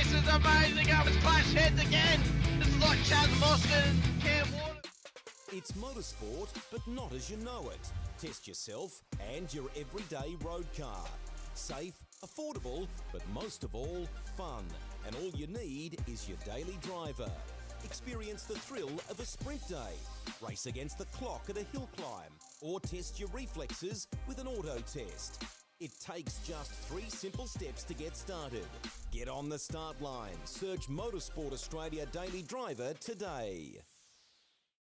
this is amazing. It's clash heads again. This is like Chaz Mostyn and Cam Water. It's motorsport, but not as you know it. Test yourself and your everyday road car. Safe, affordable, but most of all, fun. And all you need is your daily driver. Experience the thrill of a sprint day. Race against the clock at a hill climb. Or test your reflexes with an auto test. It takes just 3 simple steps to get started. Get on the start line. Search Motorsport Australia Daily Driver today.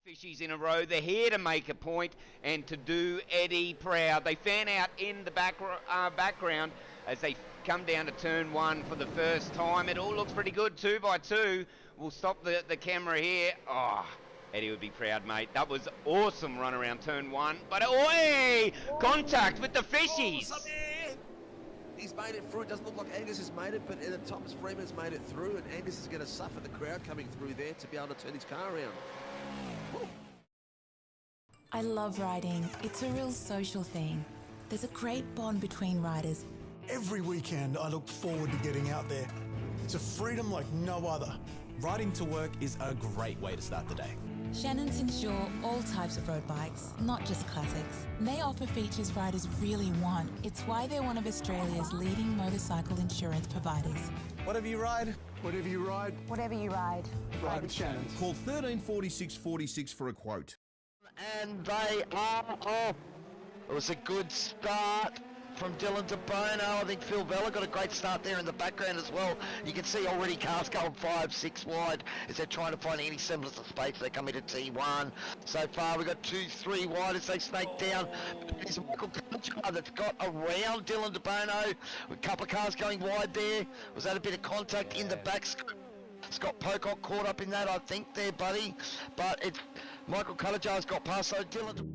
Fishies in a row. They're here to make a point and to do Eddie proud. They fan out in the background as they come down to turn 1 for the first time. It all looks pretty good, 2 by 2. We'll stop the camera here. Oh, Eddie would be proud, mate. That was awesome run around turn 1. But, oi! Contact with the Fishies. He's made it through. It doesn't look like Angus has made it, but Thomas Freeman's made it through, and Angus is going to suffer the crowd coming through there to be able to turn his car around. Woo. I love riding. It's a real social thing. There's a great bond between riders. Every weekend, I look forward to getting out there. It's a freedom like no other. Riding to work is a great way to start the day. Shannons insure all types of road bikes, not just classics. They offer features riders really want. It's why they're one of Australia's leading motorcycle insurance providers. Whatever you ride, whatever you ride, Whatever you ride, ride with Shannons. Call 134646 for a quote. And they are off. It was a good start from Dylan De Bono. I think Phil Vella got a great start there in the background as well. You can see already cars going 5, 6 wide as they're trying to find any semblance of space. They come into T1. So far we've got 2, 3 wide as they snake down. There's Michael Conchar that's got around Dylan De Bono. A couple of cars going wide there. Was that a bit of contact in the back? Scott Pocock caught up in that, I think, there, buddy. But it's Michael Cuttajar's got past, so Dylan...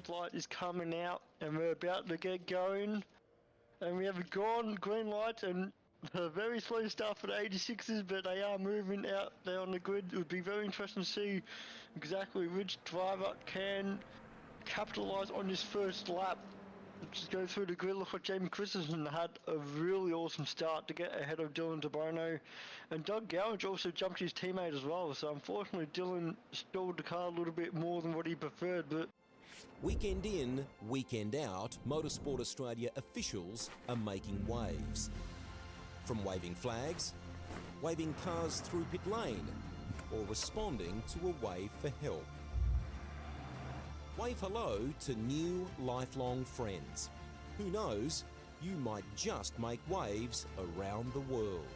light is coming out and we're about to get going, and we have a green light and a very slow start for the 86s, but they are moving out there on the grid. It would be very interesting to see exactly which driver can capitalise on this first lap. Just go through the grid. Look like Jamie Christensen had a really awesome start to get ahead of Dylan De Bono, and Doug Gowage also jumped his teammate as well, so unfortunately Dylan stalled the car a little bit more than what he preferred. But Weekend in, weekend out, Motorsport Australia officials are making waves. From waving flags, waving cars through pit lane, or responding to a wave for help. Wave hello to new lifelong friends. Who knows, you might just make waves around the world.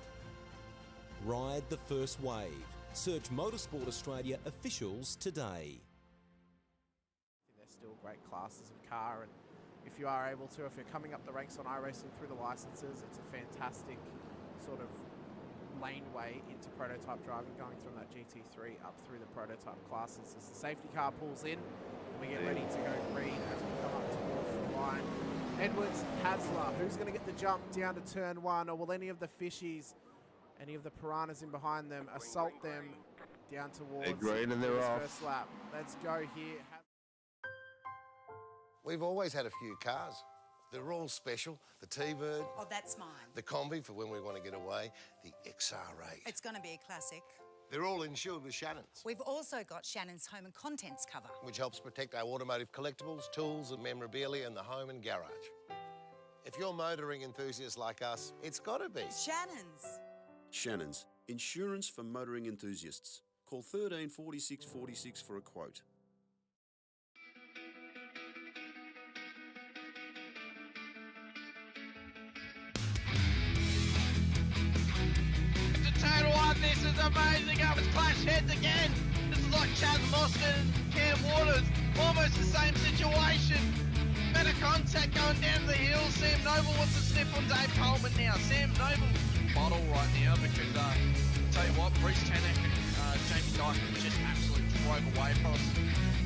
Ride the first wave. Search Motorsport Australia officials today. Still great classes of car, and if you are able to, if you're coming up the ranks on iRacing through the licenses, it's a fantastic sort of laneway into prototype driving, going from that GT3 up through the prototype classes. As the safety car pulls in and we get ready to go green as we come up towards the line. Edwards, Hasler, who's going to get the jump down to turn 1, or will any of the Fishies, any of the Piranhas in behind them, assault them down towards green and they're off. First lap? Let's go here. We've always had a few cars. They're all special. The T-Bird. Oh, that's mine. The Combi for when we want to get away. The XR8. It's going to be a classic. They're all insured with Shannons. We've also got Shannon's home and contents cover, which helps protect our automotive collectibles, tools and memorabilia in the home and garage. If you're motoring enthusiasts like us, it's got to be Shannon's. Shannon's, insurance for motoring enthusiasts. Call 134646 for a quote. This is amazing. It's clash heads again. This is like Chaz Mostyn and Cam Waters. Almost the same situation. Better contact going down the hill. Sam Noble wants to sniff on Dave Coleman now. Sam Noble bottle right now because tell you what, Bruce Tannock and Jamie Dyke just absolutely drove away from us.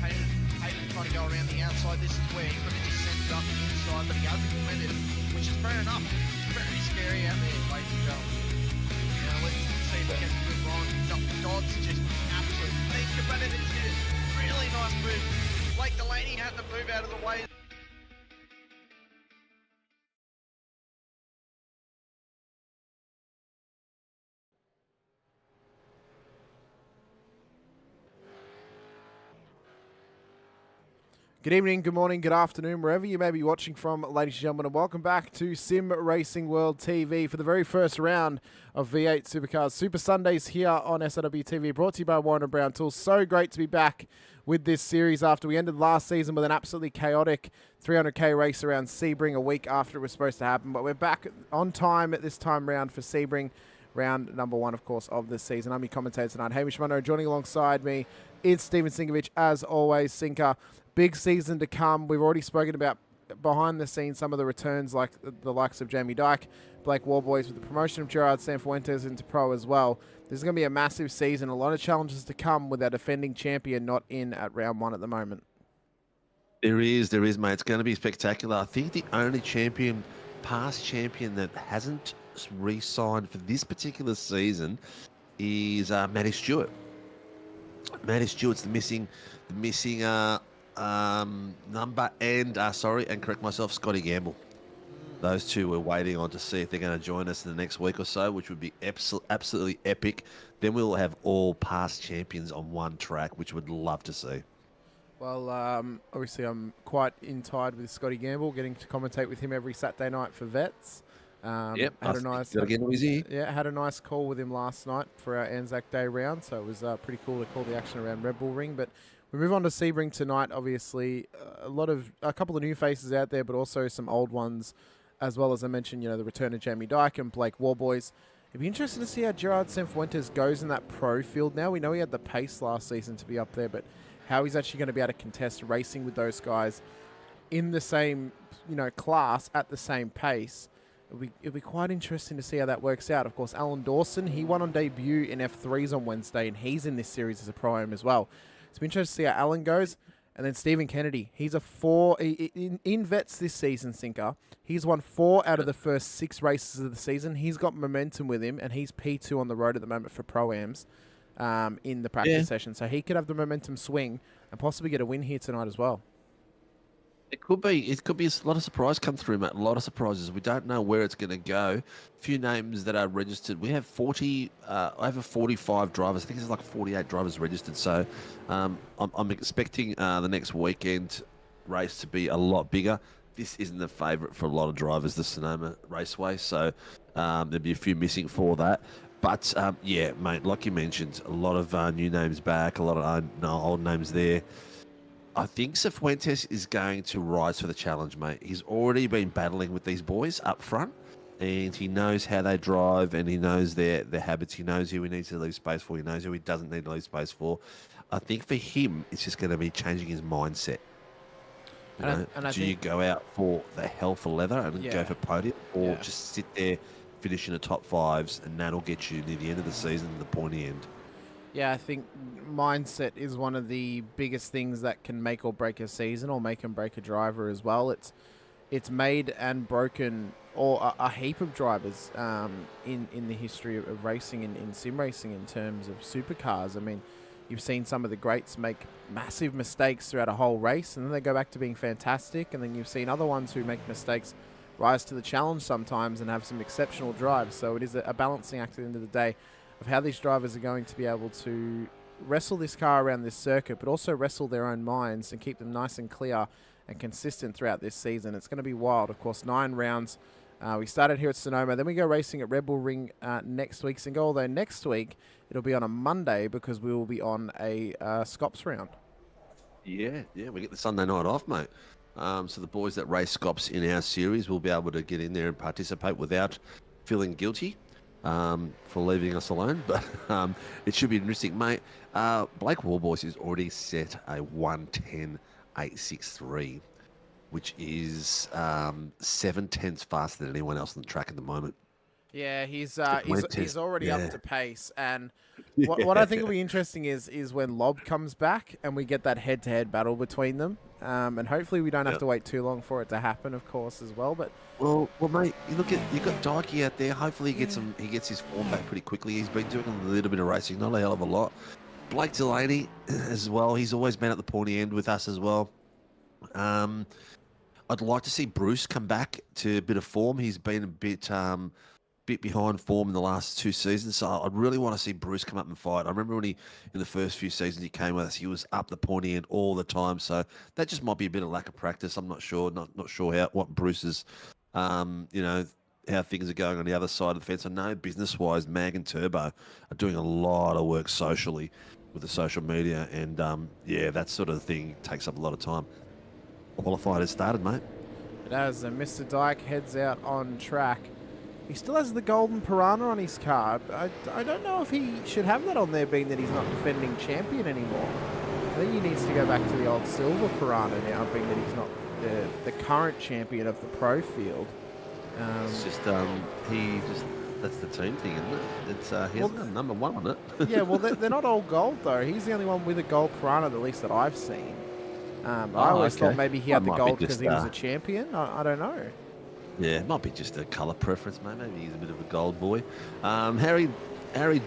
Hayden trying to go around the outside. This is where he could have just sent it up the inside, but he implemented it, which is fair enough. Very scary out there, ladies and gentlemen. Now let's see if he gets a good run. Dodds just absolutely think about it. It's a really nice move. Blake Delaney had to move out of the way. Good evening, good morning, good afternoon, wherever you may be watching from, ladies and gentlemen, and welcome back to Sim Racing World TV for the very first round of V8 Supercars Super Sundays here on SRW TV, brought to you by Warren & Brown Tools. So great to be back with this series after we ended last season with an absolutely chaotic 300k race around Sebring a week after it was supposed to happen, but we're back on time at this time round for Sebring, round number 1, of course, of this season. I'm your commentator tonight, Hamish Munro. Joining alongside me is Steven Sinkovic, as always. Sinker, big season to come. We've already spoken about behind the scenes some of the returns, like the likes of Jamie Dyke, Blake Warboys, with the promotion of Gerard Sanfuentes into pro as well. There's going to be a massive season, a lot of challenges to come with our defending champion not in at round 1 at the moment. There is, mate. It's going to be spectacular. I think the only champion, past champion, that hasn't re-signed for this particular season is Matty Stewart. Matty Stewart's the missing number, and correct myself, Scotty Gamble. Those two we're waiting on to see if they're going to join us in the next week or so, which would be absolutely epic. Then we'll have all past champions on one track, which we'd love to see. Well, obviously I'm quite in tied with Scotty Gamble, getting to commentate with him every Saturday night for Vets. Yep, had a nice call with him last night for our Anzac Day round, so it was pretty cool to call the action around Red Bull Ring. But we move on to Sebring tonight. Obviously, a couple of new faces out there, but also some old ones, as well as I mentioned, the return of Jamie Dyke and Blake Warboys. It'd be interesting to see how Gerard Sanfuentes goes in that pro field now. We know he had the pace last season to be up there, but how he's actually going to be able to contest racing with those guys in the same, class at the same pace. It'll be quite interesting to see how that works out. Of course, Alan Dawson, he won on debut in F3s on Wednesday, and he's in this series as a pro-am as well. It's been interesting to see how Alan goes. And then Stephen Kennedy, he's in Vets this season, Sinker. He's won 4 out of the first 6 races of the season. He's got momentum with him, and he's P2 on the road at the moment for pro-ams in the practice session. So he could have the momentum swing and possibly get a win here tonight as well. It could be a lot of surprise come through, mate. A lot of surprises. We don't know where it's going to go. A few names that are registered. We have over 45 drivers. I think there's like 48 drivers registered. So I'm expecting the next weekend race to be a lot bigger. This isn't the favourite for a lot of drivers, the Sonoma Raceway. So there'll be a few missing for that. But yeah, mate, like you mentioned, a lot of new names back, a lot of old names there. I think Cifuentes is going to rise for the challenge, mate. He's already been battling with these boys up front, and he knows how they drive, and he knows their habits. He knows who he needs to leave space for. He knows who he doesn't need to leave space for. I think for him, it's just going to be changing his mindset. Do you go out for the hell for leather and go for podium, or just sit there, finish in the top 5s, and that'll get you near the end of the season, the pointy end? Yeah, I think mindset is one of the biggest things that can make or break a season, or make and break a driver as well. It's made and broken a heap of drivers in the history of racing, in sim racing, in terms of supercars. I mean, you've seen some of the greats make massive mistakes throughout a whole race, and then they go back to being fantastic. And then you've seen other ones who make mistakes rise to the challenge sometimes and have some exceptional drives. So it is a balancing act at the end of the day of how these drivers are going to be able to wrestle this car around this circuit, but also wrestle their own minds and keep them nice and clear and consistent throughout this season. It's going to be wild. Of course, 9 rounds. We started here at Sonoma, then we go racing at Red Bull Ring next week, Single, although next week it'll be on a Monday because we will be on a Scops round. Yeah, we get the Sunday night off, mate. So the boys that race Scops in our series will be able to get in there and participate without feeling guilty for leaving us alone. But it should be interesting, mate. Blake Warboys is already set a 1:10.863, which is 7 tenths faster than anyone else on the track at the moment. Yeah, he's Fuentes, already yeah. up to pace, and what I think will be interesting is when Lob comes back and we get that head-to-head battle between them, and hopefully we don't have to wait too long for it to happen, of course, as well. But well, mate, you got Dykey out there. Hopefully he gets his form back pretty quickly. He's been doing a little bit of racing, not a hell of a lot. Blake Delaney as well. He's always been at the pointy end with us as well. I'd like to see Bruce come back to a bit of form. He's been a bit behind form in the last 2 seasons, so I'd really want to see Bruce come up and fight. I remember when in the first few seasons he came with us, he was up the pointy end all the time, so that just might be a bit of lack of practice. I'm not sure, not sure what Bruce's, how things are going on the other side of the fence. I know business-wise, Mag and Turbo are doing a lot of work socially with the social media, and that sort of thing takes up a lot of time. Qualified has started, mate. it has, and Mr. Dyke heads out on track. He still has the golden piranha on his car. I don't know if he should have that on there, being that he's not defending champion anymore. I think he needs to go back to the old silver piranha now, being that he's not the current champion of the pro field. It's just that's the team thing, isn't it? It's he hasn't got number 1 on it. Yeah, well, they're not all gold though. He's the only one with a gold piranha, at least that I've seen. I always thought maybe he had the gold because he was a champion. I don't know. Yeah, it might be just a colour preference, mate. Maybe he's a bit of a gold boy. Harry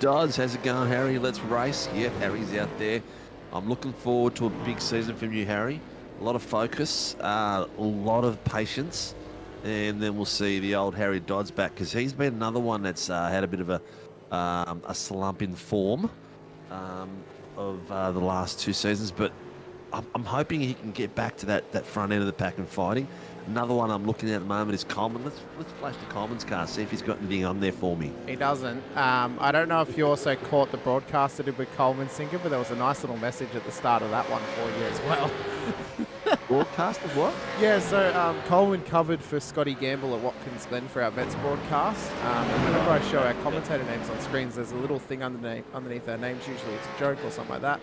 Dodds, how's it going, Harry? Let's race. Yep, Harry's out there. I'm looking forward to a big season from you, Harry. A lot of focus, a lot of patience, and then we'll see the old Harry Dodds back, because he's been another one that's had a bit of a slump in form of the last 2 seasons, but I'm hoping he can get back to that front end of the pack and fighting. Another one I'm looking at the moment is Coleman. Let's flash the Coleman's car, see if he's got anything on there for me. He doesn't. I don't know if you also caught the broadcast that did with Coleman Sinker, but there was a nice little message at the start of that one for you as well. Broadcast of what? Yeah, so Coleman covered for Scotty Gamble at Watkins Glen for our Vets broadcast. And whenever I show our commentator names on screens, there's a little thing underneath our names. Usually it's a joke or something like that.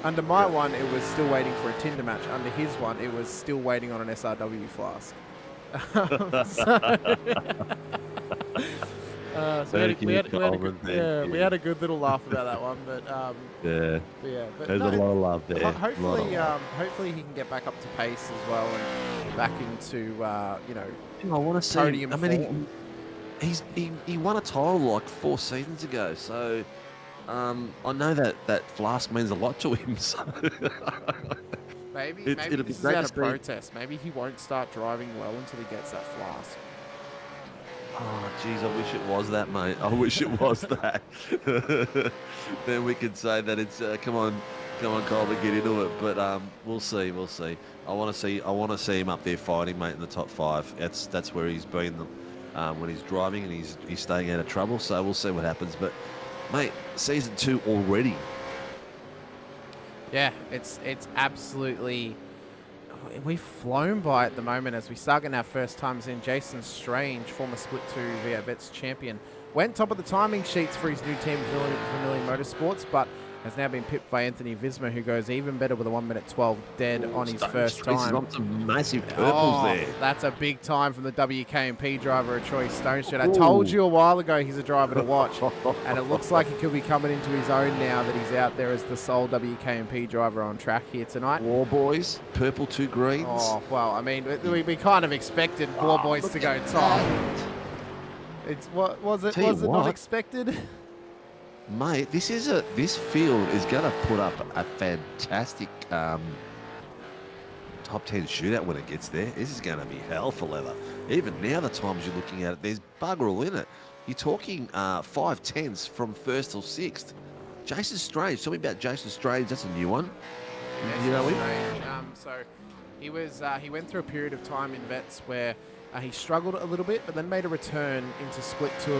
Under my one, it was still waiting for a Tinder match. Under his one, it was still waiting on an SRW flask. We had a good little laugh about that one, but there's a lot of love there. Hopefully he can get back up to pace as well and back into I want to see. podium form. He won a title like 4 seasons ago, so. I know that flask means a lot to him, so maybe this is out of protest. Maybe he won't start driving well until he gets that flask. Oh, jeez, I wish it was that, mate. I wish it was that. Then we could say that it's come on, Colby, get into it. But we'll see. I want to see him up there fighting, mate, in the top 5. That's where he's been when he's driving, and he's staying out of trouble. So we'll see what happens, but. Mate, season 2 already. Yeah, it's absolutely... We've flown by at the moment as we start getting our first times in. Jason Strange, former Split 2 V8 Vets champion, went top of the timing sheets for his new team, Vermilion Motorsports, but has now been pipped by Anthony Visma, who goes even better with a 1:12 dead on his first time. Got some massive purples there. That's a big time from the WKMP driver of choice, Stonestead. I told you a while ago he's a driver to watch, and it looks like he could be coming into his own now that he's out there as the sole WKMP driver on track here tonight. War Boys, purple 2 greens. Oh, well, I mean, we kind of expected War Boys to go top. It's was it not expected? Mate, this field is going to put up a fantastic top 10 shootout when it gets there. This is going to be hell for leather. Even now, the times you're looking at it, there's bugger all in it. You're talking 5/10s from 1st till 6th. Jason Strange, tell me about Jason Strange. That's a new one. You know him? So he went through a period of time in Vets where he struggled a little bit, but then made a return into Split 2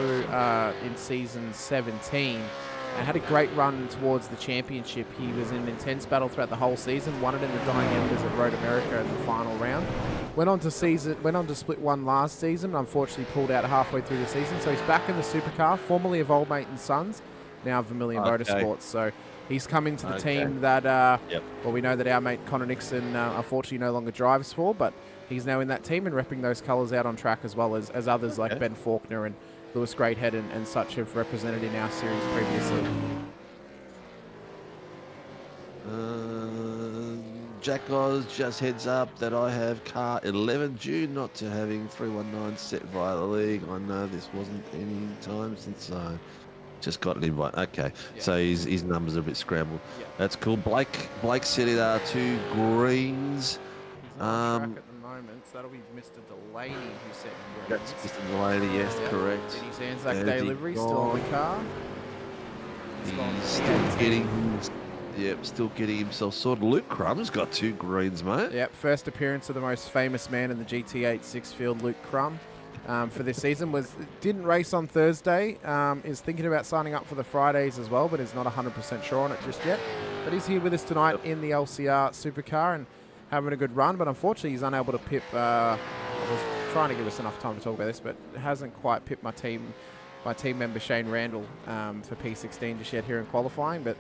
in season 17 and had a great run towards the championship. He was in an intense battle throughout the whole season, won it in the dying embers at Road America in the final round. Went on to Split 1 last season, unfortunately pulled out halfway through the season, so he's back in the supercar, formerly of Old Mate and Sons, now Vermilion Motorsports. So he's come into the team that, well, we know that our mate Connor Nixon unfortunately no longer drives for, but he's now in that team and repping those colours out on track, as well as others like Ben Faulkner Lewis Greathead and such have represented in our series previously. Jack Oz just heads up that I have car 11 due not to having 319 set via the league. I know this wasn't any time since I just got an invite. Okay, so his numbers are a bit scrambled. That's cool. Blake said it are 2 greens. He's on track at the moment, so that'll be Mr. Delaney who set greens. That's Mr. Delaney, yes, correct. And his Anzac Day livery still on the car. He's still getting himself sorted. Luke Crumb's got 2 greens, mate. Yep, first appearance of the most famous man in the GT8 6-field, Luke Crum, for this season. Didn't race on Thursday. Is thinking about signing up for the Fridays as well, but is not 100% sure on it just yet. But he's here with us tonight in the LCR supercar and having a good run. But unfortunately, he's unable to pip. I was trying to give us enough time to talk about this, but hasn't quite pipped my team member Shane Randall for P16 just yet here in qualifying. But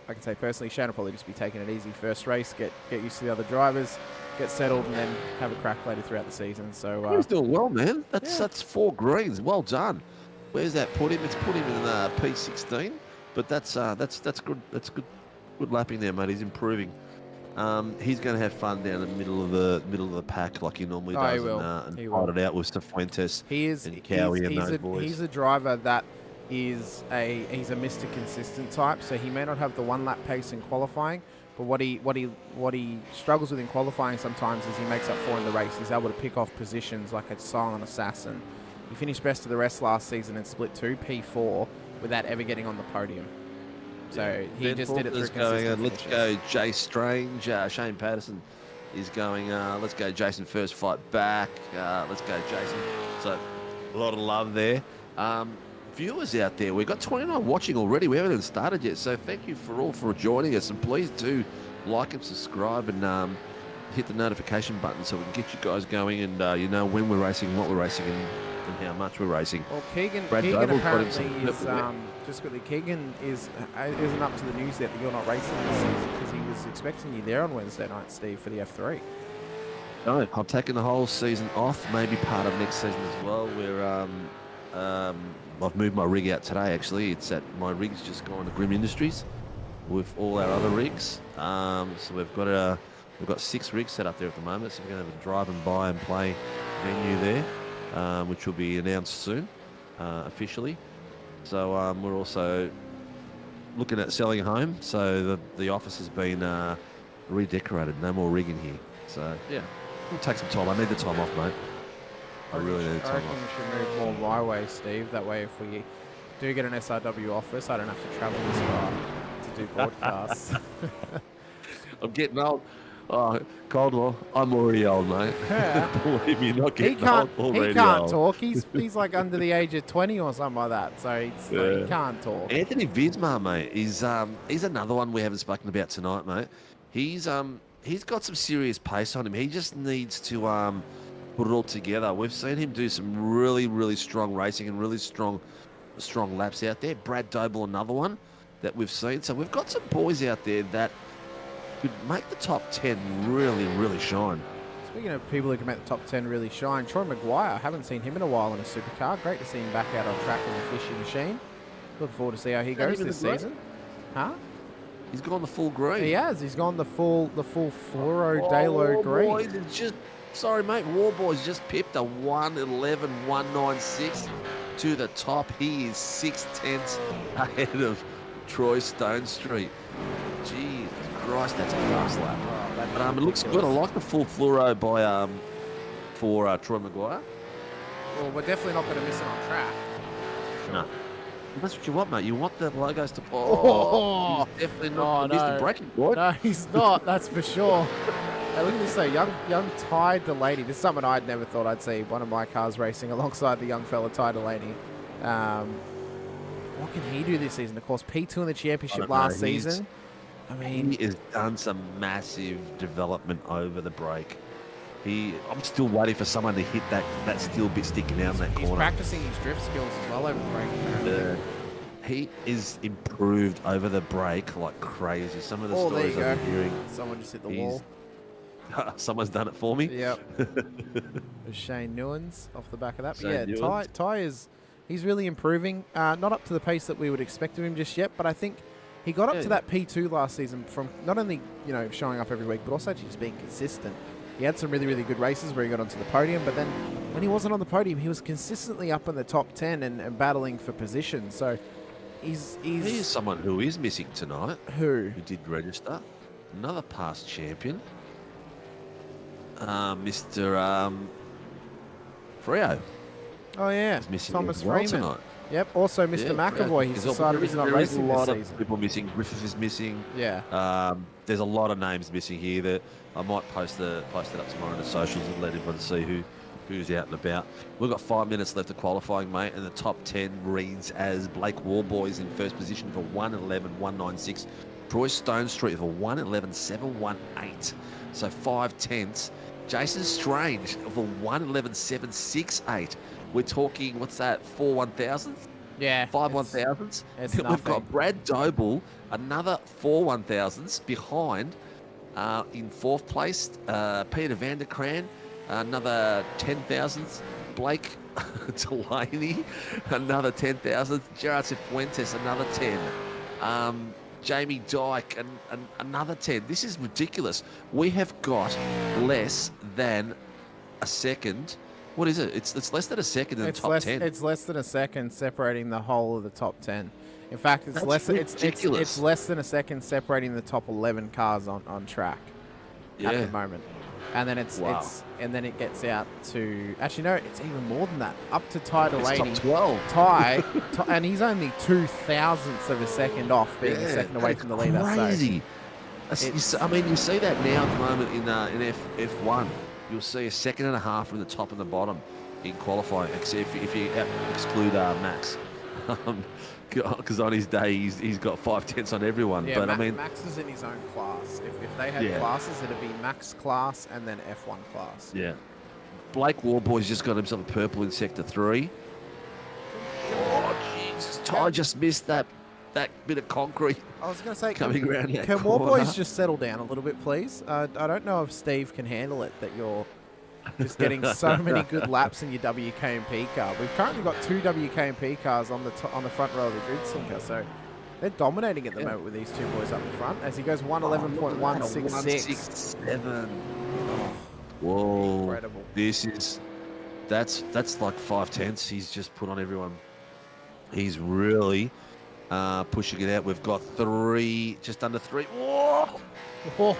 I can say personally, Shane will probably just be taking it easy first race, get used to the other drivers, get settled, and then have a crack later throughout the season. So he's doing well, man. That's 4 greens. Well done. Where's that put him? It's put him in P16, but that's good. That's good lapping there, mate. He's improving. He's going to have fun down the middle of the pack like he normally does. He will. And fight it out with Cifuentes and Cowie and those boys. He's a driver that he's a Mr. Consistent type, so he may not have the 1 lap pace in qualifying, but what he struggles with in qualifying sometimes is he makes up for in the race. He's able to pick off positions like a silent assassin. He finished best of the rest last season in Split 2, P4, without ever getting on the podium. So he just did it through consistent Let's go Jay Strange. Shane Patterson is going, let's go Jason first, fight back. Let's go Jason. So a lot of love there. Viewers out there, we've got 29 watching already. We haven't even started yet, so thank you for joining us, and please do like and subscribe and hit the notification button so we can get you guys going and you know when we're racing, what we're racing, and how much we're racing. Well, Keegan Doble's apparently is just quickly. Keegan isn't up to the news yet that you're not racing this season because he was expecting you there on Wednesday night, Steve, for the F3. No, I'm taking the whole season off, maybe part of next season as well. Where I've moved my rig out today. Actually, my rig's just gone to Grim Industries with all our other rigs. So we've got 6 rigs set up there at the moment. So we're going to have a drive and buy and play venue there, which will be announced soon, officially. So we're also looking at selling a home. So the office has been redecorated. No more rigging here. So yeah, we'll take some time. I need the time off, mate. I really need the time I reckon we should move more my way, Steve. That way, if we do get an SRW office, I don't have to travel this far to do broadcasts. I'm getting old. Oh, Caldwell, I'm already old, mate. Yeah. Believe me, not getting old. Already he can't old. talk. He's like under the age of 20 or something like that. So he can't talk. Anthony Vismar, mate, he's another one we haven't spoken about tonight, mate. He's got some serious pace on him. He just needs to put it all together. We've seen him do some really, really strong racing and really strong laps out there. Brad Doble, another one that we've seen. So we've got some boys out there that could make the top 10 really, really shine. Speaking of people who can make the top 10 really shine, Troy Maguire, haven't seen him in a while in a supercar. Great to see him back out on track in the fishing machine. Looking forward to see how he goes this season. Huh? He's gone the full green. He has. He's gone the full fluoro Dalo green. Boys, sorry, mate. Warboy's just pipped a 1:11.196 to the top. He is 6/10 ahead of Troy Stone Street. Jesus Christ, that's a fast lap. But it looks good. I like the full fluoro by for Troy Maguire. Well, we're definitely not going to miss it on track. No. That's what you want, mate. You want the logos to... Oh, he's definitely not going to miss the braking board. No, he's not. That's for sure. Hey, look at this, though. Young Ty Delaney. This is something I'd never thought I'd see. One of my cars racing alongside the young fella Ty Delaney. What can he do this season? Of course, P2 in the championship last season. I mean, he has done some massive development over the break. I'm still waiting for someone to hit that steel bit sticking out in that corner. He's practicing his drift skills as well over the break. He is improved over the break like crazy. Some of the stories I'm hearing. Someone just hit the wall. Someone's done it for me. Yep. Shane Newens off the back of that. But Shane yeah, Ty is he's really improving. Not up to the pace that we would expect of him just yet, but I think he got up to that P2 last season from not only showing up every week, but also actually just being consistent. He had some really, really good races where he got onto the podium, but then when he wasn't on the podium, he was consistently up in the top 10 and battling for position. So he's someone who is missing tonight. Who did register? Another past champion. Mr. Freo. Oh yeah, He's missing Thomas as well Freeman. tonight. Yep. Also, Mr. McAvoy. He's decided he's not racing this season. There is a lot of people missing. Griffith is missing. Yeah. There's a lot of names missing here. That I might post it up tomorrow on the socials and let everyone see who's out and about. We've got 5 minutes left of qualifying, mate, and the top 10 reads as Blake Warboys in first position for 1:11.196. Troy Stone Street for 1:11.718. So 5/10. Jason Strange for 1:11.768. We're talking, what's that, 4 1,000s? Yeah. 5 1,000s? We've got Brad Doble, another 4 1,000s behind in 4th place. Peter Vanderkran, another 10,000s. Blake Delaney, another 10,000s. Gerard Cifuentes, another 10. Jamie Dyke, and another 10. This is ridiculous. We have got less than a second. What is it? It's less than a second in the top 10. It's less than a second separating the whole of the top 10. In fact, it's ridiculous. it's less than a second separating the top 11 cars on track at the moment. And then then it gets out to it's even more than that. Up to Ty Delaney. It's top 12. Ty, and he's only 0.02 of a second off being a second away from the leader. Crazy. So, you see that now at the moment in F1. You'll see a second and a half from the top and the bottom in qualifying, except if you exclude Max. Because on his day, he's got 5/10 on everyone. Yeah, but Max is in his own class. If they had classes, it'd be Max class and then F1 class. Yeah. Blake Warboy's just got himself a purple in Sector 3. Oh, Jesus. Ty just missed that bit of concrete. I was going to say, coming around that can corner. Warboys just settle down a little bit, please? I don't know if Steve can handle it, that you're just getting so many good laps in your WKMP car. We've currently got 2 WKMP cars on the front row of the grid sinker, so they're dominating at the moment with these two boys up in front as he goes 1:11.166. 167. Whoa. Incredible. That's like 5/10 he's just put on everyone. He's really pushing it out. We've got 3, just under 3. Whoa! So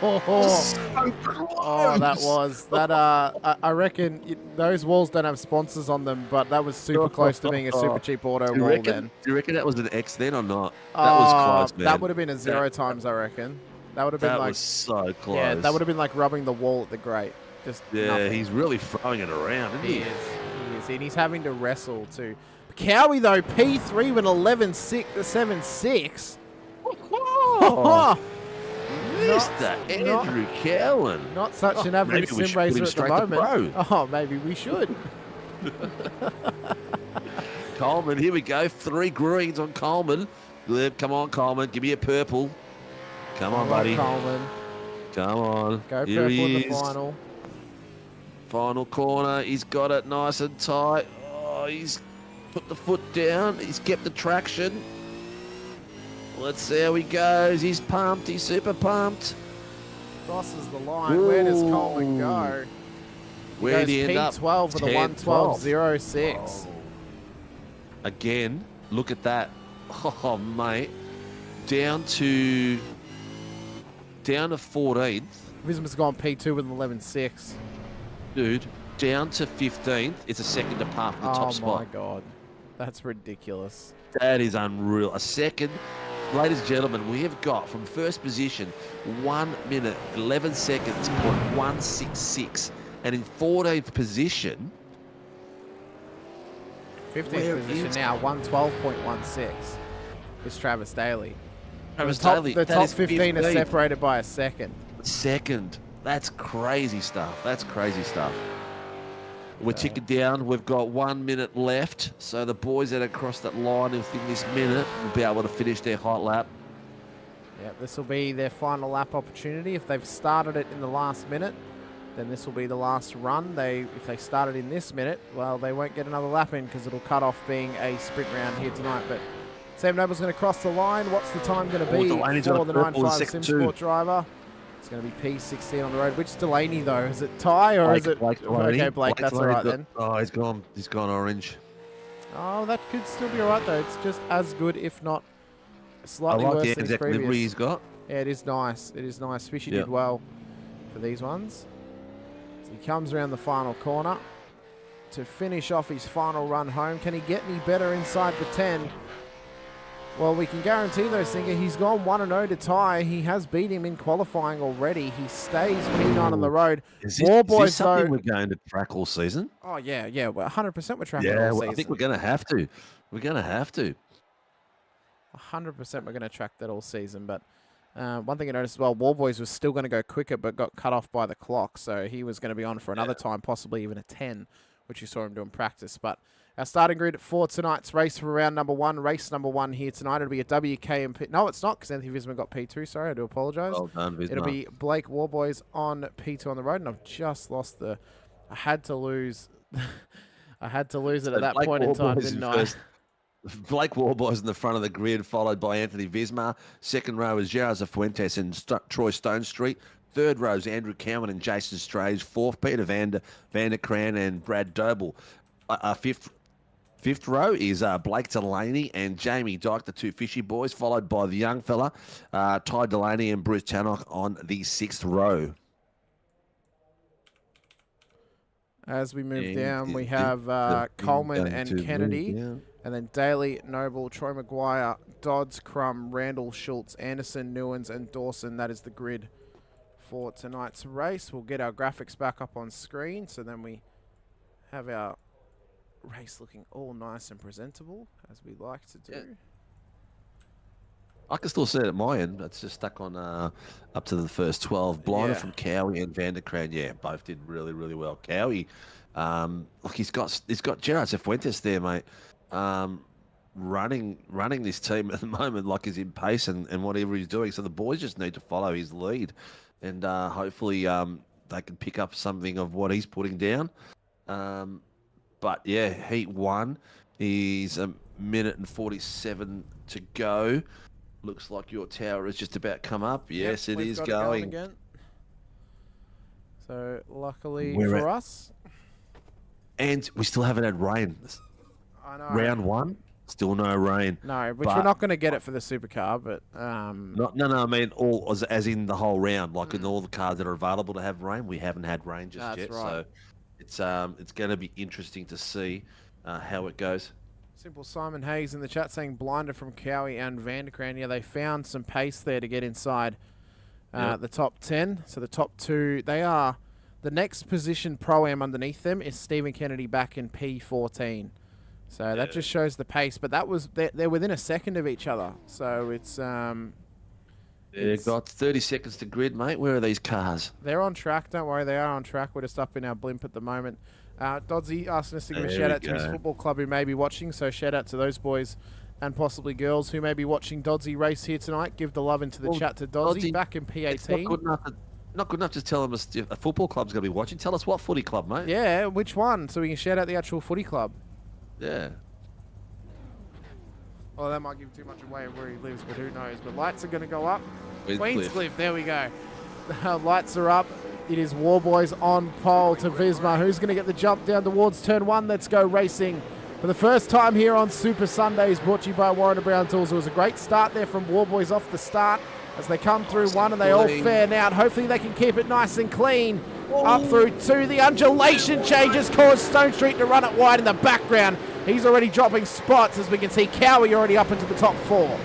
close. I reckon those walls don't have sponsors on them, but that was super close to being a super cheap auto wall then. Do you reckon that was an X then or not? That was close, man. That would have been a 0 times, I reckon. That would have been was so close. Yeah, that would have been like rubbing the wall at the grate. Just nothing. He's really throwing it around, isn't he? He is, and he's having to wrestle too. Cowie though, P3 with 11.76. Mr. Andrew Cowan. Not such an average sim racer at the moment. Oh, maybe we should. Coleman, here we go. 3 greens on Coleman. Come on, Coleman. Give me a purple. Come on, buddy. Coleman. Come on. Go here purple he in is. the final. Final corner. He's got it nice and tight. Oh, he's put the foot down. He's kept the traction. Let's see how he goes. He's pumped. He's super pumped. Crosses the line. Ooh. Where does Coleman go? Where did he end up? P12 with a 1:12.06. Again, look at that. Oh, mate. Down to 14th. Wisdom's gone P2 with an 11.6. Dude, down to 15th. It's a second apart from the top spot. Oh, my God. That's ridiculous. That is unreal. A second. Ladies and gentlemen, we have got from first position 1 minute, 11 seconds, .166. And in 14th position... 15th position now, 112.16 is Travis Daly. Daly. The top 15 are separated by a second. That's crazy stuff. We're ticking down. We've got 1 minute left. So the boys that across that line within this minute will be able to finish their hot lap. Yeah, this will be their final lap opportunity. If they've started it in the last minute, then this will be the last run. If they started in this minute, well, they won't get another lap in because it'll cut off being a sprint round here tonight. But Sam Noble's going to cross the line. What's the time going to be for the 9.5 Sim Sport driver? It's going to be P16 on the road. Which Delaney, though? Is it Ty or is it... Blake, okay, Blake, that's all right then. Oh, he's gone. He's gone orange. Oh, that could still be all right, though. It's just as good, if not slightly worse than his previous. Livery he's got. Yeah, it is nice. It is nice. Fishy did well for these ones. So he comes around the final corner to finish off his final run home. Can he get any better inside the 10? Well, we can guarantee though, Singer, he's gone 1-0 to Ty. He has beat him in qualifying already. He stays P9 on the road. Is this something we're going to track all season? Oh, yeah. Well, 100% we're tracking all season. I think we're going to have to. We're going to have to. 100% we're going to track that all season. But one thing I noticed as well, Warboys was still going to go quicker but got cut off by the clock. So he was going to be on for another time, possibly even a 10, which you saw him do in practice. But our starting grid for tonight's race for round number 1. Race number 1 here tonight. It'll be a WKMP. No, it's not, because Anthony Visma got P2. Sorry, I do apologise. Well done, Visma. It'll be Blake Warboys on P2 on the road. And I've just lost the... I had to lose... I had to lose it at that point in time, didn't I? Blake Warboys in the front of the grid, followed by Anthony Visma. Second row is Gerard Fuentes and Troy Stone Street. Third row is Andrew Cowan and Jason Strange. Fourth, Peter Van der Kran and Brad Doble. Fifth row is Blake Delaney and Jamie Dyke, the two fishy boys, followed by the young fella, Ty Delaney and Bruce Tannock on the 6th row. As we move down, we have Coleman and Kennedy, and then Daly, Noble, Troy Maguire, Dodds, Crum, Randall, Schultz, Anderson, Newens, and Dawson. That is the grid for tonight's race. We'll get our graphics back up on screen, so then we have our race looking all nice and presentable, as we like to do. Yeah. I can still see it at my end. It's just stuck on up to the first 12. Blinder from Cowie and Van der Kran. Yeah, both did really, really well. Cowie, look, he's got Gerard Fuentes there, mate. Running this team at the moment, like he's in pace and whatever he's doing. So the boys just need to follow his lead, and hopefully they can pick up something of what he's putting down. But yeah, heat 1 is 1:47 to go. Looks like your tower is just about come up. Yes, it is going. Again. So luckily for us. And we still haven't had rain. I know. Round 1, still no rain. No, which we're not going to get it for the supercar, but... No, I mean all as in the whole round. Like in all the cars that are available to have rain, we haven't had rain just yet. Right. So it's going to be interesting to see how it goes. Simple Simon Hayes in the chat saying blinder from Cowie and Van der Kran. Yeah, they found some pace there to get inside the top 10. So the top 2, they are... The next position Pro-Am underneath them is Stephen Kennedy back in P14. So that just shows the pace. But that was... They're within a second of each other. So it's... They've got 30 seconds to grid, mate. Where are these cars? They're on track. Don't worry, they are on track. We're just up in our blimp at the moment. Doddsy asking us to give a shout out to his football club who may be watching. So shout out to those boys and possibly girls who may be watching Doddsy race here tonight. Give the love into the chat to Doddsy back in P18. It's not good enough to tell them a football club's going to be watching. Tell us what footy club, mate. Yeah, which one? So we can shout out the actual footy club. Yeah. Well, that might give too much away of where he lives, but who knows. But lights are going to go up. Queenscliff, there we go. The lights are up. It is Warboys on pole to Visma. Who's going to get the jump down towards turn 1? Let's go racing. For the first time here on Super Sundays, brought to you by Warren & Brown Tools. It was a great start there from Warboys off the start as they come through 1 and they all fan out. Hopefully they can keep it nice and clean. Up through 2. The undulation changes caused Stone Street to run it wide in the background. He's already dropping spots as we can see Cowie already up into the top 4.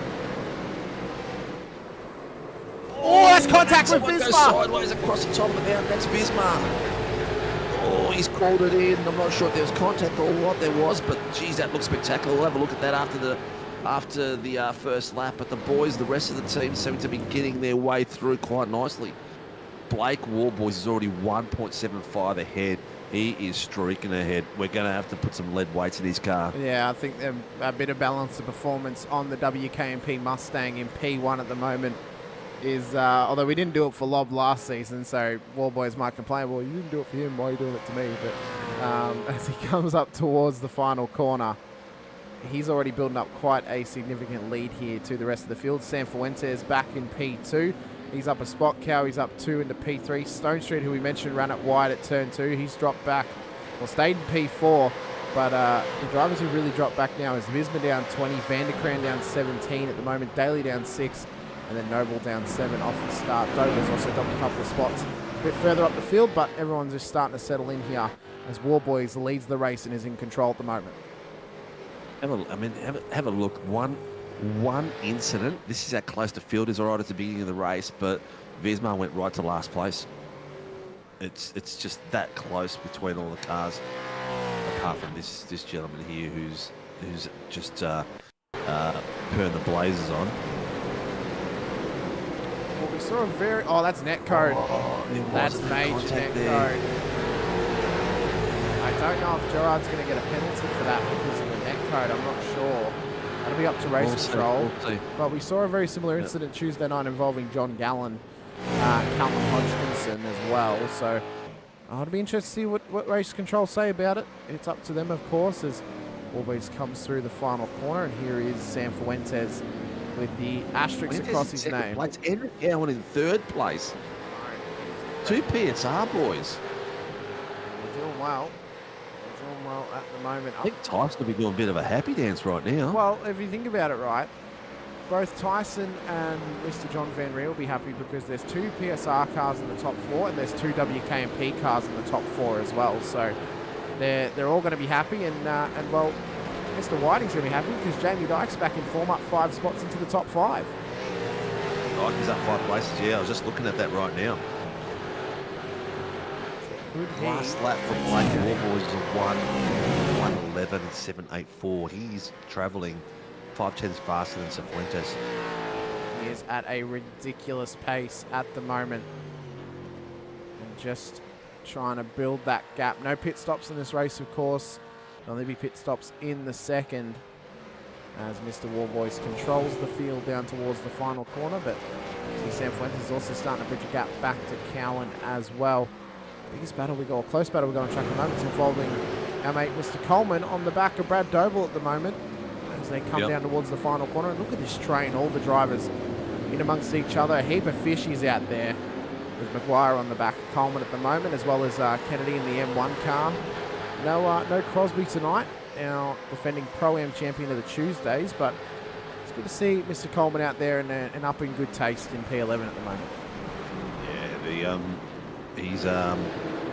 Oh, that's contact with Visma. Sideways across the top of the mountain. That's Visma. Oh, he's called it in. I'm not sure if there was contact or what there was, but geez, that looks spectacular. We'll have a look at that after the first lap. But the boys, the rest of the team seem to be getting their way through quite nicely. Blake Warboys is already 1.75 ahead. He is streaking ahead. We're going to have to put some lead weights in his car. Yeah, I think a bit of balance of performance on the WKMP Mustang in P1 at the moment. is, although we didn't do it for Lob last season, so War Boys might complain, well, you didn't do it for him, why are you doing it to me? But as he comes up towards the final corner, he's already building up quite a significant lead here to the rest of the field. Sam Fuentes back in P2. He's up a spot. Cowie's up 2 into P3. Stone Street, who we mentioned, ran it wide at turn 2. He's dropped back, well, stayed in P4. But the drivers who really dropped back now is Visma down 20, Vanderkran down 17 at the moment, Daly down 6, and then Noble down 7 off the start. Dover's also dropped a couple of spots a bit further up the field, but everyone's just starting to settle in here as War Boys leads the race and is in control at the moment. Have a look. One incident. This is how close the field is, all right, at the beginning of the race, but Visma went right to last place. It's just that close between all the cars, apart from this gentleman here who's just putting the blazers on. Well, we saw a very... Oh, that's netcode. That's major netcode. I don't know if Gerard's going to get a penalty for that because of the netcode. I'm not sure. That'll be up to race control. But we saw a very similar incident Tuesday night involving John Gallen, Calvin Hodgkinson as well. So it'll be interesting to see what race control say about it. It's up to them, of course, as Warboys comes through the final corner. And here is Sam Fuentes with the asterisk across his name. Edric Gowan in 3rd place. 2 PSR boys. We're doing well. At the moment. I think Tyson will be doing a bit of a happy dance right now. Well, if you think about it right, both Tyson and Mr. John Van Ree will be happy because there's 2 PSR cars in the top 4 and there's 2 WKMP cars in the top 4 as well. So they're all going to be happy, and well, Mr. Whiting's going to be happy because Jamie Dyke's back in form, up 5 spots into the top 5. Dyke is up 5 places. Yeah, I was just looking at that right now. Last lap from Blake Warboys is a 1:11.784. He's travelling 5/10 faster than Cifuentes. He is at a ridiculous pace at the moment. And just trying to build that gap. No pit stops in this race, of course. There'll only be pit stops in the second as Mr. Warboys controls the field down towards the final corner. But see, Sam Fuentes is also starting to bridge a gap back to Cowan as well. Biggest battle we got, or close battle we got on track at the moment, is involving our mate Mr. Coleman on the back of Brad Doble at the moment as they come down towards the final corner. And look at this train, all the drivers in amongst each other. A heap of fishies out there with Maguire on the back of Coleman at the moment, as well as Kennedy in the M1 car. No Crosby tonight, our defending Pro-Am champion of the Tuesdays, but it's good to see Mr. Coleman out there and up in good taste in P11 at the moment. Yeah, he's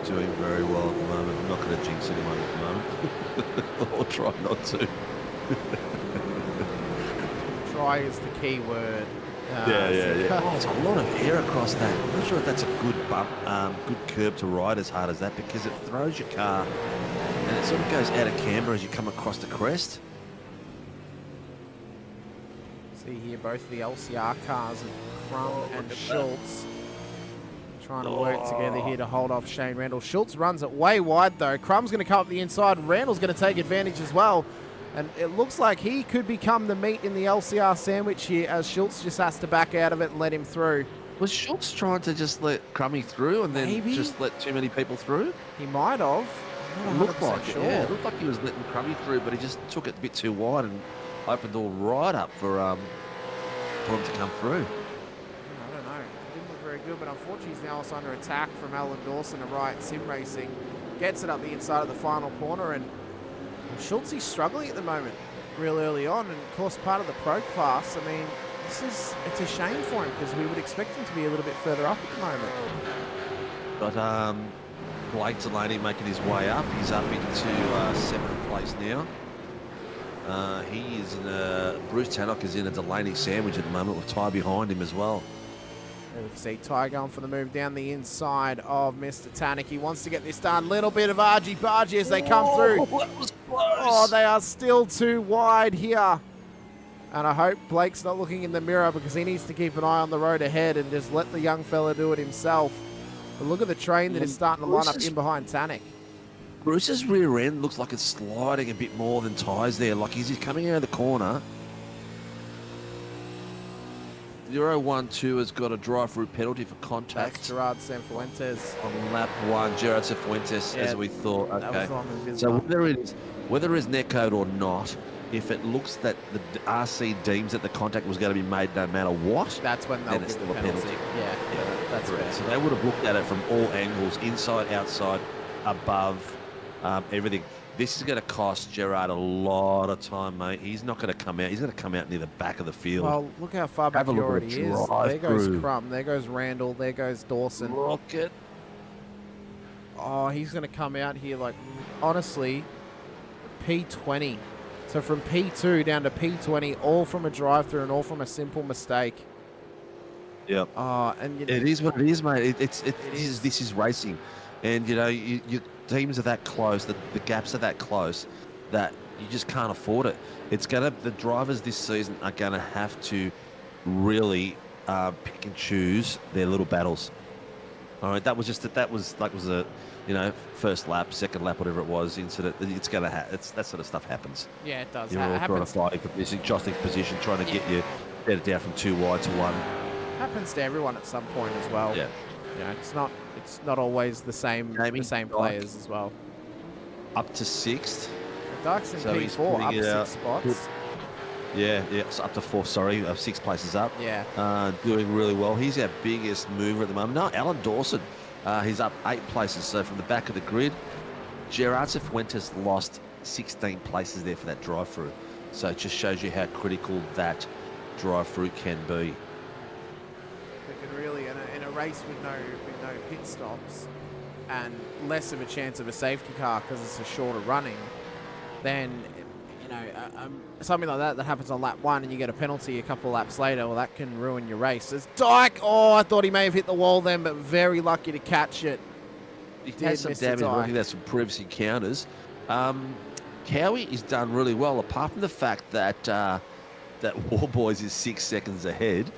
doing very well at the moment. I'm not going to jinx anyone at the moment. I'll try not to. Try is the key word. Yeah. Oh, there's a lot of air across that. I'm not sure if that's a good bump, good curb to ride as hard as that, because it throws your car and it sort of goes out of camber as you come across the crest. See here both the LCR cars, and Crum and Schultz, trying to work together here to hold off Shane Randall. Schultz runs it way wide though. Crum's going to come up the inside and Randall's going to take advantage as well. And it looks like he could become the meat in the LCR sandwich here as Schultz just has to back out of it and let him through. Was Schultz trying to just let Crummy through and then just let too many people through? He might have. It looked like it, yeah. It looked like he was letting Crummy through, but he just took it a bit too wide and opened all right up for him to come through. I don't know. It didn't look very good, but unfortunately he's now also under attack from Alan Dawson of Riot Sim Racing. Gets it up the inside of the final corner, and Schultz is struggling at the moment real early on, and of course part of the pro class. I mean, it's a shame for him because we would expect him to be a little bit further up at the moment. But Blake Delaney making his way up. He's up into 7th place now. He is in Bruce Tannock is in a Delaney sandwich at the moment with Ty behind him as well. There we can see Ty going for the move down the inside of Mr. Tannock. He wants to get this done. Little bit of argy-bargy as they come through. That was close. Oh, they are still too wide here. And I hope Blake's not looking in the mirror because he needs to keep an eye on the road ahead and just let the young fella do it himself. But look at the train that is starting to line up in behind Tannock. Bruce's rear end looks like it's sliding a bit more than Ty's there. Like he's coming out of the corner. 012 has got a drive-through penalty for contact. That's Gerard Sanfuentes. On lap 1, Gerard Sanfuentes, as we thought. Okay. That was the one with So Visma. whether it's netcode or not, if it looks that the RC deems that the contact was going to be made no matter what, that's when they'll then it's give still the a penalty. Yeah, that's Correct. fair. So they would have looked at it from all angles, inside, outside, above, everything. This is going to cost Gerard a lot of time, mate. He's not going to come out. He's going to come out near the back of the field. Well, look how far back he already is. There goes Crum. There goes Randall. There goes Dawson. Rocket. Oh, he's going to come out here like, honestly, P20. So from P2 down to P20, all from a drive-through and all from a simple mistake. Yep. And you know, it is what it is, mate. This is racing, and you know your teams are that close. The gaps are that close that you just can't afford it. The drivers this season are gonna have to really pick and choose their little battles. All right, that was a first lap, second lap, whatever it was, incident. It's gonna that sort of stuff happens. Yeah, it does. You're all trying to fight for position, jostling position, trying to get you better down from 2 wide to 1. Happens to everyone at some point as well. Yeah. You know, it's not always the same players as well. Up to 6th. Dark's in P4, up 6 spots. Yeah, so up to 4. Sorry, 6 places up. Yeah. Doing really well. He's our biggest mover at the moment. No, Alan Dawson. He's up 8 places. So from the back of the grid, Gerard Cifuentes lost 16 places there for that drive-through. So it just shows you how critical that drive-through can be. It can really, in a race with no pit stops and less of a chance of a safety car because it's a shorter running, then something like that happens on lap 1 and you get a penalty a couple of laps later, well, that can ruin your race. There's Dyke. Oh, I thought he may have hit the wall then, but very lucky to catch it. He had some damage working out some previous encounters. Cowie is done really well, apart from the fact that that Warboys is 6 seconds ahead.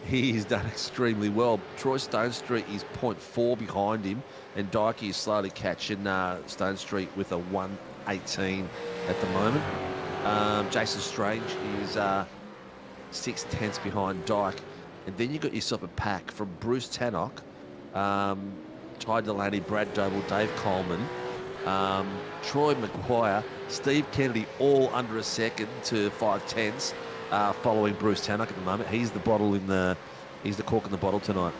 He's done extremely well. Troy Stone Street is 0.4 behind him, and Dyke is slowly catching Stone Street with a 1:18 at the moment. Jason Strange is 6/10 behind Dyke, and then you got yourself a pack from Bruce Tannock, Ty Delaney, Brad Doble, Dave Coleman, Troy Maguire, Steve Kennedy, all under a second to 5/10, following Bruce Tannock at the moment. He's the cork in the bottle tonight.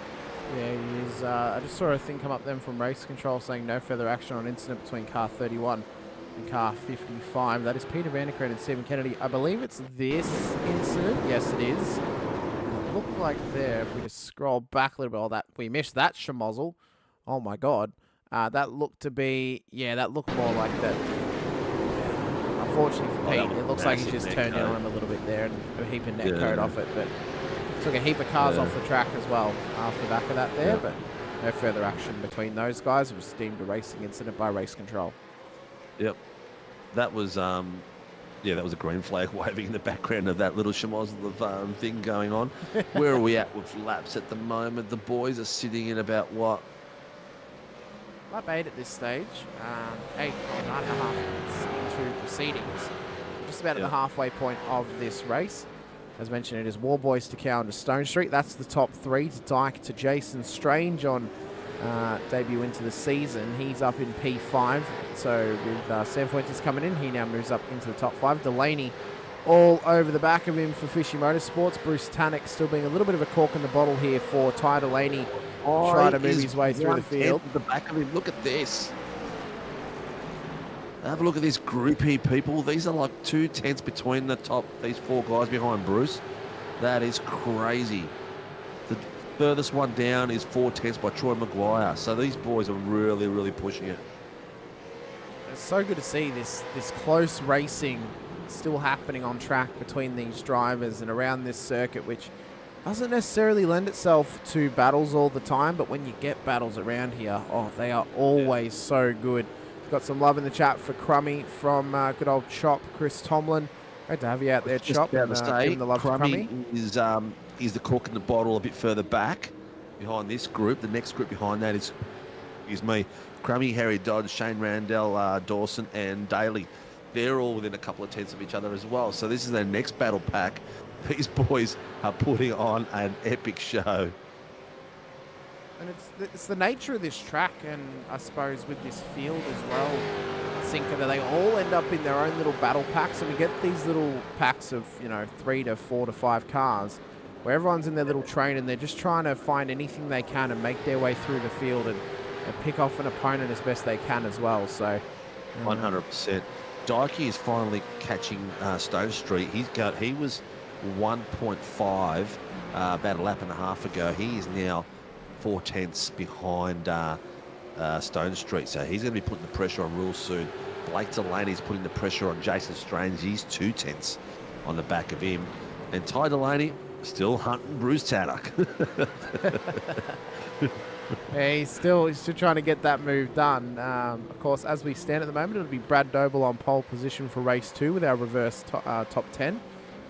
Yeah, he is. I just saw a thing come up then from Race Control saying no further action on incident between car 31 and car 55. That is Peter Vanderkrant and Stephen Kennedy. I believe it's this incident. Yes, it is. It looked like there, if we just scroll back a little bit, we missed that schmozzle. Oh my God. That looked to be, that looked more like that. Unfortunately for Pete, it looks like he's just turned in on him a little bit there and a heap of net code off it, but took a heap of cars off the track as well after the back of that there, but no further action between those guys. It was deemed a racing incident by Race Control. Yep. That was, that was a green flag waving in the background of that little schmozzle of thing going on. Where are we at with laps at the moment? The boys are sitting in about what? Lap 8 at this stage, 9.5 minutes into proceedings. Just about at the halfway point of this race. As mentioned, it is Warboys to Cowan to Stone Street. That's the top 3 to Dyke to Jason Strange on debut into the season. He's up in P5. So with Sam Fuentes coming in, he now moves up into the top 5. Delaney all over the back of him for Fishy Motorsports. Bruce Tannock still being a little bit of a cork in the bottle here for Ty Delaney. Try to move his way through the field. The back of him. Look at this. Have a look at this groupie, people. These are like 2/10 between these 4 guys behind Bruce. That is crazy. The furthest one down is 4/10 by Troy Maguire. So these boys are really, really pushing it. It's so good to see this close racing still happening on track between these drivers and around this circuit, which doesn't necessarily lend itself to battles all the time, but when you get battles around here, they are always so good. Got some love in the chat for Crummy from good old Chop, Chris Tomlin. Great to have you out there, Chop. Give him the love to Crummy. Is the cork in the bottle a bit further back behind this group. The next group behind that is Crummy, Harry Dodge, Shane Randell, Dawson and Daly. They're all within a couple of tenths of each other as well. So this is their next battle pack. These boys are putting on an epic show. And it's the nature of this track, and I suppose with this field as well, Sinker, that they all end up in their own little battle packs, and we get these little packs of 3 to 4 to 5 cars, where everyone's in their little train and they're just trying to find anything they can and make their way through the field and pick off an opponent as best they can as well. So 100%. Dykey is finally catching Stone Street. He was 1.5 about a lap and a half ago. He is now 4/10 behind Stone Street, so he's going to be putting the pressure on real soon. Blake Delaney's putting the pressure on Jason Strange. He's 2/10 on the back of him, and Ty Delaney still hunting Bruce Tannock. Yeah, he's still trying to get that move done. Of course, as we stand at the moment, it'll be Brad Doble on pole position for race 2 with our reverse top 10.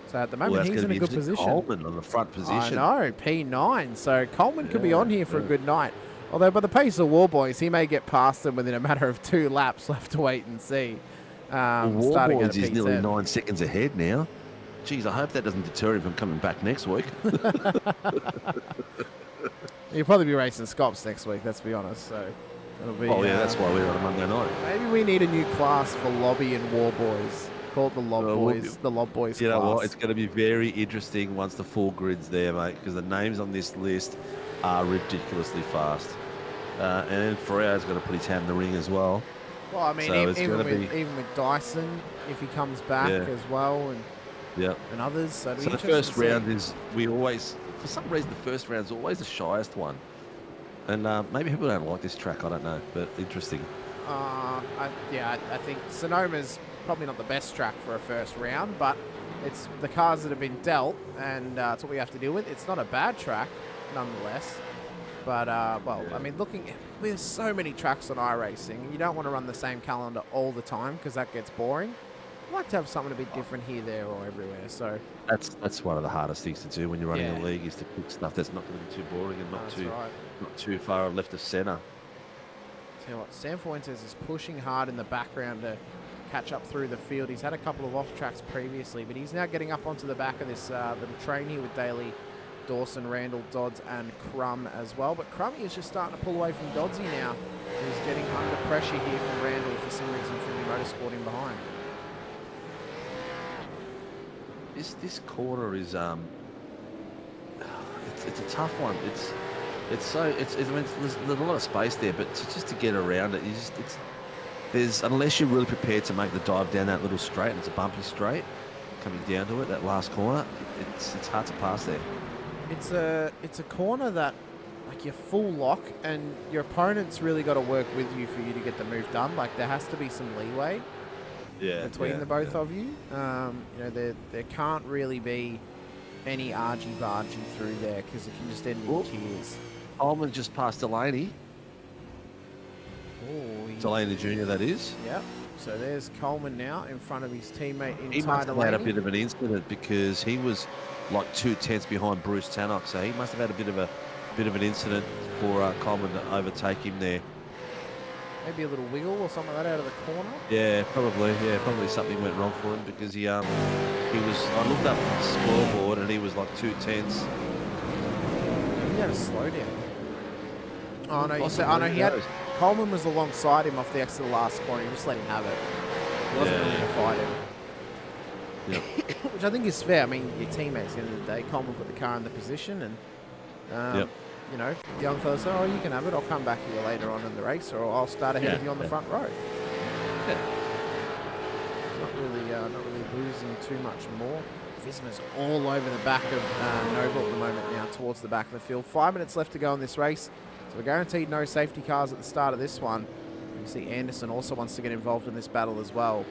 So at the moment, he's in a good position. Coleman on the front position. I know, P9. So Coleman could be on here for a good night. Although by the pace of War Boys, he may get past them within a matter of 2 laps. Left to wait and see. War Boys is nearly 9 seconds ahead now. Geez, I hope that doesn't deter him from coming back next week. He'll probably be racing Scops next week, let's be honest. So it'll be, that's why we're on a Monday night. Maybe we need a new class for Lobby and War Boys. Called the Lob Boys. The Lob Boys class. You know what? It's going to be very interesting once the full grid's there, mate, because the names on this list are ridiculously fast. And then Ferrer's going to put his hat in the ring as well. Well, I mean, so even with Dyson, if he comes back as well, and others. So the first round is, for some reason, the first round's always the shyest one. And maybe people don't like this track, I don't know, but interesting. I think Sonoma's probably not the best track for a first round, but it's the cars that have been dealt, and that's what we have to deal with. It's not a bad track, nonetheless. But, I mean, there's so many tracks on iRacing, and you don't want to run the same calendar all the time because that gets boring. I like to have something a bit different here, there, or everywhere. So that's one of the hardest things to do when you're running a league, is to pick stuff that's not going to be too boring and not too far left of centre. Tell you what, Sam Fuentes is pushing hard in the background to catch up through the field. He's had a couple of off tracks previously, but he's now getting up onto the back of this little train here with Daly, Dawson, Randall, Dodds, and Crum as well. But Crummy is just starting to pull away from Doddsy now. He's getting under pressure here from Randall for some reason, from the Motorsport in behind. This corner is it's a tough one. There's a lot of space there, but just to get around it, unless you're really prepared to make the dive down that little straight, and it's a bumpy straight coming down to it, that last corner, it's hard to pass there. It's a corner that, like, you're full lock, and your opponent's really got to work with you for you to get the move done. Like, there has to be some leeway between the both of you. There can't really be any argy-bargy through there, because it can just end in tears. Coleman just passed Delaney. Delaney Jr., that is. Yep. So there's Coleman now in front of his teammate in He must have had a bit of an incident, because he was like 2/10 behind Bruce Tannock, so he must have had a bit of an incident for Coleman to overtake him there. Maybe a little wiggle or something like that out of the corner. Yeah, probably. Yeah, probably something went wrong for him, because he was. I looked up the scoreboard and he was like 2/10. He had a slow down. Oh no, he had. Coleman was alongside him off the exit of the last corner. He just let him have it. He wasn't really going to fight him. Yep. Which I think is fair. I mean, your teammates at the end of the day, Coleman put the car in the position, and the young fella said, "Oh, you can have it. I'll come back here later on in the race, or I'll start ahead of you on the front row." Yeah. Not really losing too much more. Visma's all over the back of Noble at the moment now, towards the back of the field. 5 minutes left to go in this race. So we're guaranteed no safety cars at the start of this one. You can see Anderson also wants to get involved in this battle as well,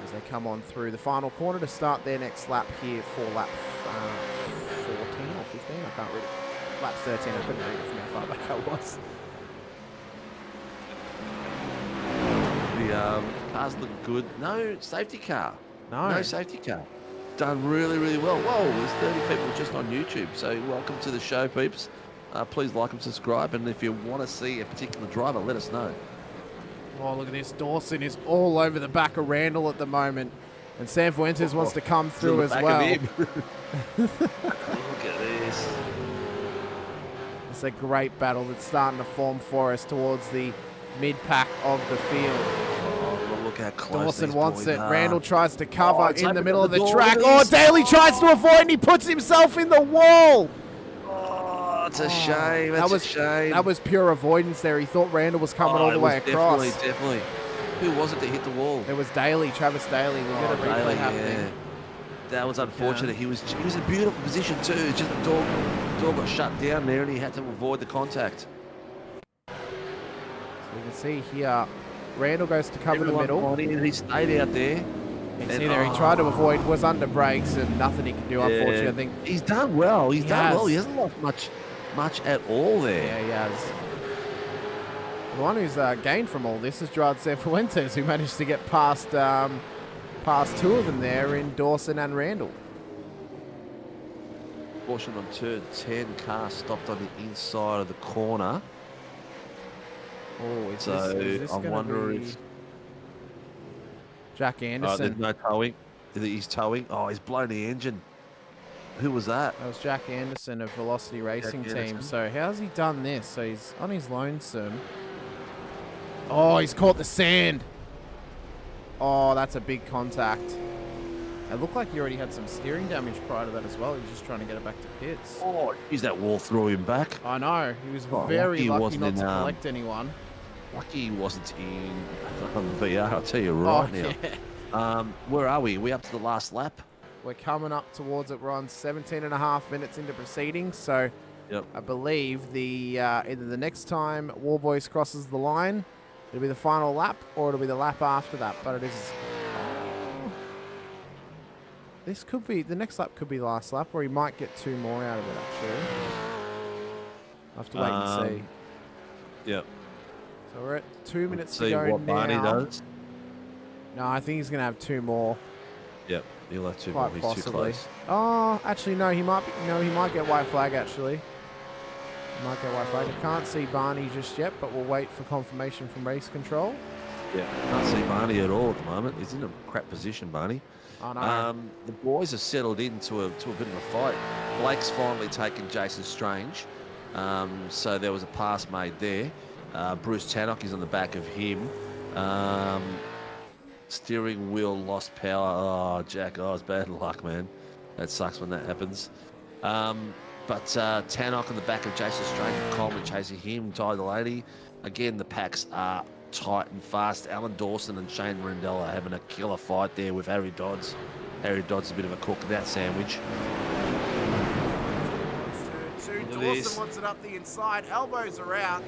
as they come on through the final corner to start their next lap here for lap 14 or 15. I can't read it. Lap 13. I couldn't read it from how far back I was. The cars look good. No safety car. No safety car. Done really, really well. Whoa, there's 30 people just on YouTube. So welcome to the show, peeps. Please like and subscribe, and if you want to see a particular driver, let us know. Oh, look at this. Dawson is all over the back of Randall at the moment, and Sam Fuentes wants to come through as well. Look at this. It's a great battle that's starting to form for us towards the mid-pack of the field. Oh, look how close Dawson these wants boys it. are. Randall tries to cover it's in the opened middle up of the door. track. Look at Oh, this. Daly tries to avoid and he puts himself in the wall. Oh, it's a shame. That's a shame. That was pure avoidance there. He thought Randall was coming all the way across. Definitely. Who was it that hit the wall? It was Daly, Travis Daly. We got a replay Daly, happening. yeah. That was unfortunate. He was in a beautiful position too. It's just the door got shut down there and he had to avoid the contact. So you can see here, Randall goes to cover the middle. And he stayed out there. You can see there, he tried to avoid, was under brakes and nothing he could do, unfortunately. I think he's done well. He's done well. He hasn't lost much at all there. Yeah, he has. The one who's gained from all this is Gerard Cifuentes, who managed to get past two of them there in Dawson and Randall. Caution on turn 10, car stopped on the inside of the corner. Oh, is this I'm wondering if Jack Anderson. there's no towing. He's towing. Oh, he's blown the engine. Who was that? That was Jack Anderson of Velocity Racing Team. Anderson. So how's he done this? So he's on his lonesome. Oh, he's caught the sand. Oh, that's a big contact. It looked like he already had some steering damage prior to that as well. He was just trying to get it back to pits. Oh, geez, that wall threw him back. I know. He was Oh, very lucky he lucky wasn't not in, to collect anyone. Lucky he wasn't in VR, I'll tell you right now. Yeah. Where are we? Are we up to the last lap? We're coming up towards it. We're on 17 and a half minutes into proceedings. So Yep. I believe the either the next time Warboys crosses the line, it'll be the final lap, or it'll be the lap after that. But it is. This could be the next lap. Could be the last lap, or he might get two more out of it. Actually, I'll have to wait and see. Yep. So we're at 2 minutes See to go what now. Barney does. No, I think he's gonna have two more. Yep, he'll have two more. Quite He's possibly. too close. Oh, actually, no. He might. He might get white flag. Actually, he might get white flag. I can't see Barney just yet, but we'll wait for confirmation from race control. Yeah, can't see Barney at all at the moment. He's in a crap position, Barney. I know. The boys have settled into a bit of a fight. Blake's finally taken Jason Strange, so there was a pass made there. Bruce Tannock is on the back of him. Steering wheel lost power. Oh, Jack, it's bad luck, man. That sucks when that happens. But Tannock on the back of Jason Strange, Coleman chasing him, Ty Delaney. Again, the packs are tight and fast. Alan Dawson and Shane Rendell are having a killer fight there with Harry Dodds. Harry Dodds is a bit of a cook in that sandwich. Dawson wants it up the inside. Elbows are out.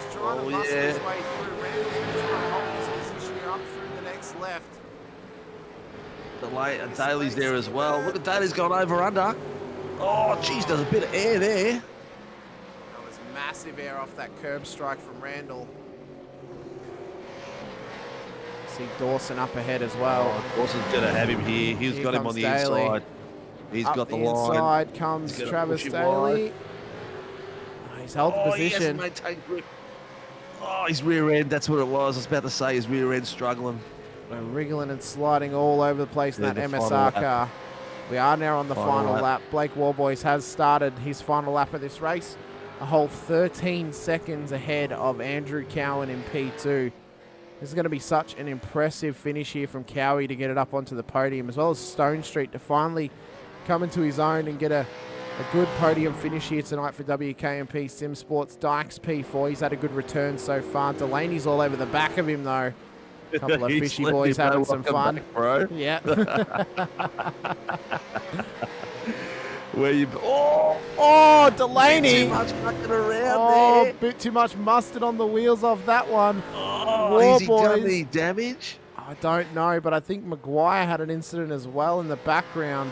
He's trying to muscle his way through. Randall's going to try and hold his position here up through the next left. Daly's there as well. Look at Daly's gone over under. Oh, geez, there's a bit of air there. That was massive air off that curb strike from Randall. See Dawson up ahead as well. Dawson's going to have him here. He's got him on the Daly. inside. He's Up got the inside line. comes He's gonna Travis push him Daly. wide. Oh, he's held the He position. hasn't maintained grip. Oh, his rear end, that's what it was. I was about to say his rear end struggling. We're wriggling and sliding all over the place in Yeah, that the final MSR lap. car. We are now on the final lap. lap. Blake Warboys has started his final lap of this race, a whole 13 seconds ahead of Andrew Cowan in P2. This is going to be such an impressive finish here from Cowie to get it up onto the podium, as well as Stone Street to finally come into his own and get a good podium finish here tonight for WKMP Sim Sports. Dykes P4, he's had a good return so far. Delaney's all over the back of him though. A couple of fishy boys having some fun. Back, bro. Yeah. Where you? Delaney! Too much mucking around there. Bit too much mustard on the wheels of that one. Has he done any damage? I don't know, but I think Maguire had an incident as well in the background.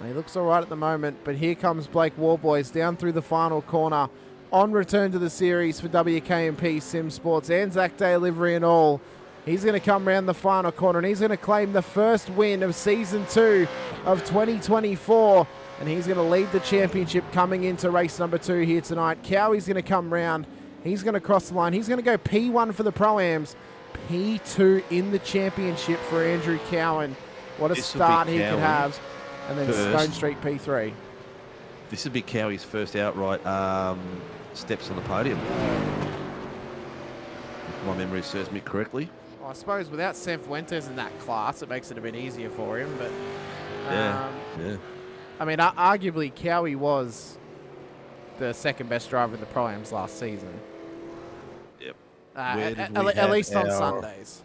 He looks all right at the moment, but here comes Blake Warboys down through the final corner on return to the series for WKMP Sim Sports. Anzac Day livery and all. He's going to come around the final corner and he's going to claim the first win of Season 2 of 2024. And he's going to lead the championship coming into race number 2 here tonight. Cowie's going to come round. He's going to cross the line. He's going to go P1 for the Pro-Ams. P2 in the championship for Andrew Cowan. What a start he could have. And then Stone Street P3. This would be Cowie's first outright steps on the podium. If my memory serves me correctly. Well, I suppose without Sam Fuentes in that class, it makes it a bit easier for him. But yeah. I mean, arguably, Cowie was the second best driver in the Pro-Ams last season. Yep. At least on Sundays.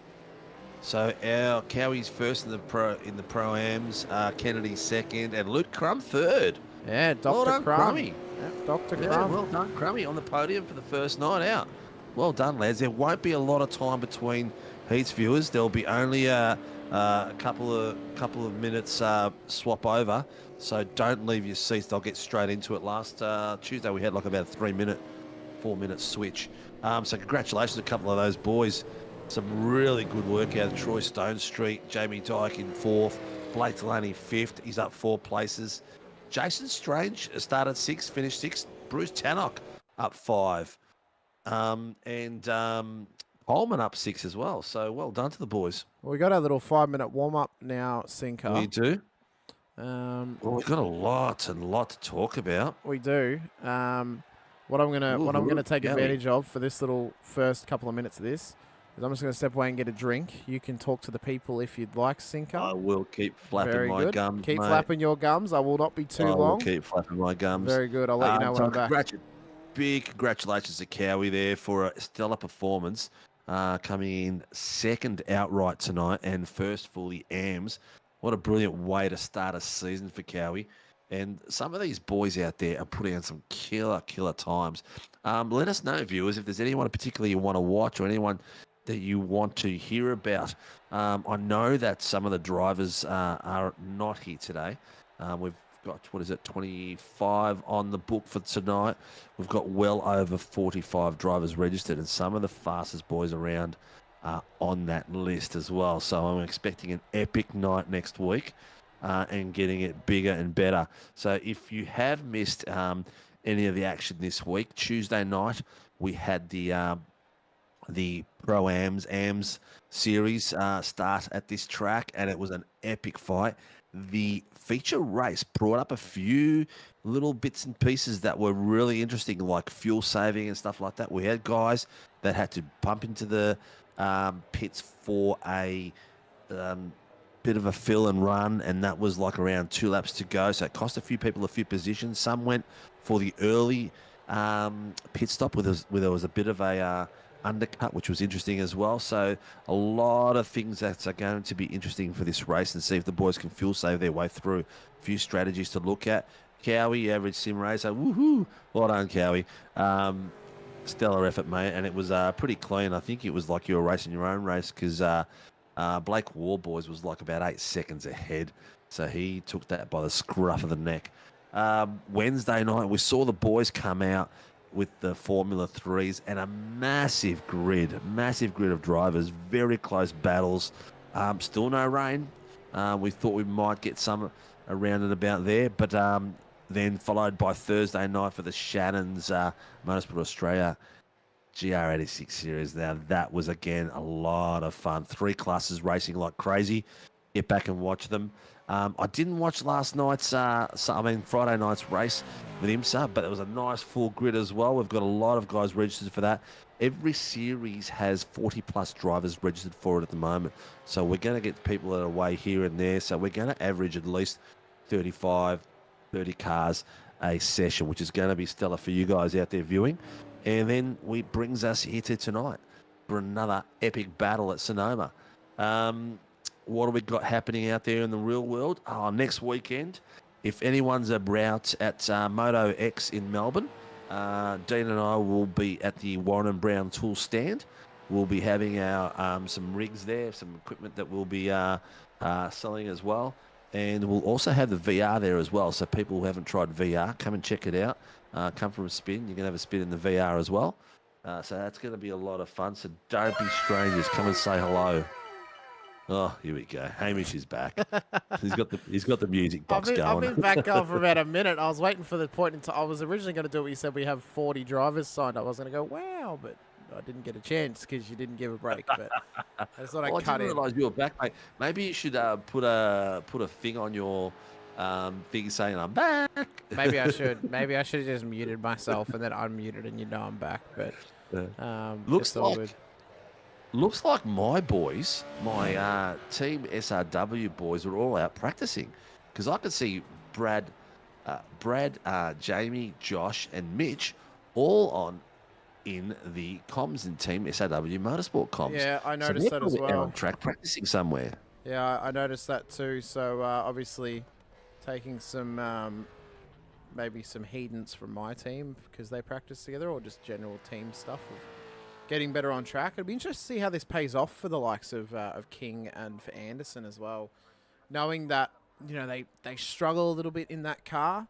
So our Cowie's first in the Pro-Ams, Kennedy second, and Luke Crum third. Yeah, Dr. Well done, Crum. Crummy. Yeah, Dr. Yeah, Crum. well done, Crummy, on the podium for the first night out. Well done, lads. There won't be a lot of time between heats, viewers. There'll be only a couple of minutes swap over. So don't leave your seats. They'll get straight into it. Last Tuesday we had like about a 4-minute switch. So congratulations to a couple of those boys. Some really good work out of Troy Stone Street. Jamie Dyke in 4th. Blake Delaney 5th. He's up 4 places. Jason Strange started 6th, finished 6th. Bruce Tannock up 5. And Holman up 6 as well. So well done to the boys. Well, we got our little 5-minute warm-up now, Sinker. We do. Well, we've got a lot to talk about. We do. What I'm gonna take advantage of for this little first couple of minutes of this is I'm just gonna step away and get a drink. You can talk to the people if you'd like, Sinker. I will keep flapping Very my good. gums. Keep mate. flapping your gums. I will not be too I long. will keep flapping my gums. Very good. I'll let you know when I'm back. Big congratulations to Cowie there for a stellar performance, coming in second outright tonight and first for the AMS. What a brilliant way to start a season for Cowie. And some of these boys out there are putting on some killer times. Let us know, viewers, if there's anyone particularly you want to watch or anyone that you want to hear about. I know that some of the drivers are not here today. We've got, 25 on the book for tonight. We've got well over 45 drivers registered, and some of the fastest boys around are on that list as well. So I'm expecting an epic night next week and getting it bigger and better. So if you have missed any of the action this week, Tuesday night we had the Pro-Ams series start at this track, and it was an epic fight. The feature race brought up a few little bits and pieces that were really interesting, like fuel saving and stuff like that. We had guys that had to pump into the pits for a bit of a fill and run, and that was like around 2 laps to go. So it cost a few people a few positions. Some went for the early pit stop where there was a bit of a undercut, which was interesting as well. So a lot of things that are going to be interesting for this race, and see if the boys can fuel save their way through. A few strategies to look at. Cowie, average sim racer, woohoo! Well done, Cowie. Stellar effort, mate, and it was pretty clean. I think it was like you were racing your own race, because Blake Warboys was like about 8 seconds ahead, so he took that by the scruff of the neck. Wednesday night, we saw the boys come out with the Formula 3s and a massive grid of drivers, very close battles. Still no rain. We thought we might get some around and about there, but then followed by Thursday night for the Shannon's Motorsport Australia GR86 series. Now that was again a lot of fun. 3 classes racing like crazy. Get back and watch them. I didn't watch last night's, Friday night's race with IMSA, but it was a nice full grid as well. We've got a lot of guys registered for that. Every series has 40 plus drivers registered for it at the moment. So we're going to get people that are away here and there. So we're going to average at least 30 cars a session, which is going to be stellar for you guys out there viewing. And then it brings us here to tonight for another epic battle at Sonoma. What do we got happening out there in the real world? Next weekend, if anyone's about at Moto X in Melbourne, Dean and I will be at the Warren and Brown tool stand. We'll be having our some rigs there, some equipment that we'll be selling as well. And we'll also have the VR there as well. So people who haven't tried VR, come and check it out. Come for a spin. You can have a spin in the VR as well. So that's going to be a lot of fun. So don't be strangers. Come and say hello. Oh, here we go. Hamish is back. He's got the music box going. I've been back for about a minute. I was waiting for the point in time. I was originally going to do what you said. We have 40 drivers signed up. I was going to go, wow, but I didn't get a chance because you didn't give a break. But I just thought I'd cut in. I didn't realise you were back, mate. Maybe you should put a thing on your thing saying I'm back. Maybe I should. Maybe I should have just muted myself and then unmuted, and you know I'm back. But Looks it's all like good. looks like my boys, my team SRW boys, were all out practicing, because I could see Brad, Jamie, Josh, and Mitch all on in the comms and team SRW Motorsport comms. Yeah, I noticed so that they're as probably out well. on track practicing somewhere. Yeah, I noticed that too. So obviously, taking some maybe some heathens from my team because they practice together, or just general team stuff of getting better on track. It'd be interesting to see how this pays off for the likes of King and for Anderson as well, knowing that they struggle a little bit in that car.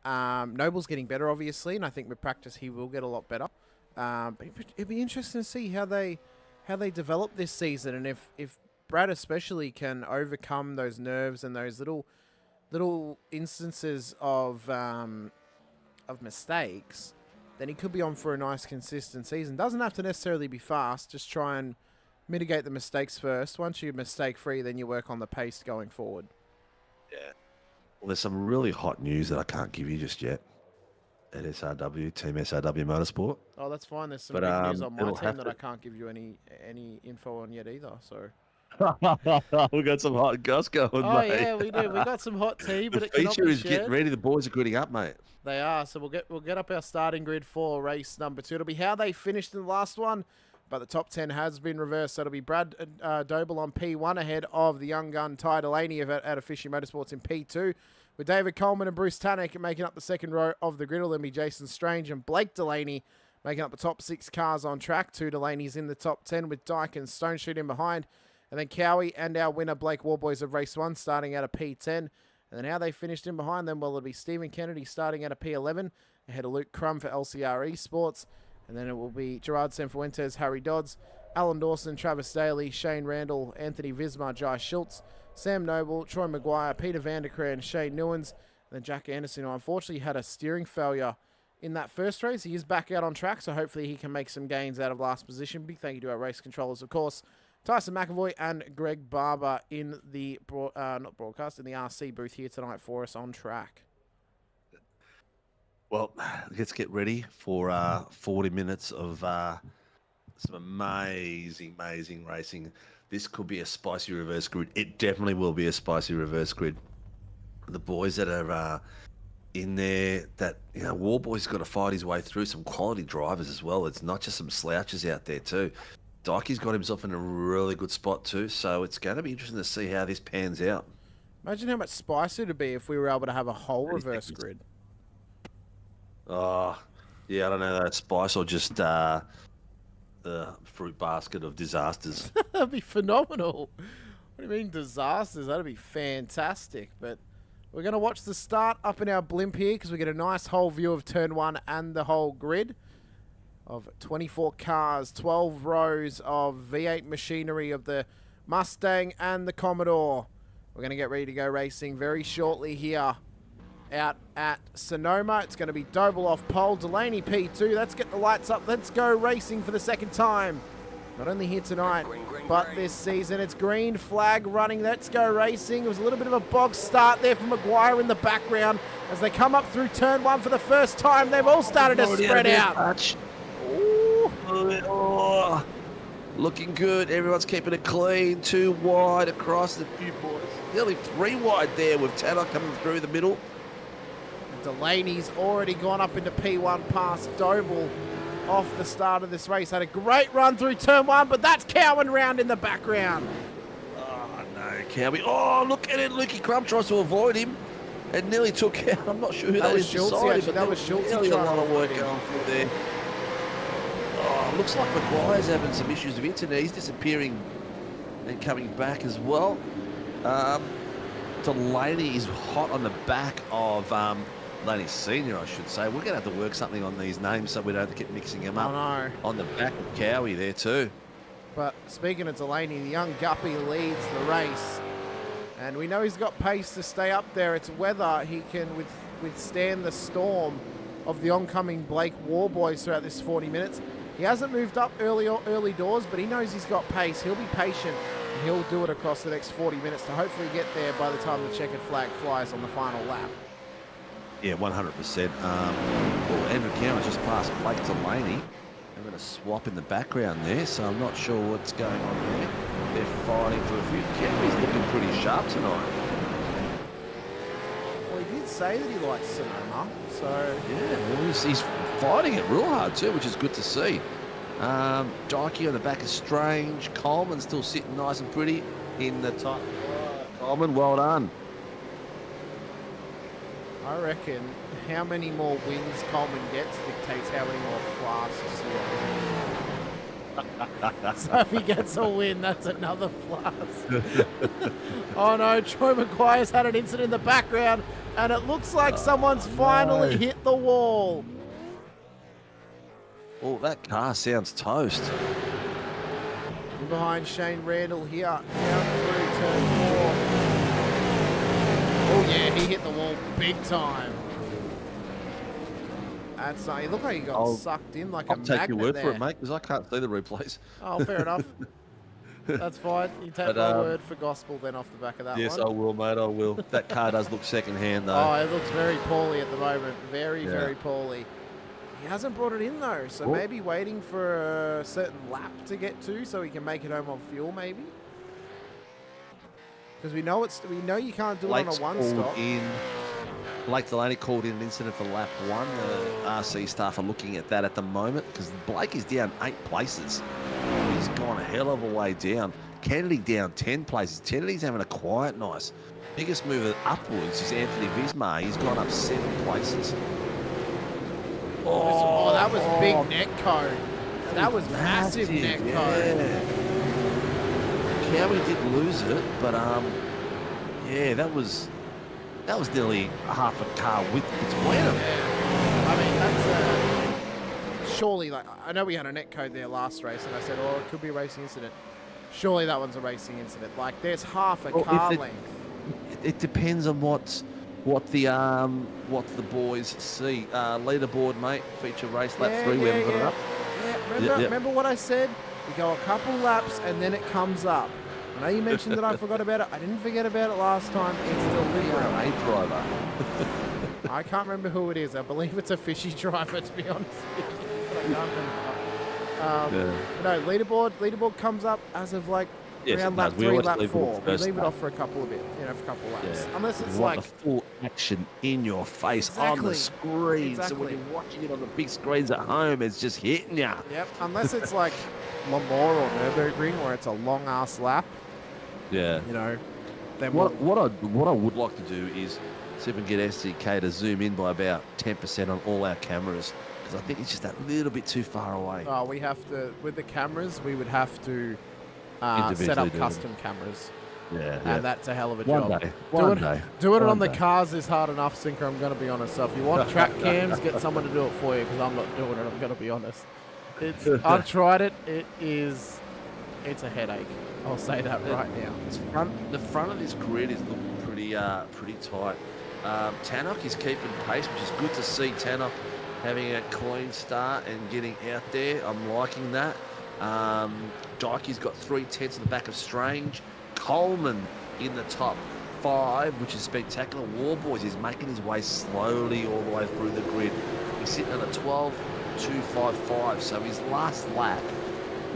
Noble's getting better, obviously, and I think with practice he will get a lot better. But it'd be interesting to see how they develop this season, and if Brad especially can overcome those nerves and those little instances of mistakes, then he could be on for a nice consistent season. Doesn't have to necessarily be fast. Just try and mitigate the mistakes first. Once you're mistake free, then you work on the pace going forward. Yeah. Well, there's some really hot news that I can't give you just yet at SRW, Team SRW Motorsport. Oh, that's fine. There's some But, big news on my it'll team have that to- I can't give you any info on yet either. So. We got some hot goss going, Oh mate. yeah, we do. We got some hot tea, but The it cannot feature be is getting shared. ready. The boys are gridding up, mate. They are. So we'll get up our starting grid for race number 2. It'll be how they finished in the last one, but the top 10 has been reversed. So it'll be Brad Doble on P1 ahead of the young gun Ty Delaney out of Fishy Motorsports in P2. With David Coleman and Bruce Tannock making up the second row of the grid. It'll then be Jason Strange and Blake Delaney making up the top 6 cars on track. 2 Delaney's in the top 10 with Dyke and Stone Street in behind. And then Cowie and our winner, Blake Warboys of race 1, starting out of P10. And then how they finished in behind them, well, it'll be Stephen Kennedy starting out of P11, ahead of Luke Crum for LCR Esports. And then it will be Gerard Sanfuentes, Harry Dodds, Alan Dawson, Travis Daly, Shane Randall, Anthony Vismar, Jai Schultz, Sam Noble, Troy Maguire, Peter Vandercraan, Shane Newens, and then Jack Anderson, who unfortunately had a steering failure in that first race. He is back out on track, so hopefully he can make some gains out of last position. Big thank you to our race controllers, of course, Tyson McAvoy and Greg Barber in the not broadcast, in the RC booth here tonight for us on track. Well, let's get ready for 40 minutes of some amazing racing. This could be a spicy reverse grid. It definitely will be a spicy reverse grid. The boys that are in there, that Warboy's got to fight his way through some quality drivers as well. It's not just some slouches out there too. Dykey's got himself in a really good spot too, so it's going to be interesting to see how this pans out. Imagine how much spice it would be if we were able to have a whole reverse grid. Oh, yeah, I don't know, that spice or just the fruit basket of disasters. That'd be phenomenal. What do you mean disasters? That'd be fantastic. But we're going to watch the start up in our blimp here because we get a nice whole view of turn 1 and the whole grid of 24 cars, 12 rows of V8 machinery of the Mustang and the Commodore. We're going to get ready to go racing very shortly here out at Sonoma. It's going to be Doble off pole, Delaney P2. Let's get the lights up. Let's go racing for the second time. Not only here tonight, but this season. It's green flag running. Let's go racing. It was a little bit of a bog start there for Maguire in the background. As they come up through turn 1 for the first time, they've all started to spread out. Oh, looking good. Everyone's keeping it clean. 2 wide across the few boys. Nearly 3 wide there with Tanner coming through the middle. Delaney's already gone up into P1 past Doble off the start of this race. Had a great run through turn 1, but that's Cowan round in the background. Oh, no, Cowie. Oh, look at it. Lukey Crumb tries to avoid him and nearly took out. I'm not sure who that was is. Schultz, beside him, actually. but That was Schultz really a trying lot to of work avoid him. going through there. Oh, looks like Maguire's having some issues with internet. He's disappearing and coming back as well. Delaney is hot on the back of Delaney Senior, I should say. We're going to have to work something on these names so we don't have to keep mixing them up. I know. On the back of Cowie there too. But speaking of Delaney, the young Guppy leads the race. And we know he's got pace to stay up there. It's whether he can withstand the storm of the oncoming Blake Warboys throughout this 40 minutes. He hasn't moved up early doors, but he knows he's got pace. He'll be patient, and he'll do it across the next 40 minutes to hopefully get there by the time the checkered flag flies on the final lap. Yeah, 100%. Andrew Cameron's just passed Blake Delaney. Having a swap in the background there, so I'm not sure what's going on there. They're fighting for a few. Cameron's looking pretty sharp tonight. Well, he did say that he likes Sonoma, so... Yeah, well, he's fighting it real hard too, which is good to see. Dykey on the back is Strange. Coleman's still sitting nice and pretty in the top. Coleman, well done. I reckon how many more wins Coleman gets dictates how many more flasks he has. So if he gets a win, that's another flask. Oh no, Troy Maguire's had an incident in the background, and it looks like someone's finally hit the wall. Oh, that car sounds toast. In behind Shane Randall here, down through turn 4. Oh yeah, he hit the wall big time. That's he looked like he got sucked in like a magnet. I'll take your word there. for it, mate, because I can't see the replays. Oh, fair enough. That's fine. You take my word for gospel then off the back of that one. Yes, I will, mate, I will. That car does look second-hand, though. Oh, it looks very poorly at the moment. Very poorly. He hasn't brought it in, though, so maybe waiting for a certain lap to get to so he can make it home on fuel, maybe? Because we know you can't do it on a one-stop. Blake Delaney called in an incident for lap 1. The RC staff are looking at that at the moment because Blake is down 8 places. He's gone a hell of a way down. Kennedy down 10 places. Kennedy's having a quiet night. Biggest mover upwards is Anthony Vismar. He's gone up 7 places. Oh, that was big net code. That was massive net code. Cowie did lose it, but yeah, that was nearly half a car width between them. Yeah. I mean, that's surely, like, I know we had a net code there last race, and I said, oh, it could be a racing incident. Surely that one's a racing incident. Like, there's half a car length. It depends on what the boys see. Leaderboard, mate. Feature race lap 3. We haven't got it up. Yeah, remember what I said? We go a couple laps and then it comes up. I know you mentioned that I forgot about it. I didn't forget about it last time. It's deliberate. A driver. I can't remember who it is. I believe it's a fishy driver, to be honest with you. But I can't remember. No, leaderboard comes up as of like around lap 3, lap 4. We leave it off for a couple of laps. Yeah. Unless it's you want the full action in your face on the screen. Exactly. So when you're watching it on the big screens at home, it's just hitting you. Yep. Unless it's like Le Mans or Nürburgring where it's a long ass lap. Yeah. You know. Then what I would like to do is see if we can get SDK to zoom in by about 10% on all our cameras, because I think it's just that little bit too far away. Oh, we have to, with the cameras, we would have to set up custom cameras. Yeah. And that's a hell of a job. One day. Doing it on the cars is hard enough, Sinker, I'm going to be honest. So if you want track cams, get someone to do it for you, because I'm not doing it, I'm going to be honest. I've tried it. It's a headache. I'll say that right now. The front of this grid is looking pretty tight. Tannock is keeping pace, which is good to see. Tannock having a clean start and getting out there. I'm liking that. Dykey's got 3/10 in the back of Strange. Coleman in the top 5, which is spectacular. Warboys is making his way slowly all the way through the grid. He's sitting at a 12.255, so his last lap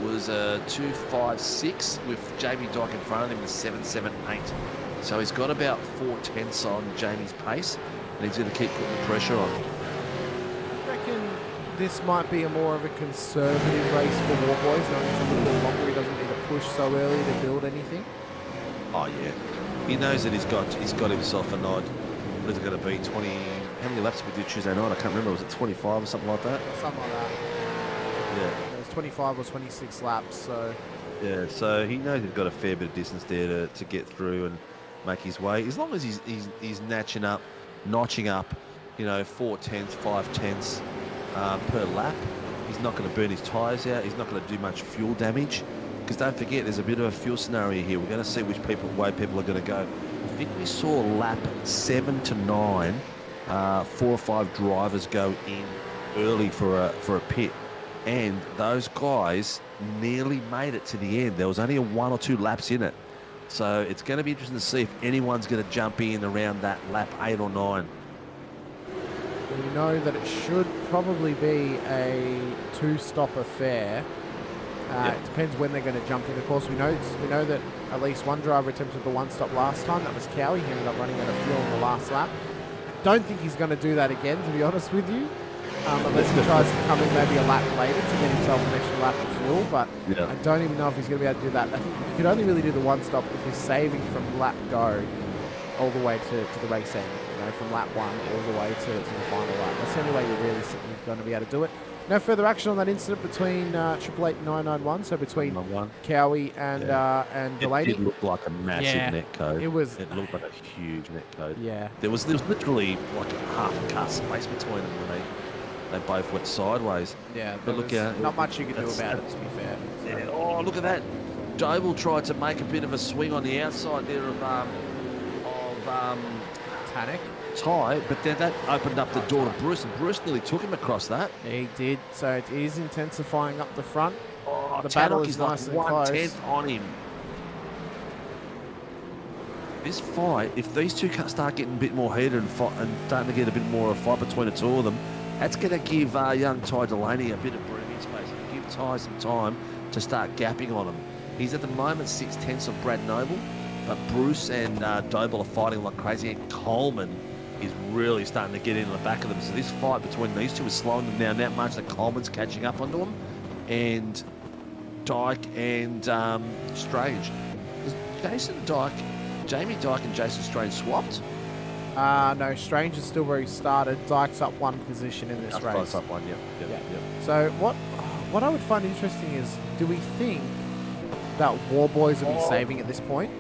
was a 2.56 with Jamie Dyke in front of him with 7.78. So he's got about 4/10 on Jamie's pace, and he's going to keep putting the pressure on. I reckon this might be a more of a conservative race for Warboys, knowing it's a little bit longer. He doesn't need to push so early to build anything. Oh yeah, he knows that he's got himself a nod. What is it going to be? 20? How many laps did we do Tuesday night? I can't remember. Was it 25 or something like that? Something like that. Yeah. It was 25 or 26 laps. So. Yeah. So he knows he's got a fair bit of distance there to get through and make his way. As long as he's notching up, 4/10, 5/10 per lap. He's not going to burn his tyres out. He's not going to do much fuel damage. Because don't forget, there's a bit of a fuel scenario here. We're going to see which way people are going to go. I think we saw lap 7 to 9, 4 or 5 drivers go in early for a pit. And those guys nearly made it to the end. There was only 1 or 2 laps in it. So it's going to be interesting to see if anyone's going to jump in around that lap 8 or 9. We know that it should probably be a 2-stop affair. It depends when they're going to jump in. Of course, we know that at least one driver attempted the 1-stop last time. That was Cowie. He ended up running out of fuel in the last lap. Don't think he's going to do that again, to be honest with you. Unless he tries to come in maybe a lap later to get himself an extra lap of fuel. But I don't even know if he's going to be able to do that. I think you could only really do the 1-stop if he's saving from lap go all the way to the race end. You know, from lap 1 all the way to the final lap. That's the only way you're really going to be able to do it. No further action on that incident between 888 and 991. So between Cowie and Delaney. It did look like a massive net code. It looked like a huge net code. Yeah. There was literally like a half a car space between them when they both went sideways. Yeah, but look, not much you can do about it, to be fair. Yeah. Oh, look at that. Doble tried to make a bit of a swing on the outside there of Tanek. Ty, but then that opened up the door to Bruce, and Bruce nearly took him across that. Yeah, he did. So it is intensifying up the front. Oh, the battle is like nice and close. 1/10 on him. This fight, if these two start getting a bit more heated and starting to get a bit more of a fight between the two of them, that's going to give young Ty Delaney a bit of breathing space. Give Ty some time to start gapping on him. He's at the moment 6/10 of Brad Noble, but Bruce and Doble are fighting like crazy, and Coleman is really starting to get in the back of them. So this fight between these two is slowing them down that much that Coleman's catching up onto them, and Dyke and Strange. Jamie Dyke and Jason Strange swapped? No, Strange is still where he started. Dyke's up 1 position in this race. Dyke's up 1, yep. So what I would find interesting is, do we think that Warboys will be saving at this point?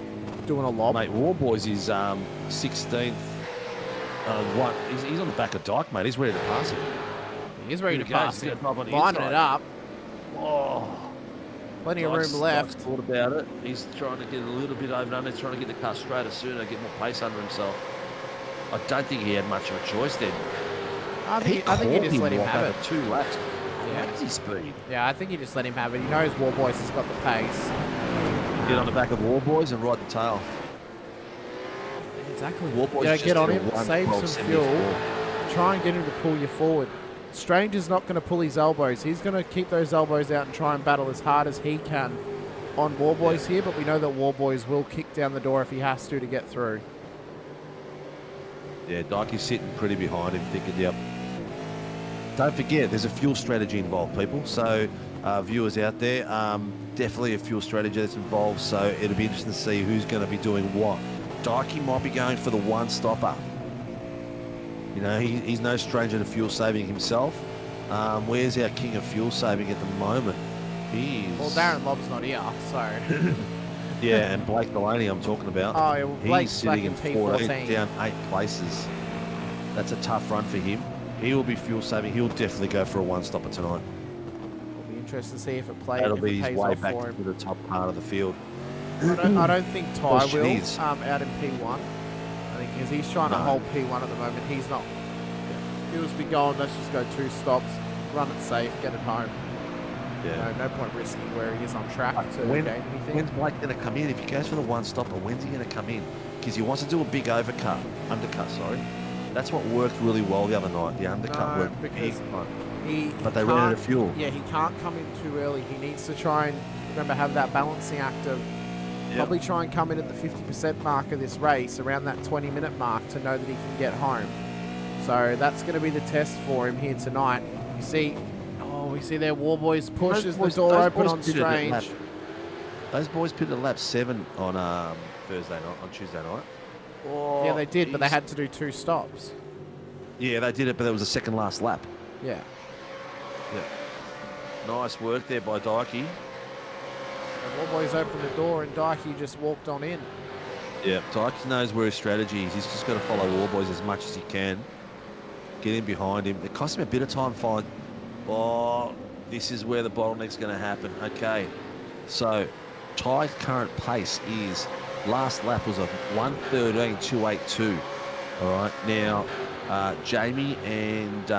Doing a lob? Mate, Warboys is 16th. He's on the back of Dyke, mate. He's ready to pass him. He is ready to pass him. Lining it up. Oh. Plenty of room left. Dyke's thought about it. He's trying to get a little bit over and under. He's trying to get the car straighter sooner, get more pace under himself. I don't think he had much of a choice then. I think he just let him have it. 2 laps. Yeah. Crazy speed. Yeah, I think he just let him have it. He knows Warboys has got the pace. Get on the back of Warboys and ride the tail. Exactly. Warboys get on him, save some fuel, try and get him to pull you forward. Strange is not going to pull his elbows. He's going to keep those elbows out and try and battle as hard as he can on Warboys here, but we know that Warboys will kick down the door if he has to get through. Yeah, Dykey's sitting pretty behind him, thinking, yep. Don't forget, there's a fuel strategy involved, people. So, viewers out there, definitely a fuel strategy that's involved. So, it'll be interesting to see who's going to be doing what. Dykey might be going for the 1-stopper. You know, he's no stranger to fuel saving himself. Where's our king of fuel saving at the moment? Well, Darren Lobb's not here, so... Yeah, and Blake Delaney I'm talking about. Oh, yeah, well, Blake's he's sitting in P14. down 8 places. That's a tough run for him. He will be fuel saving. He'll definitely go for a 1-stopper tonight. It'll be interesting to see if it plays. That'll be his way back to the top part of the field. I don't think Ty will out in P1. I think because he's trying to hold P1 at the moment. He's not. He'll just be going, let's just go 2 stops, run it safe, get it home. Yeah. No point risking where he is on track to gain anything. When's Blake going to come in? If he goes for the 1-stopper, when's he going to come in? Because he wants to do a big undercut. That's what worked really well the other night. The undercut worked big. But they ran out of fuel. Yeah, he can't come in too early. He needs to try and, remember, have that balancing act of probably try and come in at the 50% mark of this race, around that 20-minute mark, to know that he can get home. So that's going to be the test for him here tonight. You see, we see their Warboys pushes the door open on Strange. Those boys pitted at lap 7 on Tuesday night. Oh, yeah, they did, but they had to do 2 stops. Yeah, they did it, but it was the second last lap. Yeah. Nice work there by Dykey. Warboys opened the door and Dykey just walked on in. Yeah, Dykey knows where his strategy is. He's just got to follow Warboys as much as he can. Get in behind him. It cost him a bit of time to find... Oh, this is where the bottleneck's going to happen. Okay, so Ty's current pace is... Last lap was a 1:13.282. All right, now Jamie and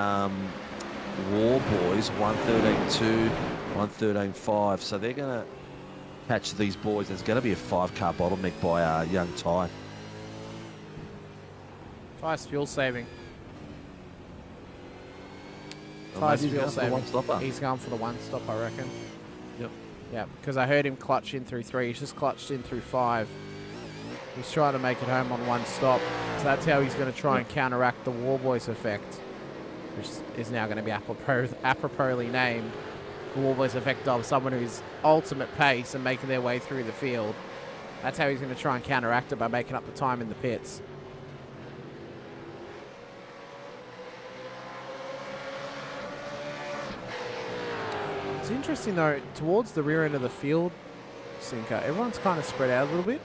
War Boys 113.2, 113.5. So they're going to catch these boys. There's going to be a 5-car bottleneck by young Ty. Ty's fuel saving. Ty's fuel saving. He's going for the one stop, I reckon. Yep. Yeah, because I heard him clutch in through 3. He's just clutched in through 5. He's trying to make it home on one stop. So that's how he's going to try and counteract the War Boys effect, which is now going to be appropriately named the War Boys effect of someone who's ultimate pace and making their way through the field. That's how he's going to try and counteract it, by making up the time in the pits. It's interesting though, towards the rear end of the field, Sinker, everyone's kind of spread out a little bit.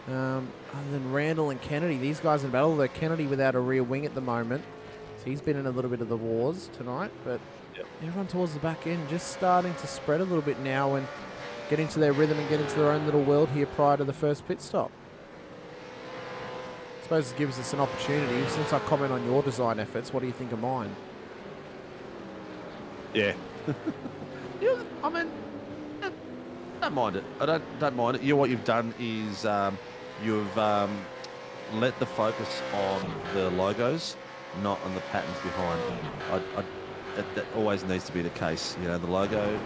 Other than Randall and Kennedy, these guys in battle, though Kennedy without a rear wing at the moment. So he's been in a little bit of the wars tonight, but everyone towards the back end just starting to spread a little bit now and get into their rhythm and get into their own little world here prior to the first pit stop. I suppose it gives us an opportunity. Since I comment on your design efforts, what do you think of mine? Yeah. Yeah, I mean, don't mind it. I don't mind it. You know what you've done is you've let the focus on the logos, not on the patterns behind. That always needs to be the case. You know, the logo,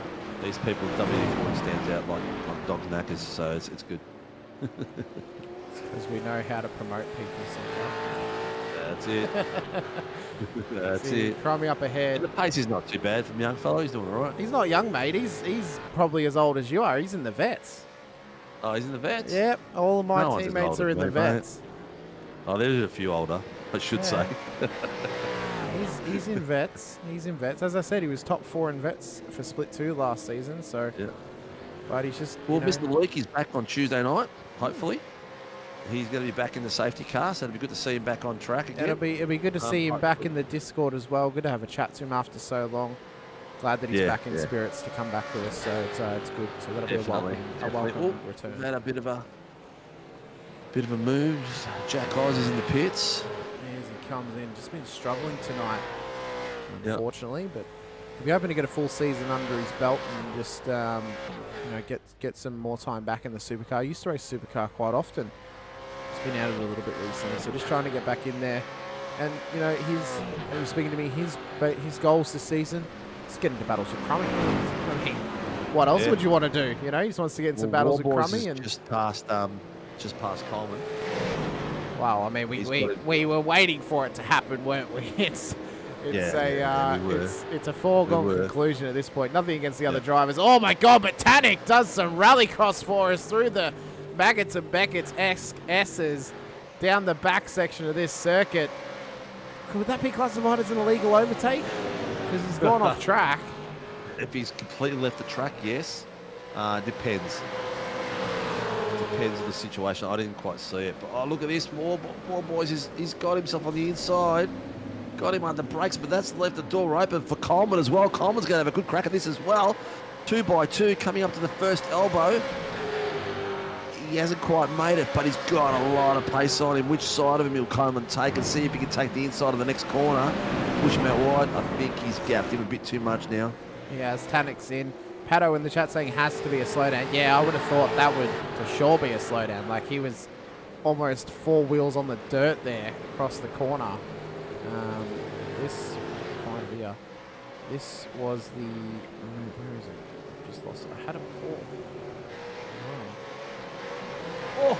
these people, WD-40 stands out like dog's knackers, so it's good. Because we know how to promote people, That's it. That's it. Cry me up ahead. And the pace is not too bad from young fellow. He's doing all right. He's not young, mate. He's probably as old as you are. He's in the vets. Oh, he's in the vets? Yep. All of my teammates are in the vets. Oh, there's a few older, I should say. He's in vets. He's in vets. As I said, he was top 4 in vets for Split 2 last season. So, yeah. But he's just. Well, Mr. Leake is back on Tuesday night, hopefully. He's going to be back in the safety car, so it'll be good to see him back on track again. It'll be good to see him back in the Discord as well. Good to have a chat to him after so long. Glad that he's back in spirits to come back with us, so it's good. So that'll be a welcome return. We've had a bit of a move. Jack Oz is in the pits. As he comes in, just been struggling tonight, unfortunately, but he'll be hoping to get a full season under his belt and just get some more time back in the supercar. He used to race supercar quite often. He's been out of it a little bit recently, so just trying to get back in there. And he was speaking to me, his goals this season, just get into battles with Crummy. I mean, what else would you want to do? He just wants to get into battles with Crummy and just past Coleman. Wow, I mean, we were waiting for it to happen, weren't we? It's a foregone conclusion at this point. Nothing against the other drivers. Oh my God! But Tanik does some rallycross for us through the Maggots and Beckett's S's down the back section of this circuit. Could that be classified as an illegal overtake? Because he's gone off track. If he's completely left the track, yes. Depends. Depends on the situation. I didn't quite see it. But look at this. More boys. He's got himself on the inside. Got him under brakes, but that's left the door open for Coleman as well. Coleman's going to have a good crack at this as well. 2 by 2 coming up to the first elbow. He hasn't quite made it, but he's got a lot of pace on him. Which side of him will Coleman take and see if he can take the inside of the next corner. Push him out wide. I think he's gapped him a bit too much now. Yeah, as Tanik's in. Pato in the chat saying has to be a slowdown. Yeah, I would have thought that would for sure be a slowdown. Like he was almost 4 wheels on the dirt there across the corner. This was the. Where is it? Just lost it. I had it before. Oh,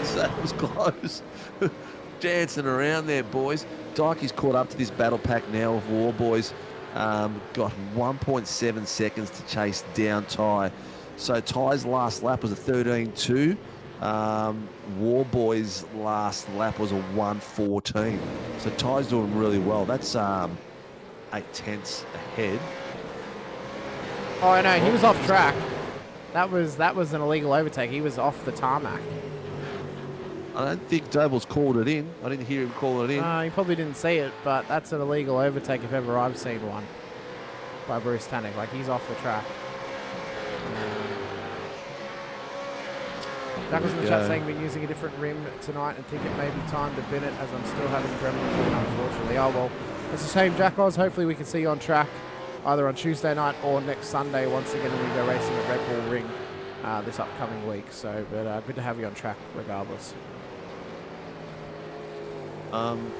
that was close. Dancing around there, boys. Dykey's caught up to this battle pack now of War Boys. Got 1.7 seconds to chase down Ty. So Ty's last lap was a 13.2. War Boys' last lap was a 1.14. So Ty's doing really well. That's 8/10 ahead. Oh, I know. He was off track. That was an illegal overtake. He was off the tarmac. I don't think Doble's called it in. I didn't hear him call it in. He probably didn't see it, but that's an illegal overtake if ever I've seen one by Bruce Tanik. Like, he's off the track. Jack was in the chat saying we're using a different rim tonight and think it may be time to bin it as I'm still having gremlins, unfortunately. Oh, well, It's the same, Jack Oz. Hopefully we can see you on track either on Tuesday night or next Sunday once again when we go racing at Red Bull Ring this upcoming week. So, but good to have you on track regardless. Am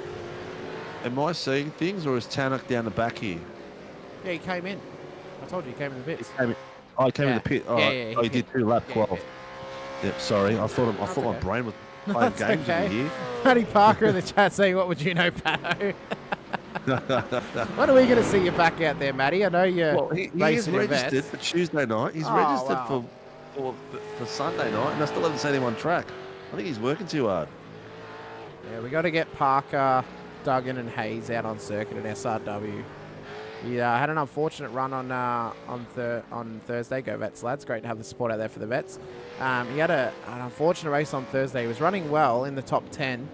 I seeing things, or is Tannock down the back here? Yeah, he came in. I told you he came in the pits. He came in the pit. Oh, Yeah, he did 2 lap 12. Yeah. Yep, sorry. I thought my brain was playing games with you here. Matty Parker in the chat saying, "What would you know, Pato?" When are we going to see you back out there, Matty? I know you're Well, he is racing in registered vets. for Tuesday night. He's Oh, registered wow. for Sunday night, and I still haven't seen him on track. I think he's working too hard. Yeah, we got to get Parker, Duggan, and Hayes out on circuit at SRW. He had an unfortunate run on Thursday. Go Vets, lads! Great to have the support out there for the Vets. He had an unfortunate race on Thursday. He was running well in the top 10,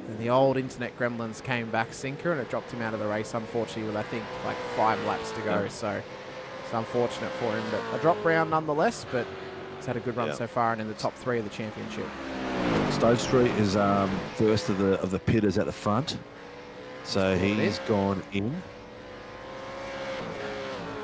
and the old internet gremlins came back sinker, and it dropped him out of the race. Unfortunately, with I think like 5 laps to go. So it's unfortunate for him, but a drop round nonetheless. But he's had a good run so far, and in the top 3 of the championship. Stone Street is first of the pitters at the front, so he's gone in.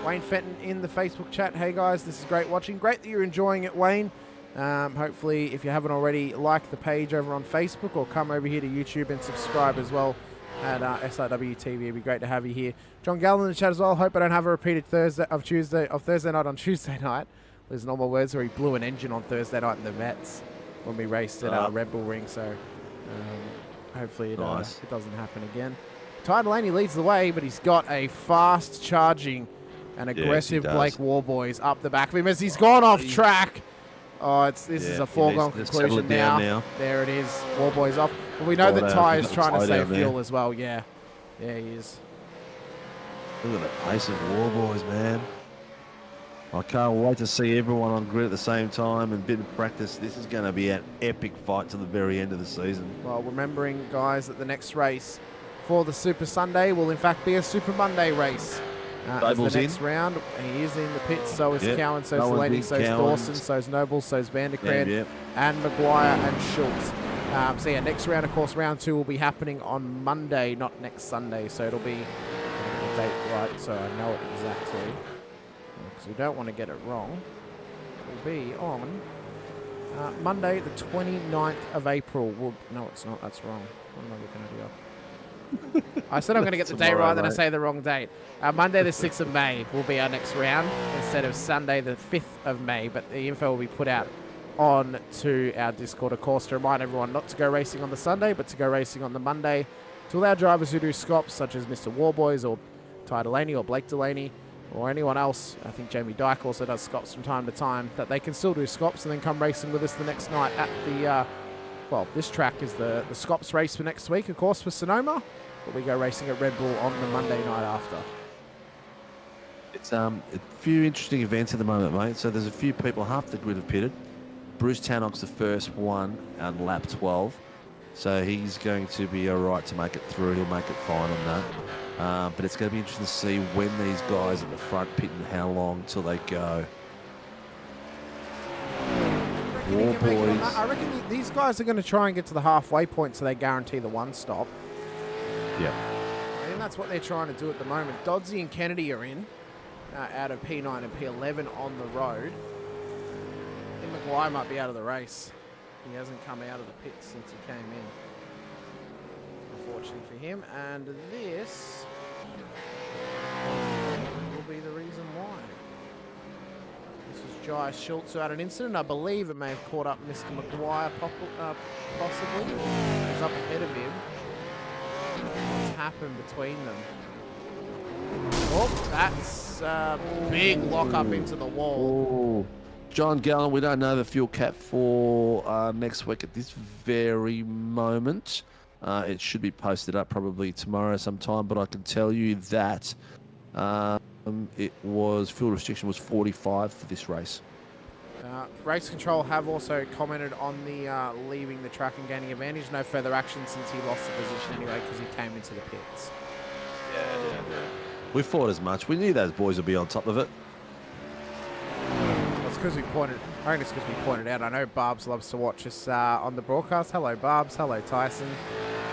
Wayne Fenton in the Facebook chat. Hey guys, this is great watching. Great that you're enjoying it, Wayne. Hopefully, if you haven't already, like the page over on Facebook or come over here to YouTube and subscribe as well at SRW TV. It'd be great to have you here. John Gallen in the chat as well. Hope I don't have a repeated Thursday night on Tuesday night. There's normal words where he blew an engine on Thursday night in the Vets when we raced at Red Bull Ring. So hopefully it doesn't happen again. Ty Delaney leads the way, but he's got a fast charging and aggressive Blake Warboys up the back of him as he's gone off track. Oh, this is a foregone conclusion now. There it is. Warboys off. But we know that Ty is trying to save fuel as well. Yeah. Yeah, he is. Look at the pace of Warboys, man. I can't wait to see everyone on grid at the same time and a bit of practice. This is going to be an epic fight to the very end of the season. Well, remembering, guys, that the next race for the Super Sunday will in fact be a Super Monday race. As the next round, he is in the pits, so is Cowan, so is Delaney, so is Dawson, so is Noble, so is Vandercrest, and Maguire and Schultz. So yeah, next round, of course, round 2 will be happening on Monday, not next Sunday, so it'll be the date right, so I know it exactly, because we don't want to get it wrong. It'll be on Monday, the 29th of April. No, it's not, that's wrong. What am I looking at here? I said I'm going to get the date right, then I say the wrong date. Monday the 6th of May will be our next round instead of Sunday the 5th of May, but the info will be put out on to our Discord, of course, to remind everyone not to go racing on the Sunday, but to go racing on the Monday, to allow drivers who do scops, such as Mr. Warboys or Ty Delaney or Blake Delaney or anyone else, I think Jamie Dyke also does scops from time to time, that they can still do scops and then come racing with us the next night at the, well, this track is the scops race for next week, of course, for Sonoma. But we go racing at Red Bull on the Monday night after. It's a few interesting events at the moment, mate. So there's a few people, half the grid have pitted. Bruce Tannock's the first one on lap 12. So he's going to be all right to make it through. He'll make it fine on that. But it's going to be interesting to see when these guys at the front pit and how long till they go. Warboys. I reckon these guys are going to try and get to the halfway point so they guarantee the one stop. Yeah. I think that's what they're trying to do at the moment. Dodsey and Kennedy are in out of P9 and P11 on the road. I think Maguire might be out of the race. He hasn't come out of the pits since he came in. Unfortunately for him. And this will be the reason why. This was Jai Schultz who had an incident. I believe it may have caught up Mr. Maguire possibly. He was up ahead of him. What's happened between them? Oh, that's a big lock up into the wall. Ooh. John Gallen, we don't know the fuel cap for next week at this very moment. It should be posted up probably tomorrow sometime, but I can tell you that fuel restriction was 45 for this race. Race Control have also commented on the leaving the track and gaining advantage. No further action since he lost the position anyway because he came into the pits. Yeah. We thought as much. We knew those boys would be on top of it. Well, it's because we pointed. I think it's because we pointed out. I know Barbs loves to watch us on the broadcast. Hello, Barbs. Hello, Tyson.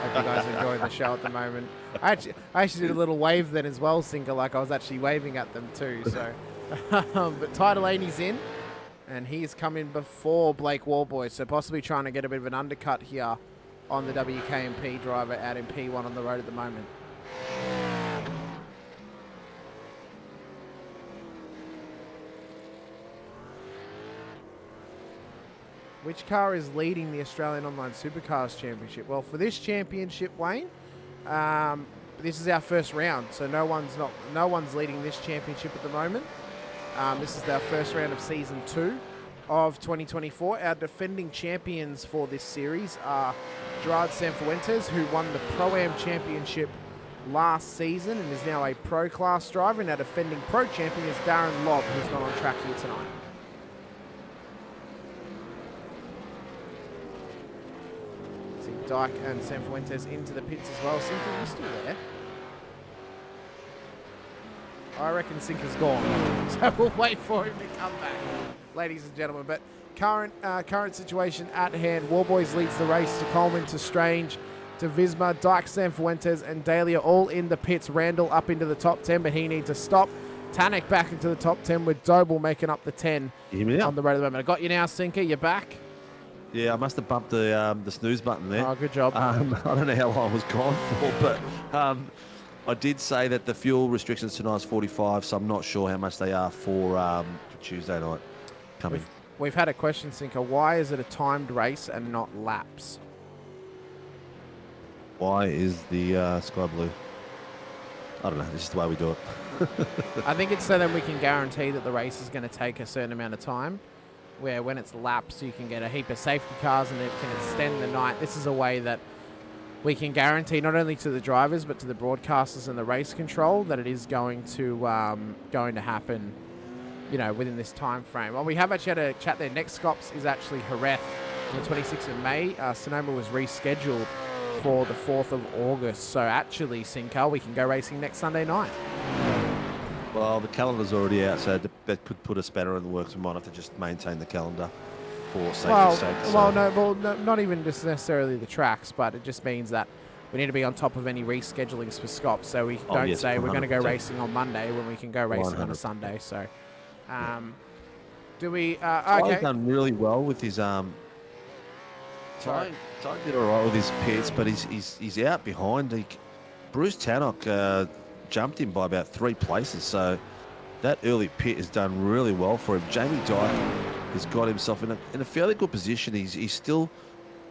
Hope you guys are enjoying the show at the moment. I actually did a little wave then as well, Sinker, like I was actually waving at them too. So, but Ty Delaney's in, and he's coming before Blake Warboy, so possibly trying to get a bit of an undercut here on the WKMP driver out in P1 on the road at the moment. Which car is leading the Australian Online Supercars Championship? Well, for this championship, Wayne, this is our first round, so no one's leading this championship at the moment. This is our first round of Season 2 of 2024. Our defending champions for this series are Gerard Sanfuentes, who won the Pro-Am Championship last season and is now a Pro Class driver, and our defending Pro champion is Darren Lobb, who's not on track here tonight. Dyke and Sanfuentes into the pits as well. Sinker, are you still there? I reckon Sinker's gone, so we'll wait for him to come back, ladies and gentlemen. But current situation at hand. Warboys leads the race to Coleman, to Strange, to Visma, Dyke, Sanfuentes, and Dahlia all in the pits. Randall up into the top 10, but he needs a stop. Tanek back into the top 10 with Doble making up the 10 on the road at the moment. I got you now, Sinker. You're back. Yeah, I must have bumped the snooze button there. Oh, good job. I don't know how long I was gone for, but I did say that the fuel restrictions tonight is 45, so I'm not sure how much they are for Tuesday night coming. We've had a question, Sinker. Why is it a timed race and not laps? Why is the sky blue? I don't know. This is the way we do it. I think it's so that we can guarantee that the race is going to take a certain amount of time, where when it's laps, you can get a heap of safety cars and it can extend the night. This is a way that we can guarantee not only to the drivers but to the broadcasters and the race control that it is going to happen, you know, within this time frame. Well, we have actually had a chat there. Next stops is actually Jerez on the 26th of May. Sonoma was rescheduled for the 4th of August. So actually, Sinker, we can go racing next Sunday night. Well, the calendar's already out, so that could put a spanner in the works. We might have to just maintain the calendar for safety's sake. Well, no, not even just necessarily the tracks, but it just means that we need to be on top of any reschedulings for Scops. So we don't say we're going to go racing on Monday when we can go racing 100%. On a Sunday. So, do we? Okay. Ty's done really well with his Ty did all right with his pits, but he's out behind. Bruce Tannock jumped him by about 3 places, so that early pit has done really well for him. Jamie Dyke has got himself in a fairly good position. He's still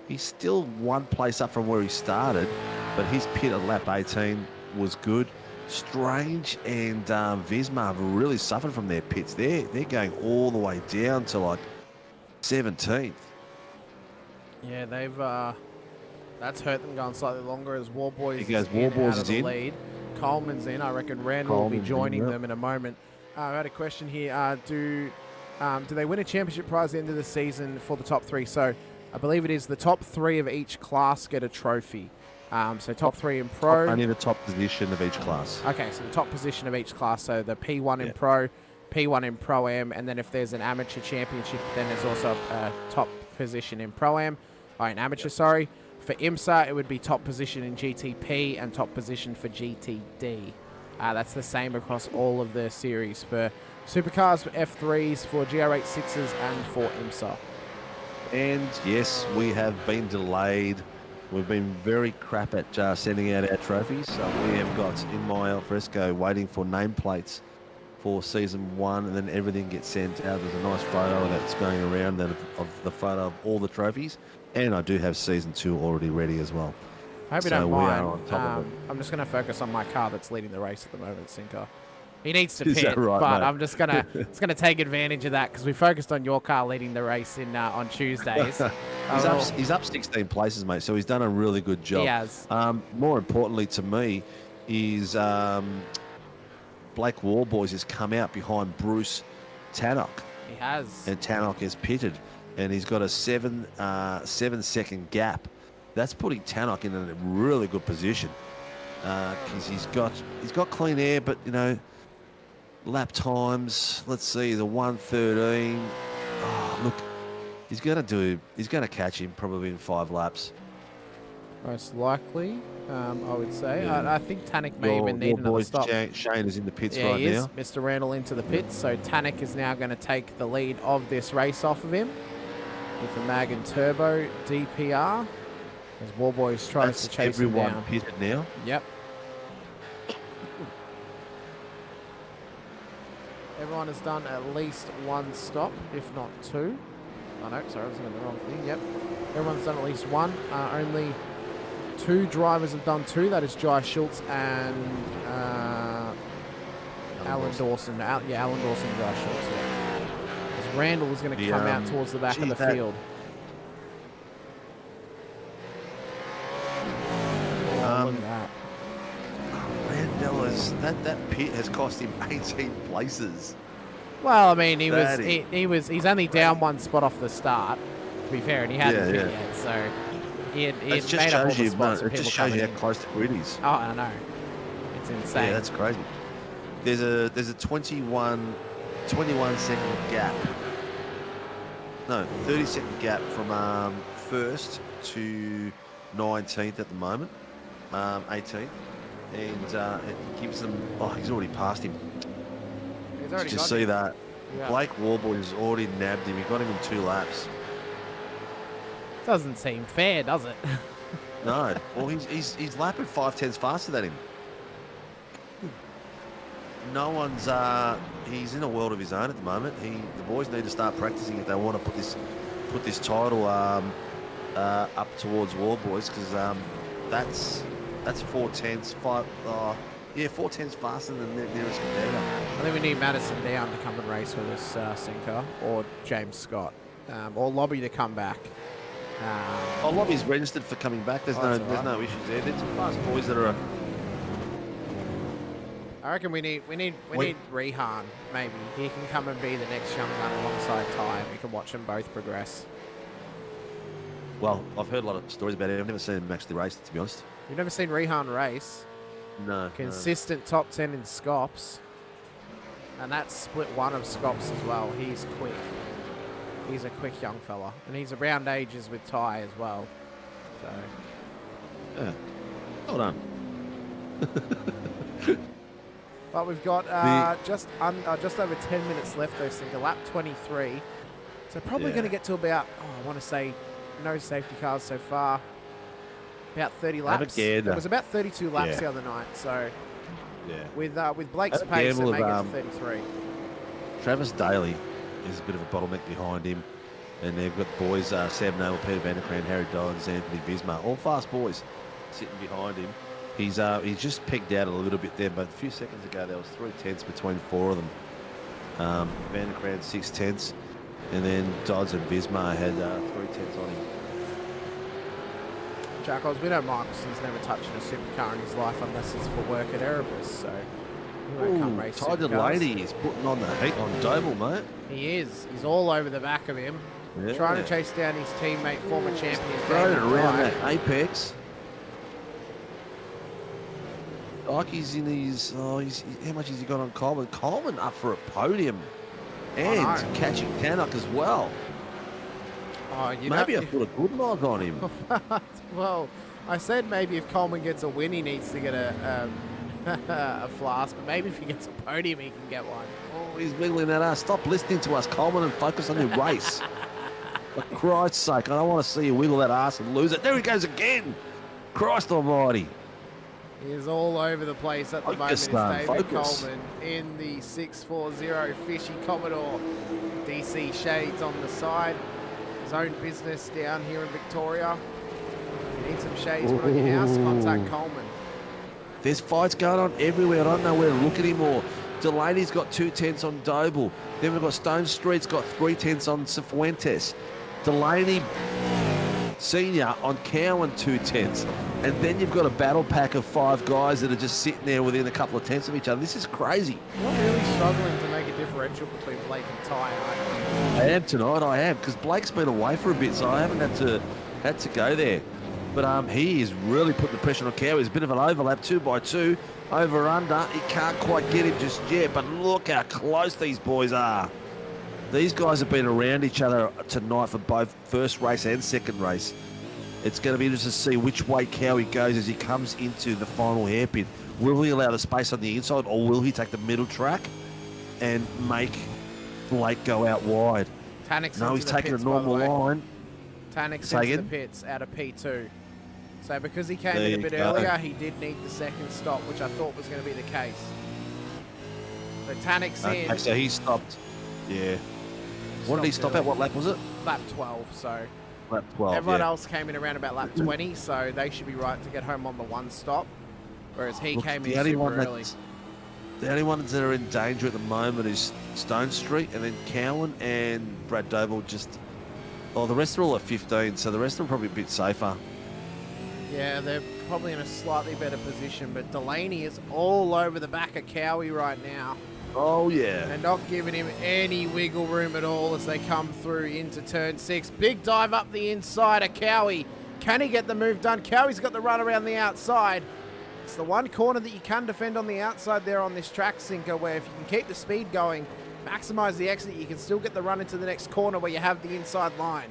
1 place up from where he started, but his pit at lap 18 was good. Strange and Visma have really suffered from their pits. They're going all the way down to like 17th. Yeah, they've that's hurt them going slightly longer as Warboys is in. Lead. Coleman's in. I reckon Randall will be joining them in a moment. I had a question here. Do they win a championship prize at the end of the season for the top 3? So I believe it is the top 3 of each class get a trophy. So top 3 in Pro. Only the top position of each class. Okay, so the top position of each class. So the P1 in Pro, P1 in Pro-Am, and then if there's an amateur championship, then there's also a top position in Pro-Am. In amateur, sorry. For IMSA, it would be top position in GTP and top position for GTD. That's the same across all of the series for Supercars, for F3s, for GR86s, and for IMSA. And yes, we have been delayed. We've been very crap at sending out our trophies. We have got in my alfresco waiting for nameplates for season 1, and then everything gets sent out. There's a nice photo that's going around of the photo of all the trophies. And I do have season 2 already ready as well. I hope you don't mind. I'm just going to focus on my car that's leading the race at the moment, Sinker. He needs to pit, right, but mate? I'm just going to take advantage of that because we focused on your car leading the race on Tuesdays. He's up 16 places, mate. So he's done a really good job. He has. More importantly to me is Blake Warboys has come out behind Bruce Tannock. He has. And Tannock has pitted. And he's got a 7-second gap. That's putting Tannock in a really good position because he's got clean air, but you know, lap times. Let's see, the 1:13. Oh, look, he's gonna catch him probably in 5 laps. Most likely, I would say. I think Tanek may even need another boy stop. Shane is in the pits Yeah, right he is. now. Mr. Randall into the pits, so Tanek is now going to take the lead of this race off of him with the Mag and Turbo DPR. As Warboys tries to chase him everyone down. pitted now. Yep. Everyone has done at least one stop, if not two. Oh no, sorry, I was doing the wrong thing. Yep. Everyone's done at least one. Only two drivers have done two. That is Jai Schultz and Alan Dawson. Alan Dawson and Jai Schultz. Yeah. As Randall is going to come out towards the back of the field. Look at that. Randall is that pit has cost him 18 places. Well, I mean, he's only down one spot off the start. To be fair, and he hadn't hit yet, so he had made up all the spots. It just shows you how close the grid is. Oh, I know. It's insane. Yeah, that's crazy. There's a 21 second gap. No, 30-second gap from first to 19th at the moment, 18th, and it gives them. Oh, he's already passed him. He's already Did you got see him. that? Yeah. Blake Warboy has already nabbed him. He got him in 2 laps. Doesn't seem fair, does it? No. Well, he's lapping 5/10 faster than him. No one's. He's in a world of his own at the moment. The boys need to start practicing if they want to put this title up towards Warboys, because that's 4/10. 4/10 faster than the nearest competitor. I think we need Madison down to come and race with us, Sinker, or James Scott, or Lobby to come back. Lobby's registered for coming back. There's no issues there. There's some fast boys that are. I reckon we need Rehan. Maybe he can come and be the next young gun alongside Ty. We can watch them both progress. Well, I've heard a lot of stories about it. I've never seen him actually race, to be honest. You've never seen Rehan race? No. Consistent top 10 in Scops. And that's split one of Scops as well. He's quick. He's a quick young fella. And he's around ages with Ty as well. So. Yeah. Well done. But we've got just over 10 minutes left, though, Sinker. Lap 23. So probably going to get to about, I want to say, no safety cars so far. About 30 laps. It was about 32 laps the other night. So with Blake's pace, it may get to 33. Travis Daly is a bit of a bottleneck behind him. And they've got boys, Sam Noble, Peter Vanderkrant, Harry Dollins, Anthony Visma, all fast boys sitting behind him. He's just pegged out a little bit there, but a few seconds ago there was 3/10 between 4 of them. Vanderkrant 6/10, and then Dodds and Visma had 3/10 on him. Jackals, we know Michelson's never touching a supercar in his life unless it's for work at Erebus, so he won't come race Ty Delaney is putting on the heat on Doble, mate. He is. He's all over the back of him, trying to chase down his teammate, former champion. Throw it around that apex. Like he's in his, how much has he got on Coleman? Coleman up for a podium and catching Tannock as well. Oh, maybe I put a good log on him. Well, I said maybe if Coleman gets a win, he needs to get a flask, but maybe if he gets a podium, he can get one. Oh, he's wiggling that ass. Stop listening to us, Coleman, and focus on your race. For Christ's sake, I don't want to see you wiggle that ass and lose it. There he goes again. Christ almighty. He is all over the place at the moment. It's David Coleman in the 640 Fishy Commodore. DC shades on the side. His own business down here in Victoria. If you need some shades put on your house, contact Coleman. There's fights going on everywhere. I don't know where to look anymore. Delaney's got 2/10 on Doble. Then we've got Stone Street's got 3/10 on Cifuentes. Delaney Senior on Cowan 2/10. And then you've got a battle pack of 5 guys that are just sitting there within a couple of tenths of each other. This is crazy. You're really struggling to make a differential between Blake and Ty, aren't you? I am tonight, I am, because Blake's been away for a bit, so I haven't had to go there. But he is really putting the pressure on Cowan. It's a bit of an overlap, 2x2, over under. He can't quite get him just yet, but look how close these boys are. These guys have been around each other tonight for both first race and second race. It's going to be interesting to see which way Cowie goes as he comes into the final hairpin. Will he allow the space on the inside, or will he take the middle track and make Blake go out wide? Tannick's No, into he's the taking a pits, by the normal way. line. Tannick's Say into the again? pits out of P2. So because he came There in a you bit go. earlier, he did need the second stop, which I thought was going to be the case. So Tannick's Okay, in. so he stopped. Yeah. What did he stop at? What lap was it? Lap 12, so Lap 12, everyone yeah. else came in around about lap 20, so they should be right to get home on the one stop, whereas he Look, came the in only super one early. The only ones that are in danger at the moment is Stone Street, and then Cowan and Brad Doble just... Oh, the rest are all at 15, so the rest are probably a bit safer. Yeah, they're probably in a slightly better position, but Delaney is all over the back of Cowie right now. Oh, yeah. And not giving him any wiggle room at all as they come through into turn 6. Big dive up the inside of Cowie. Can he get the move done? Cowie's got the run around the outside. It's the one corner that you can defend on the outside there on this track, Sinker, where if you can keep the speed going, maximise the exit, you can still get the run into the next corner where you have the inside line.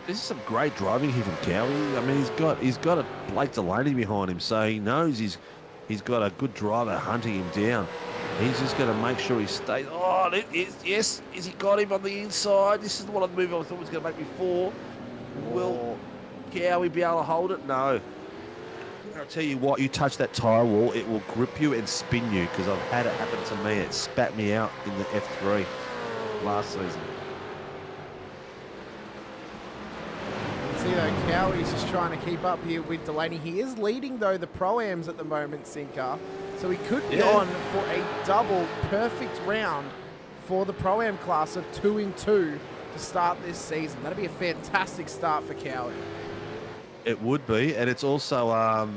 This is some great driving here from Cowie. I mean, he's got a Blake Delaney behind him, so he knows he's got a good driver hunting him down. He's just going to make sure he stays. Oh, yes, he got him on the inside. This is the one of the move I thought was going to make me fall. Will Cowie be able to hold it? No. I'll tell you what, you touch that tyre wall, it will grip you and spin you, because I've had it happen to me. It spat me out in the F3 last season. See though, Cowie's just trying to keep up here with Delaney. He is leading though the Pro-Ams at the moment, Sinker. So he could be on for a double perfect round for the Pro-Am class of 2 in 2 to start this season. That'd be a fantastic start for Cowie. It would be, and it's also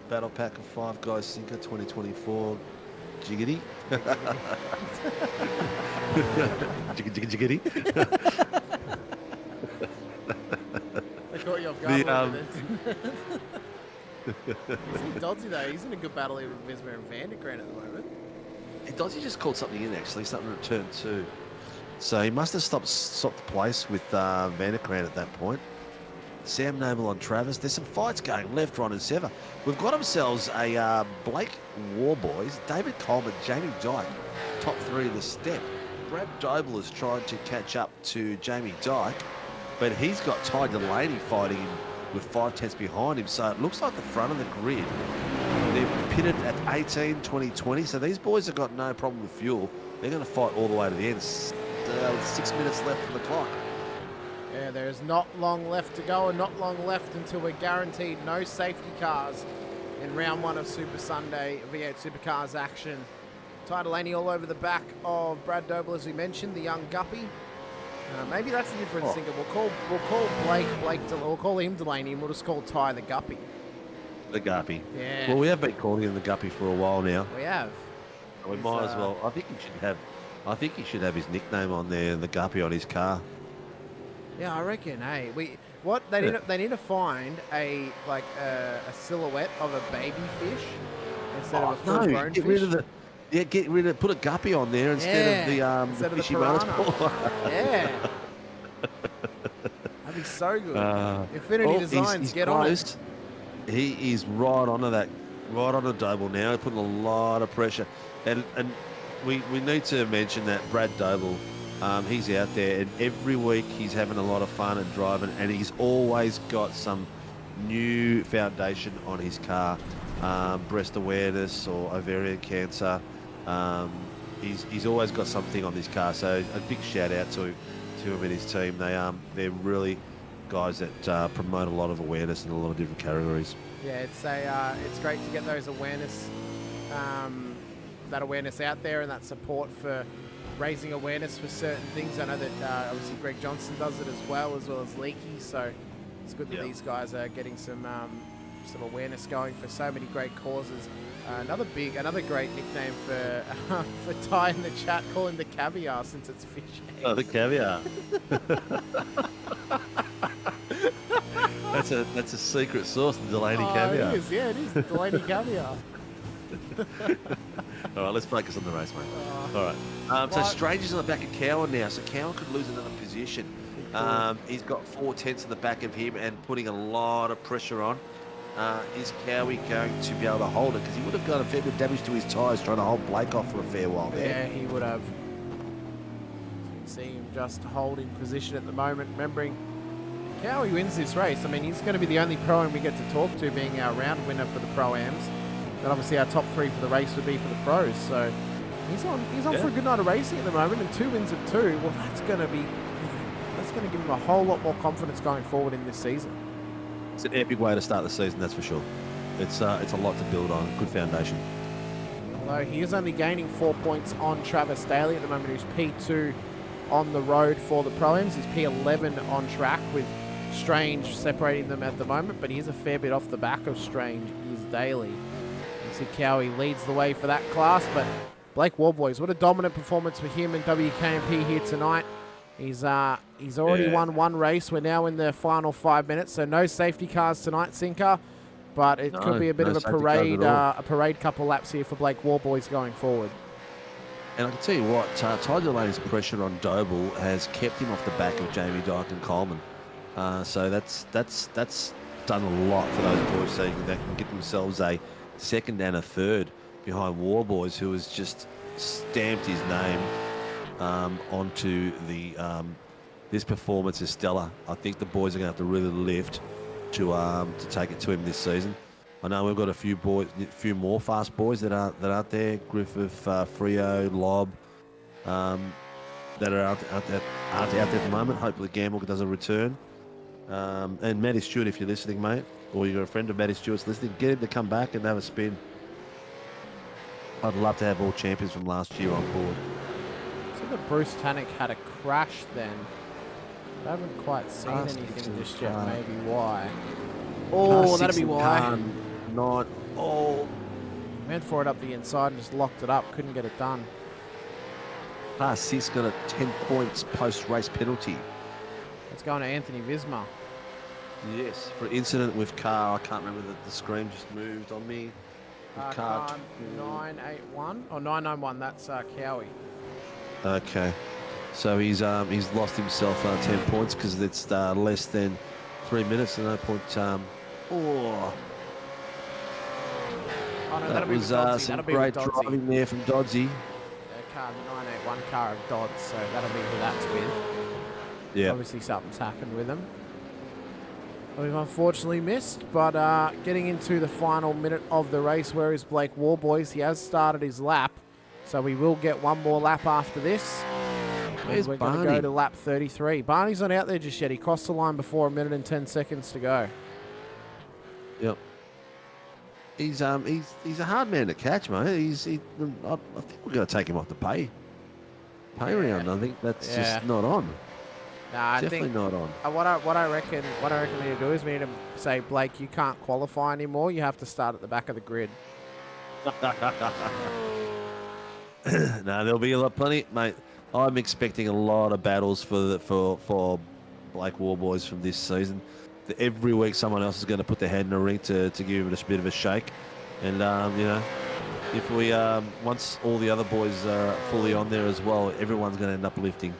Battle Pack of 5 Guys Sinker 2024 Jiggity. Jiggity. They caught you off guard a little bit. Isn't he Doddsy though? He's in a good battle here with Visma and Vandergrant at the moment. Doddsy just called something in actually, something at turn 2. So he must have stopped the place with Vandergrant at that point. Sam Noble on Travis. There's some fights going left, right and centre. We've got ourselves a Blake Warboys, David Coleman, Jamie Dyke, top 3 of the step. Brad Doble is trying to catch up to Jamie Dyke, but he's got Ty Delaney fighting him with 5 tenths behind him. So it looks like the front of the grid. They're pitted at 18, 20, 20. So these boys have got no problem with fuel. They're going to fight all the way to the end. 6 minutes left on the clock. Yeah, there's not long left to go and not long left until we're guaranteed no safety cars in round 1 of Super Sunday V8 Supercars action. Ty Delaney all over the back of Brad Doble, as we mentioned, the young guppy. Maybe that's the difference, Sinker. We'll call we'll call him Delaney, and we'll just call Ty the guppy. The guppy. Yeah. Well, we have been calling him the guppy for a while now. We have. We might as well. I think he should have his nickname on there, the guppy, on his car. Yeah, I reckon. Hey, they need to find a silhouette of a baby fish instead of a full-grown fish. Put a guppy on there instead of the fishy motorsport. Yeah. That'd be so good. Infinity Designs, get on it. He is right onto Doble now, putting a lot of pressure. And we need to mention that Brad Doble, he's out there, and every week he's having a lot of fun and driving, and he's always got some new foundation on his car, breast awareness or ovarian cancer. He's always got something on this car, so a big shout out to him and his team. They're really guys that promote a lot of awareness in a lot of different categories. Yeah, it's great to get those awareness, that awareness out there, and that support for raising awareness for certain things. I know that obviously Greg Johnson does it as well as Leakey, so it's good that these guys are getting some awareness going for so many great causes. Another great nickname for Ty in the chat, call him the caviar since it's fish eggs. Oh, the caviar. That's a secret sauce, the Delaney caviar. It is, yeah, it is the Delaney caviar. All right, let's focus on the race, mate. All right. So Stranger's on the back of Cowan now, so Cowan could lose another position. He's got 4 tenths at the back of him and putting a lot of pressure on. Is Cowie going to be able to hold it? Because he would have got a fair bit of damage to his tyres trying to hold Blake off for a fair while there. Yeah, he would have. So you can see him just holding position at the moment. Remembering, if Cowie wins this race, I mean, he's going to be the only Pro-Am we get to talk to, being our round winner for the Pro-Ams. Then obviously our top 3 for the race would be for the Pros. So he's on for a good night of racing at the moment, and 2 wins of 2. Well, that's going to give him a whole lot more confidence going forward in this season. It's an epic way to start the season, that's for sure. It's a lot to build on. Good foundation. Although he is only gaining 4 points on Travis Daly at the moment, who's P2 on the road for the Pro-Ams. He's P11 on track, with Strange separating them at the moment, but he is a fair bit off the back of Strange. He is Daly. You see Cowie leads the way for that class, but Blake Warboys, what a dominant performance for him and WKMP here tonight. He's already won 1 race. We're now in the final 5 minutes, so no safety cars tonight, Sinker. But it could be a bit of a parade couple laps here for Blake Warboys going forward. And I can tell you what, Ty Delaney's pressure on Doble has kept him off the back of Jamie Dyke and Coleman. So that's done a lot for those boys, so they can get themselves a 2nd and a 3rd behind Warboys, who has just stamped his name onto the this performance is stellar. I think the boys are going to have to really lift to take it to him this season. I know we've got a few more fast boys that are there. Griffith, Frio, Lob, that are out there at the moment. Hopefully Gamble does a return. And Matty Stewart, if you're listening, mate, or you're a friend of Matty Stewart's listening, get him to come back and have a spin. I'd love to have all champions from last year on board. So that Bruce Tannick had a crash then. I haven't quite seen anything just yet, maybe why. Oh, that'd be why. Went for it up the inside and just locked it up, couldn't get it done. Class 6 got a 10 points post-race penalty. It's going to Anthony Visma. Yes, for an incident with car. I can't remember the screen just moved on me. Car 981 or 991. That's Cowie. Okay, so he's lost himself 10 points because it's less than 3 minutes and no point. No, that was some great driving there from Doddsy. Car 981, car of Dodds. So that'll be who that's with. Yeah. Obviously something's happened with him. We've unfortunately missed, but getting into the final minute of the race, where is Blake Warboys? He has started his lap, so we will get 1 more lap after this. Where's we're going to go to lap 33. Barney's not out there just yet. He crossed the line before 1 minute and 10 seconds to go. Yep. He's a hard man to catch, mate. I think we're going to take him off the pay round. I think that's just not on. Nah, definitely not on. What I reckon we need to do is we need to say, Blake, you can't qualify anymore. You have to start at the back of the grid. No, there'll be plenty, mate. I'm expecting a lot of battles for Blake Warboys from this season. Every week, someone else is going to put their hand in the ring to give him a bit of a shake. And if we once all the other boys are fully on there as well, everyone's going to end up lifting.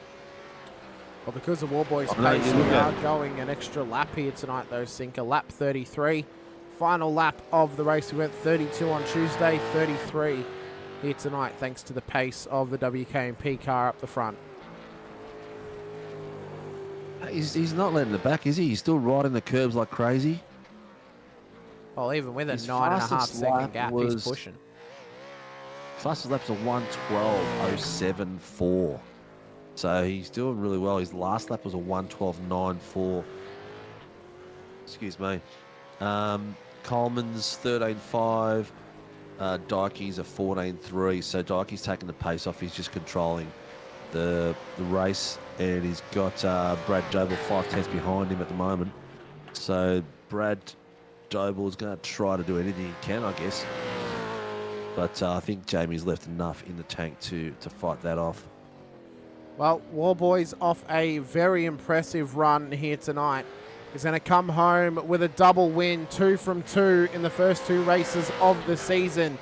Well, because of Warboys' pace, we are going an extra lap here tonight, though, Sinker. Lap 33. Final lap of the race. We went 32 on Tuesday, 33 here tonight, thanks to the pace of the WKMP car up the front. He's not letting it back, is he? He's still riding the curbs like crazy. Well, even with a 9.5 second gap, he's pushing. Fastest lap's a 1:12.074. So he's doing really well. His last lap was a 1:12.94. Excuse me. Coleman's 13.5. Dykey's a 14.3. So Dykey's taking the pace off. He's just controlling the race, and he's got Brad Doble 5 tenths behind him at the moment. So Brad Doble is going to try to do anything he can, I guess. But I think Jamie's left enough in the tank to fight that off. Well, Warboys off a very impressive run here tonight. He's going to come home with a double win, 2 from 2 in the first 2 races of the season.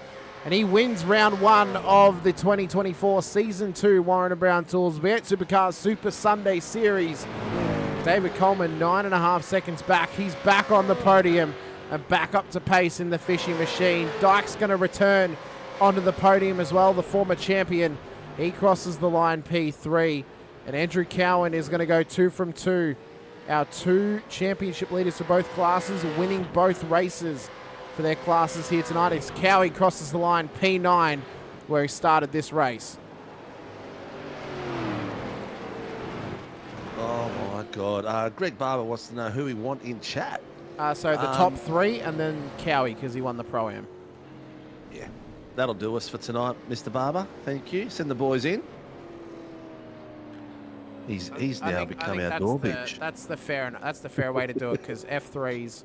And he wins round 1 of the 2024 Season 2 Warren & Brown Tools V8 Supercars Super Sunday Series. David Coleman, 9.5 seconds back. He's back on the podium and back up to pace in the fishing machine. Dyke's going to return onto the podium as well, the former champion. He crosses the line P3. And Andrew Cowan is going to go 2 from 2. Our 2 championship leaders for both classes, winning both races for their classes here tonight. It's Cowie crosses the line P9, where he started this race. Oh my God. Greg Barber wants to know who we want in chat. So the top 3 and then Cowie because he won the Pro-Am. Yeah, that'll do us for tonight, Mr. Barber. Thank you. Send the boys in. He's now become our door bitch. That's the fair way to do it because F3's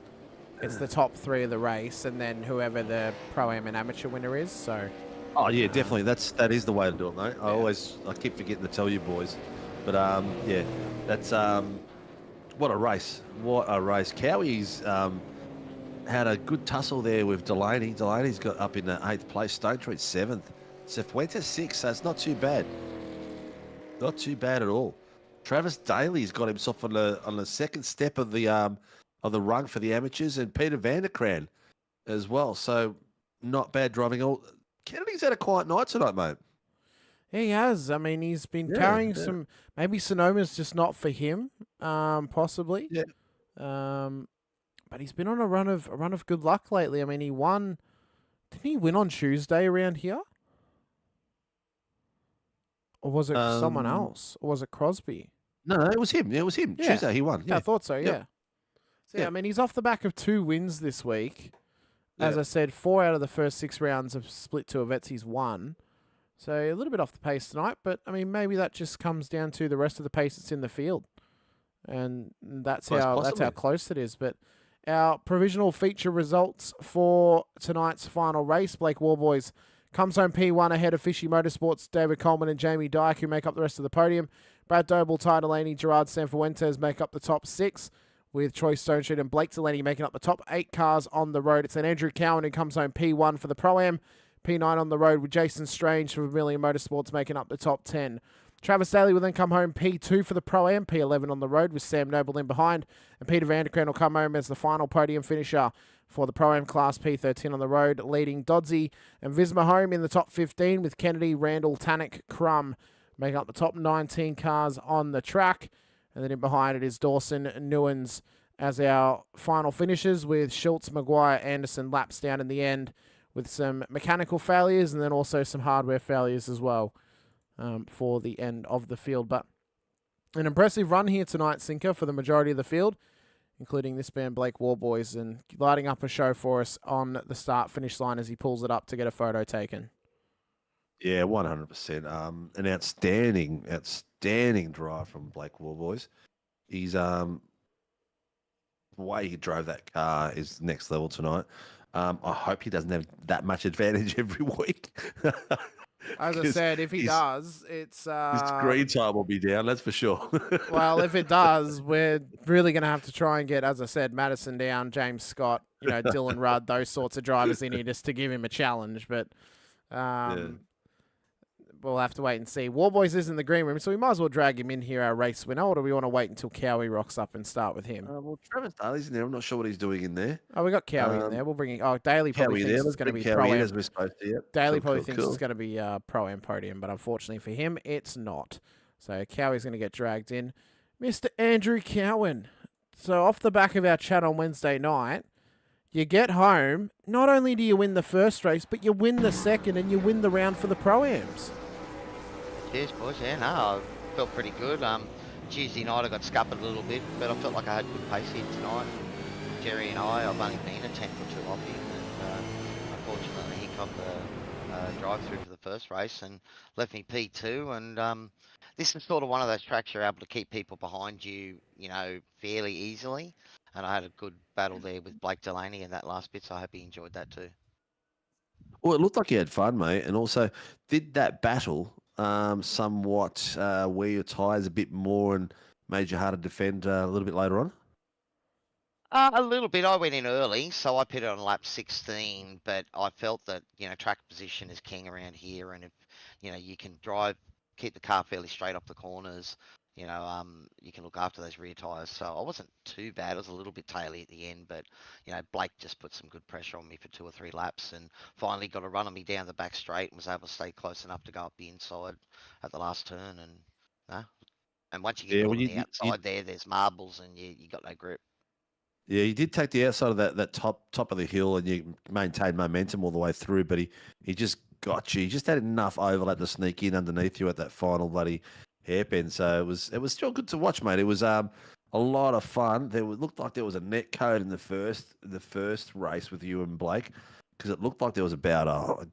it's the top 3 of the race and then whoever the Pro-Am and amateur winner is. So. Oh yeah, definitely. That is the way to do it, mate. I keep forgetting to tell you boys, but yeah, that's what a race. What a race. Cowie's had a good tussle there with Delaney. Delaney's got up in 8th place. Stone Treat 7th. Cifuentes 6th. So it's not too bad. Not too bad at all. Travis Daly's got himself on the second step of the rung for the amateurs, and Peter Vanderkran as well. So not bad driving. All Kennedy's had a quiet night tonight, mate. He has. I mean, he's been carrying some. Maybe Sonoma's just not for him, possibly. Yeah. But he's been on a run of good luck lately. I mean, he won. Didn't he win on Tuesday around here? Or was it someone else? Or was it Crosby? No, it was him. It was him. Yeah. Tuesday he won. Yeah, I thought so, yeah. Yep. So, I mean, he's off the back of 2 wins this week. As I said, 4 out of the first 6 rounds have split to events he's won. So a little bit off the pace tonight, but, I mean, maybe that just comes down to the rest of the pace that's in the field. And that's how close it is. But our provisional feature results for tonight's final race, Blake Warboys comes home P1 ahead of Fishy Motorsports, David Coleman and Jamie Dyke, who make up the rest of the podium. Brad Doble, Ty Delaney, Gerard Sanfuentes make up the top 6, with Troy Stonestreet and Blake Delaney making up the top 8 cars on the road. It's then Andrew Cowan who comes home P1 for the Pro-Am, P9 on the road with Jason Strange for Vermilion Motorsports making up the top 10. Travis Daly will then come home P2 for the Pro-Am, P11 on the road with Sam Noble in behind, and Peter Vanderkran will come home as the final podium finisher for the Pro-Am class, P13 on the road, leading Dodsey and Visma home in the top 15 with Kennedy, Randall, Tannock, Crum making up the top 19 cars on the track. And then in behind it is Dawson and Newens as our final finishers with Schultz, Maguire, Anderson laps down in the end with some mechanical failures and then also some hardware failures as well for the end of the field. But an impressive run here tonight, Sinker, for the majority of the field, including this man, Blake Warboys, and lighting up a show for us on the start-finish line as he pulls it up to get a photo taken. Yeah, 100%. An outstanding drive from Blake Warboys. He's the way he drove that car is next level tonight. I hope he doesn't have that much advantage every week. As I said, if he does, it's... his screen time will be down, that's for sure. Well, if it does, we're really going to have to try and get, as I said, Madison down, James Scott, Dylan Rudd, those sorts of drivers in here just to give him a challenge. But we'll have to wait and see. Warboys is in the green room, so we might as well drag him in here, our race winner, or do we want to wait until Cowie rocks up and start with him? Well, Travis Daly's in there. I'm not sure what he's doing in there. Oh, we got Cowie in there. We'll bring in... Oh, Daly probably thinks it's going to be Pro-Am. As we're supposed to, yep. Daly probably thinks it's going to be Pro-Am podium, but unfortunately for him, it's not. So Cowie's going to get dragged in. Mr. Andrew Cowan. So off the back of our chat on Wednesday night, you get home, not only do you win the first race, but you win the second and you win the round for the Pro-Ams. Cheers, boys. Yeah, no, I felt pretty good. Tuesday night I got scuppered a little bit, but I felt like I had good pace here tonight. Jerry and I've only been a 10th or 2 off him, and unfortunately he copped the drive-through for the first race and left me P2. And this is sort of one of those tracks you're able to keep people behind you, fairly easily. And I had a good battle there with Blake Delaney in that last bit, so I hope he enjoyed that too. Well, it looked like you had fun, mate, and also did that battle somewhat wear your tyres a bit more and made you harder to defend a little bit later on? A little bit. I went in early, so I pitted on lap 16, but I felt that, track position is king around here, and if, you can keep the car fairly straight up the corners, you can look after those rear tyres. So I wasn't too bad. It was a little bit taily at the end, but Blake just put some good pressure on me for 2 or 3 laps, and finally got a run on me down the back straight and was able to stay close enough to go up the inside at the last turn. And once you get caught on the outside there's marbles and you got no grip. Yeah, he did take the outside of that top of the hill, and you maintained momentum all the way through. But he just got you. He just had enough overlap to sneak in underneath you at that final bloody hairpin. So it was still good to watch, mate. It was a lot of fun. Looked like there was a net code in the first race with you and Blake, because it looked like there was about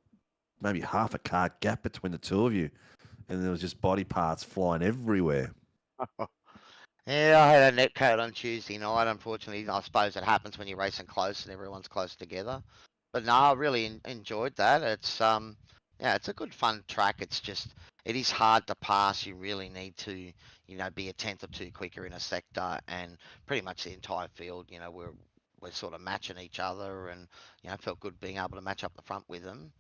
maybe half a car gap between the two of you, and there was just body parts flying everywhere. Yeah, I had a net code on Tuesday night. Unfortunately, I suppose it happens when you're racing close and everyone's close together. But no, I really enjoyed that. It's it's a good fun track. It's just it is hard to pass. You really need to be a tenth or two quicker in a sector, and pretty much the entire field. We're sort of matching each other, and felt good being able to match up the front with them.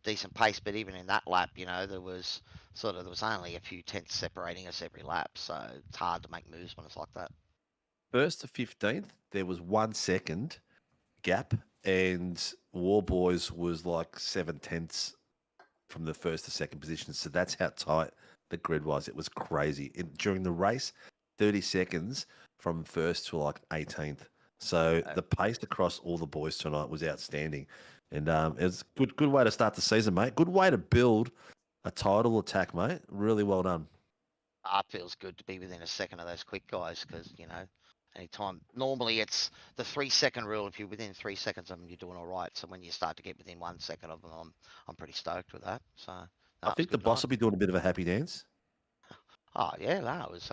Decent pace, but even in that lap, there was only a few tenths separating us every lap, so it's hard to make moves when it's like that. First to 15th, there was 1 second gap, and War Boys was like 7 tenths from the first to second position. So that's how tight the grid was. It was crazy. During the race, 30 seconds from first to like 18th. So the pace across all the boys tonight was outstanding. And it was a good way to start the season, mate. Good way to build a title attack, mate. Really well done. It feels good to be within a second of those quick guys because, anytime. Normally it's the 3-second rule. If you're within 3 seconds of them, you're doing all right. So when you start to get within 1 second of them, I'm pretty stoked with that. So I think the boss will be doing a bit of a happy dance. Oh yeah, it was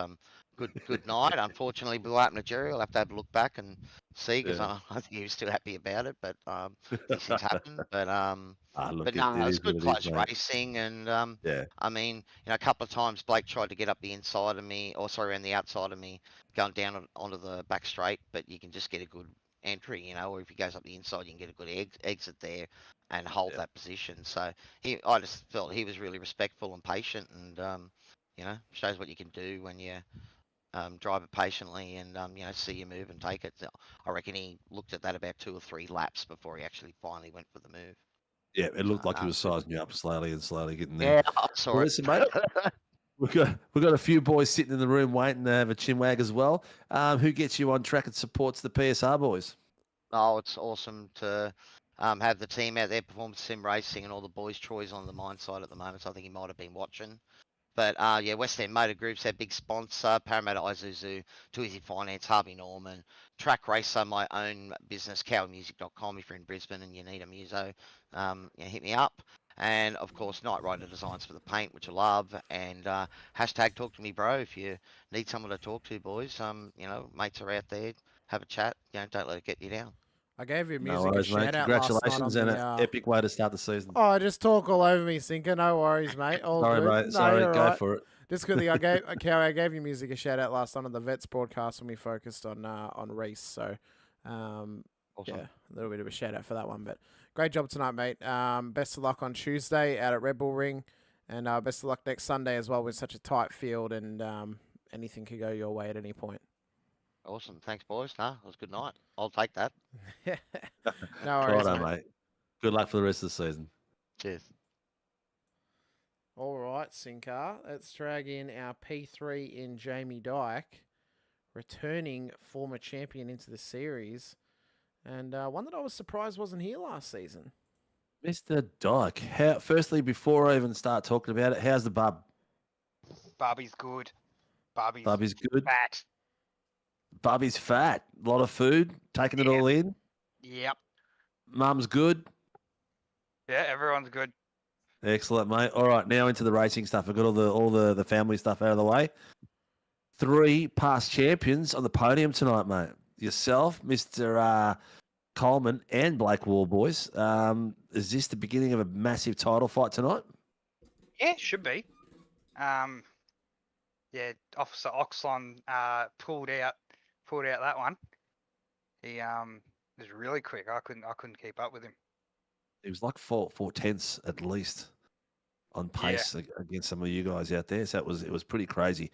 good night. Unfortunately, we'll happen to Jerry. I'll have to have a look back and see because I think he was still happy about it. But these things happen. But no, it was good close racing, and I mean, a couple of times Blake tried to get up the inside of me, or sorry, around the outside of me, going down onto the back straight. But you can just get a good entry, or if he goes up the inside, you can get a good exit there and hold that position. So I just felt he was really respectful and patient, and shows what you can do when you drive it patiently and see you move and take it. So I reckon he looked at that about 2 or 3 laps before he actually finally went for the move. Yeah, it looked like he was sizing you up slowly getting there. Yeah, I saw it. Listen, mate, we've got a few boys sitting in the room waiting to have a chinwag as well. Who gets you on track and supports the PSR boys? Oh, it's awesome to have the team out there, Performance Sim Racing, and all the boys. Troy's on the mine side at the moment, so I think he might have been watching. But West End Motor Group's our big sponsor, Parramatta Isuzu, Too Easy Finance, Harvey Norman, Track Racer, my own business, cowmusic.com. If you're in Brisbane and you need a muso, hit me up. And of course, Night Rider Designs for the paint, which I love. And hashtag talk to me, bro, if you need someone to talk to, boys. Mates are out there, have a chat. Don't let it get you down. I gave you music no worries, a shout mate. out Congratulations, and an epic way to start the season. Oh, just talk all over me, Sinker. No worries, mate. All Sorry, good. mate. No, Sorry, you're go right. for it. Just quickly, I gave you music a shout out last night on the Vets broadcast when we focused on Reese. So, awesome. Yeah, a little bit of a shout out for that one. But great job tonight, mate. Best of luck on Tuesday out at Red Bull Ring, and best of luck next Sunday as well with such a tight field, and anything could go your way at any point. Awesome. Thanks, boys. It was a good night. I'll take that. No worries, mate. Good luck for the rest of the season. Cheers. All right, Sinker. Let's drag in our P3 in Jamie Dyke, returning former champion into the series, and one that I was surprised wasn't here last season. Mr. Dyke, firstly, before I even start talking about it, how's the bub? Barbie's good. Barbie's good. Fat. Bubby's fat. A lot of food, taking it all in. Yep. Mum's good. Yeah, everyone's good. Excellent, mate. All right, now into the racing stuff. I've got all the family stuff out of the way. 3 past champions on the podium tonight, mate. Yourself, Mr. Coleman, and Blake Wall, boys. Is this the beginning of a massive title fight tonight? Yeah, should be. Yeah, Officer Oxlon pulled out that one. He was really quick. I couldn't keep up with him. It was like four tenths at least. on pace against some of you guys out there. So it was pretty crazy.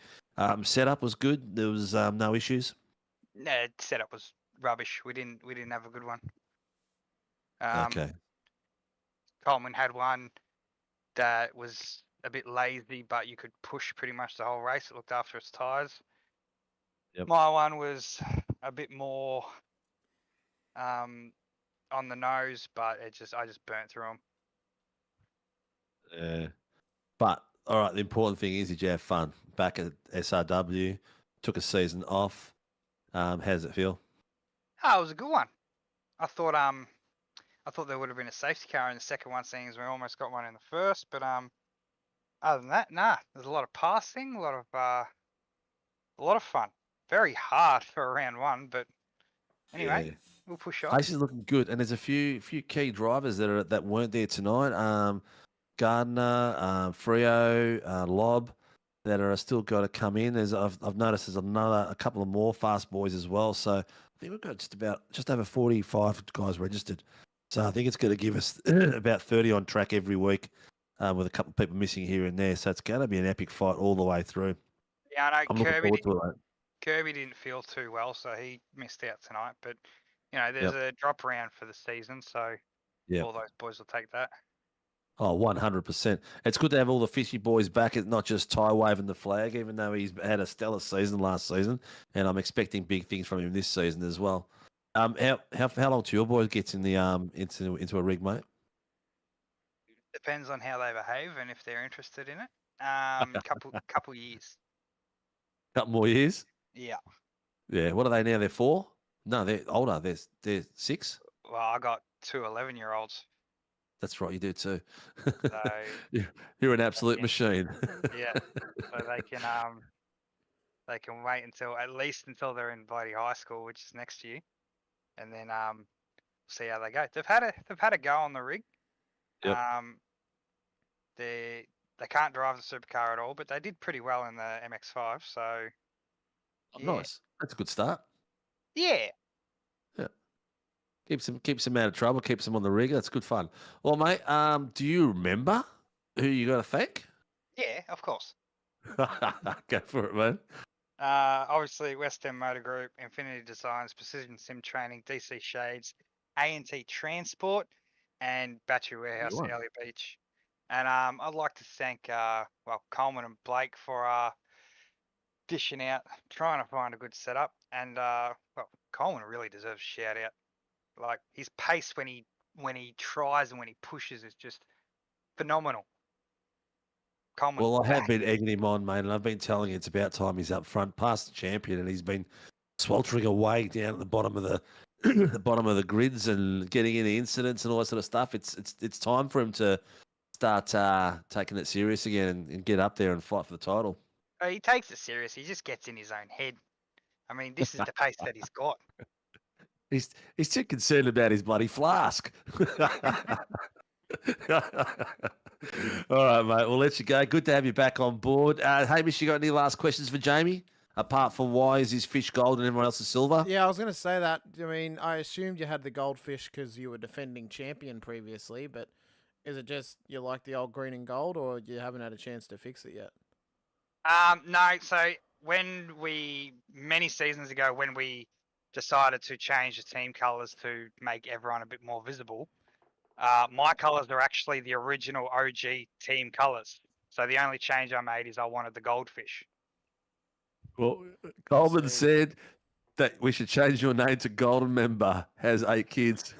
Setup was good. There was no issues. No, setup was rubbish. We didn't have a good one. Okay. Coleman had one that was a bit lazy, but you could push pretty much the whole race. It looked after its tyres. Yep. My one was a bit more on the nose, but I just burnt through them. Yeah. But all right, the important thing is, did you have fun back at SRW? Took a season off. How does it feel? Oh, it was a good one. I thought there would have been a safety car in the second one, seeing as we almost got one in the first. But other than that, nah. There's a lot of passing, a lot of fun. Very hard for round one, but anyway, we'll push on. Pace is looking good, and there's a few key drivers that weren't there tonight. Gardner, Frio, Lob, that are still got to come in. I've noticed there's a couple of more fast boys as well. So I think we've got just over 45 guys registered. So I think it's going to give us about 30 on track every week, with a couple of people missing here and there. So it's going to be an epic fight all the way through. Yeah, I know. I'm looking forward to it. Kirby didn't feel too well, so he missed out tonight. But there's a drop round for the season, so all those boys will take that. Oh, 100%. It's good to have all the fishy boys back. It's not just Ty waving the flag, even though he's had a stellar season last season, and I'm expecting big things from him this season as well. How long to your boys get in the into a rig, mate? Depends on how they behave and if they're interested in it. Couple years. Couple more years? Yeah. Yeah. What are they now? They're 4? No, they're older. They're 6. Well, I got 2 11-year-olds. That's right, you do too. So You're an absolute machine. Yeah. So they can wait until they're in bloody high school, which is next year, and then see how they go. They've had a go on the rig. Yep. They can't drive the supercar at all, but they did pretty well in the MX-5. So Nice. That's a good start. Yeah. Yeah. Keeps them out of trouble. Keeps them on the rig. That's good fun. Well, mate, do you remember who you got to thank? Yeah, of course. Go for it, man. Obviously, West End Motor Group, Infinity Designs, Precision Sim Training, DC Shades, A&T Transport, and Battery Warehouse, Early Beach. And I'd like to thank Coleman and Blake for dishing out, trying to find a good setup. And Coleman really deserves a shout out. Like, his pace when he tries and when he pushes is just phenomenal. Well, I have been egging him on, mate, and I've been telling you it's about time he's up front, past the champion, and he's been sweltering away down at the bottom of the grids and getting into incidents and all that sort of stuff. It's time for him to start taking it serious again and get up there and fight for the title. He takes it serious. He just gets in his own head. I mean, this is the pace that he's got. He's too concerned about his bloody flask. All right, mate. We'll let you go. Good to have you back on board. Hamish, you got any last questions for Jamie? Apart from why is his fish gold and everyone else is silver? Yeah, I was going to say that. I mean, I assumed you had the goldfish because you were defending champion previously, but is it just you like the old green and gold, or you haven't had a chance to fix it yet? No. So many seasons ago, when we decided to change the team colours to make everyone a bit more visible, my colours are actually the original OG team colours. So the only change I made is I wanted the goldfish. Well, Coleman said that we should change your name to Golden Member. Has 8 kids.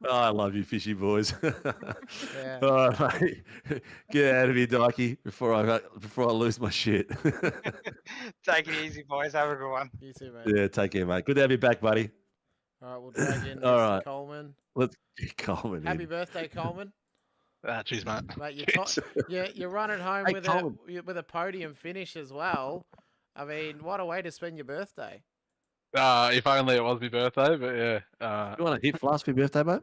Oh, I love you, fishy boys. Yeah. All right, mate. Get out of here, Dikey, before I lose my shit. Take it easy, boys. Have a good one. You too, mate. Yeah, take care, mate. Good to have you back, buddy. All right, we'll drag in All Mr. right. Coleman. Let's get Coleman Happy in. birthday, Coleman. Cheers, mate. Mate, you're running home Hey, with a podium finish as well. I mean, what a way to spend your birthday. If only it was my birthday, but yeah. You want to hit flask for your birthday, mate?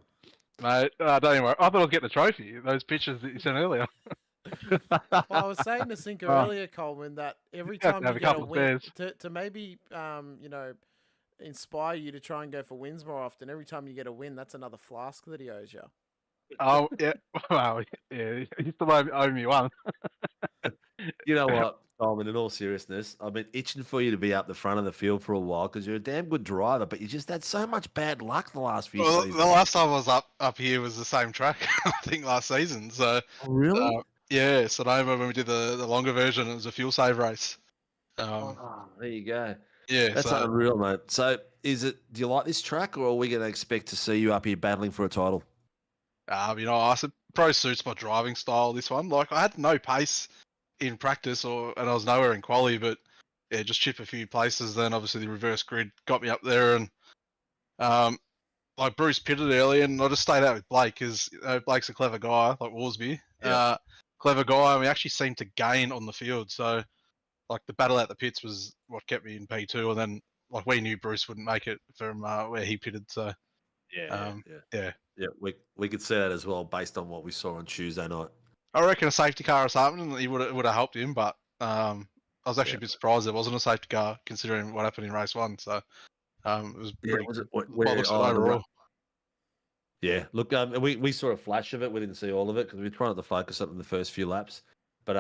Mate, don't even worry. I thought I was getting the trophy. Those pictures that you sent earlier. Well, I was saying to Cinco earlier, Coleman, that every time you get a win, to maybe inspire you to try and go for wins more often. Every time you get a win, that's another flask that he owes you. Oh yeah, well yeah, you still owe me one. You know what, Simon, in all seriousness, I've been itching for you to be up the front of the field for a while because you're a damn good driver, but you just had so much bad luck the last few Well, seasons. the last time I was up here was the same track, I think last season. So Oh, really? yeah, Sonoma when we did the longer version, it was a fuel save race. Oh, there you go. Yeah, That's so unreal, mate. So, do you like this track, or are we going to expect to see you up here battling for a title? I said pro suits my driving style. This one, like I had no pace in practice, and I was nowhere in quali, but yeah, just chip a few places. Then obviously the reverse grid got me up there, and like Bruce pitted early, and I just stayed out with Blake because Blake's a clever guy, like Worsby. Yeah. Clever guy, and we actually seemed to gain on the field. So like the battle out the pits was what kept me in P2, and then like we knew Bruce wouldn't make it from where he pitted. So Yeah. yeah. We could see that as well based on what we saw on Tuesday night. I reckon a safety car or something, he would have helped him, but I was actually a bit surprised there wasn't a safety car considering what happened in race one. So it was pretty. Was it well, looks like overall. Yeah, look, we saw a flash of it. We didn't see all of it because we were trying to focus on it in the first few laps. But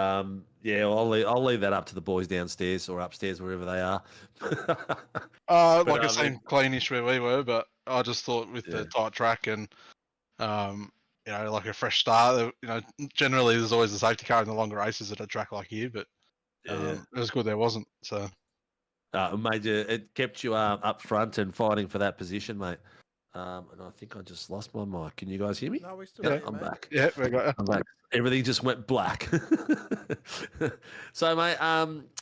yeah, I'll leave that up to the boys downstairs or upstairs, wherever they are. Like it seemed cleanish where we were, but I just thought with the tight track and like a fresh start, generally there's always a safety car in the longer races at a track like here, but it was good there wasn't. So it kept you up front and fighting for that position, mate. And I think I just lost my mic. Can you guys hear me? No, we still I'm mate. back. Yeah, we got you. I'm back. Everything just went black. So, mate,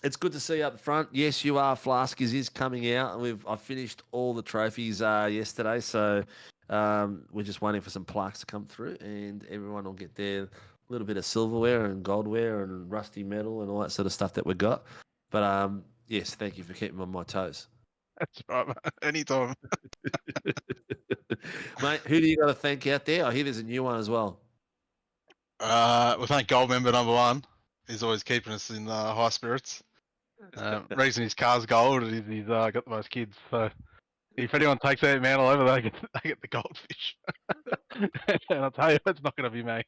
it's good to see you up front. Yes, you are. Flaskers is coming out. I finished all the trophies yesterday, so we're just waiting for some plaques to come through, and everyone will get their little bit of silverware and goldware and rusty metal and all that sort of stuff that we got. But yes, thank you for keeping me on my toes. That's right, mate. Anytime. Mate, who do you got to thank out there? I hear there's a new one as well. We thank Gold Member number 1. He's always keeping us in high spirits. Reason his car's gold is he's got the most kids. So if anyone takes that mantle over, they get the goldfish. And I'll tell you, it's not going to be me.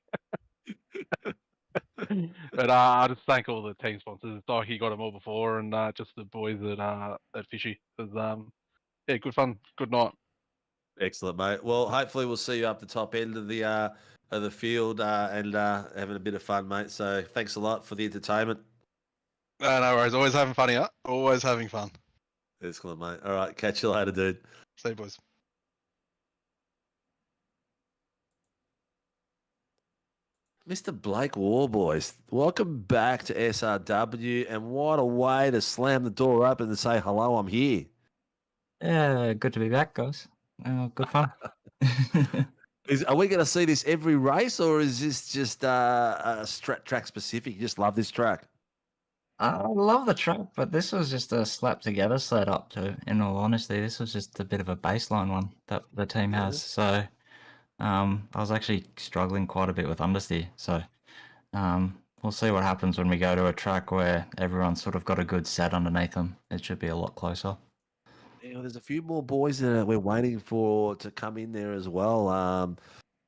But I just thank all the team sponsors. He got them all before, and just the boys at Fishy. It was, yeah, good fun, good night. Excellent, mate. Well, hopefully we'll see you up the top end of the field and having a bit of fun, mate. So thanks a lot for the entertainment. No worries. Always having fun here. Always having fun. Excellent, mate. All right, catch you later, dude. See you, boys. Mr. Blake Warboys, welcome back to SRW, and what a way to slam the door open and say, hello, I'm here. Yeah, good to be back, guys. Good fun. Are we going to see this every race, or is this just track specific? You just love this track? I love the track, but this was just a slap together set up to, in all honesty. This was just a bit of a baseline one that the team has. So I was actually struggling quite a bit with understeer. So we'll see what happens when we go to a track where everyone's sort of got a good set underneath them. It should be a lot closer. Yeah, there's a few more boys that we're waiting for to come in there as well.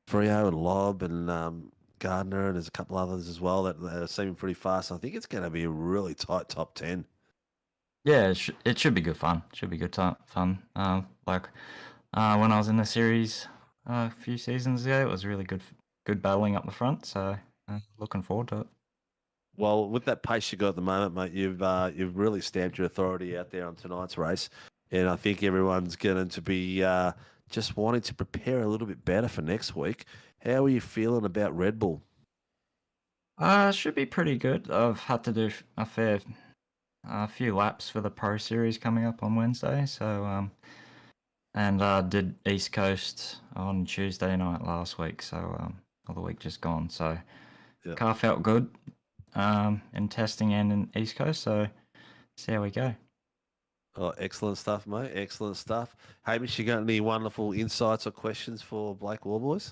Frio and Lob and Gardner, and there's a couple others as well that are seeming pretty fast. I think it's going to be a really tight top 10. Yeah, it should be good fun. Should be good fun. When I was in the series a few seasons ago, it was really good battling up the front. So looking forward to it. Well, with that pace you got at the moment, mate, you've really stamped your authority out there on tonight's race. And I think everyone's going to be just wanting to prepare a little bit better for next week. How are you feeling about Red Bull? Should be pretty good. I've had to do a few laps for the Pro Series coming up on Wednesday. So, and did East Coast on Tuesday night last week. So, the week just gone. So, car felt good in testing and in East Coast. So, see how we go. Oh, excellent stuff, mate. Excellent stuff. Hamish, you got any wonderful insights or questions for Blake Warboys?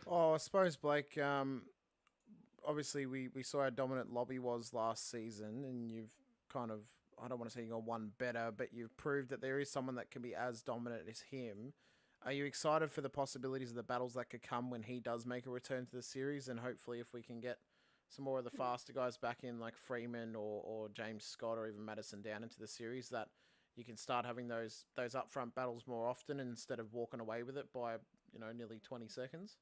Oh, I suppose, Blake, obviously we saw how dominant Lobby was last season, and you've kind of, I don't want to say you got one better, but you've proved that there is someone that can be as dominant as him. Are you excited for the possibilities of the battles that could come when he does make a return to the series? And hopefully if we can get some more of the faster guys back in, like Freeman or James Scott or even Madison down into the series, that you can start having those upfront battles more often instead of walking away with it by, nearly 20 seconds?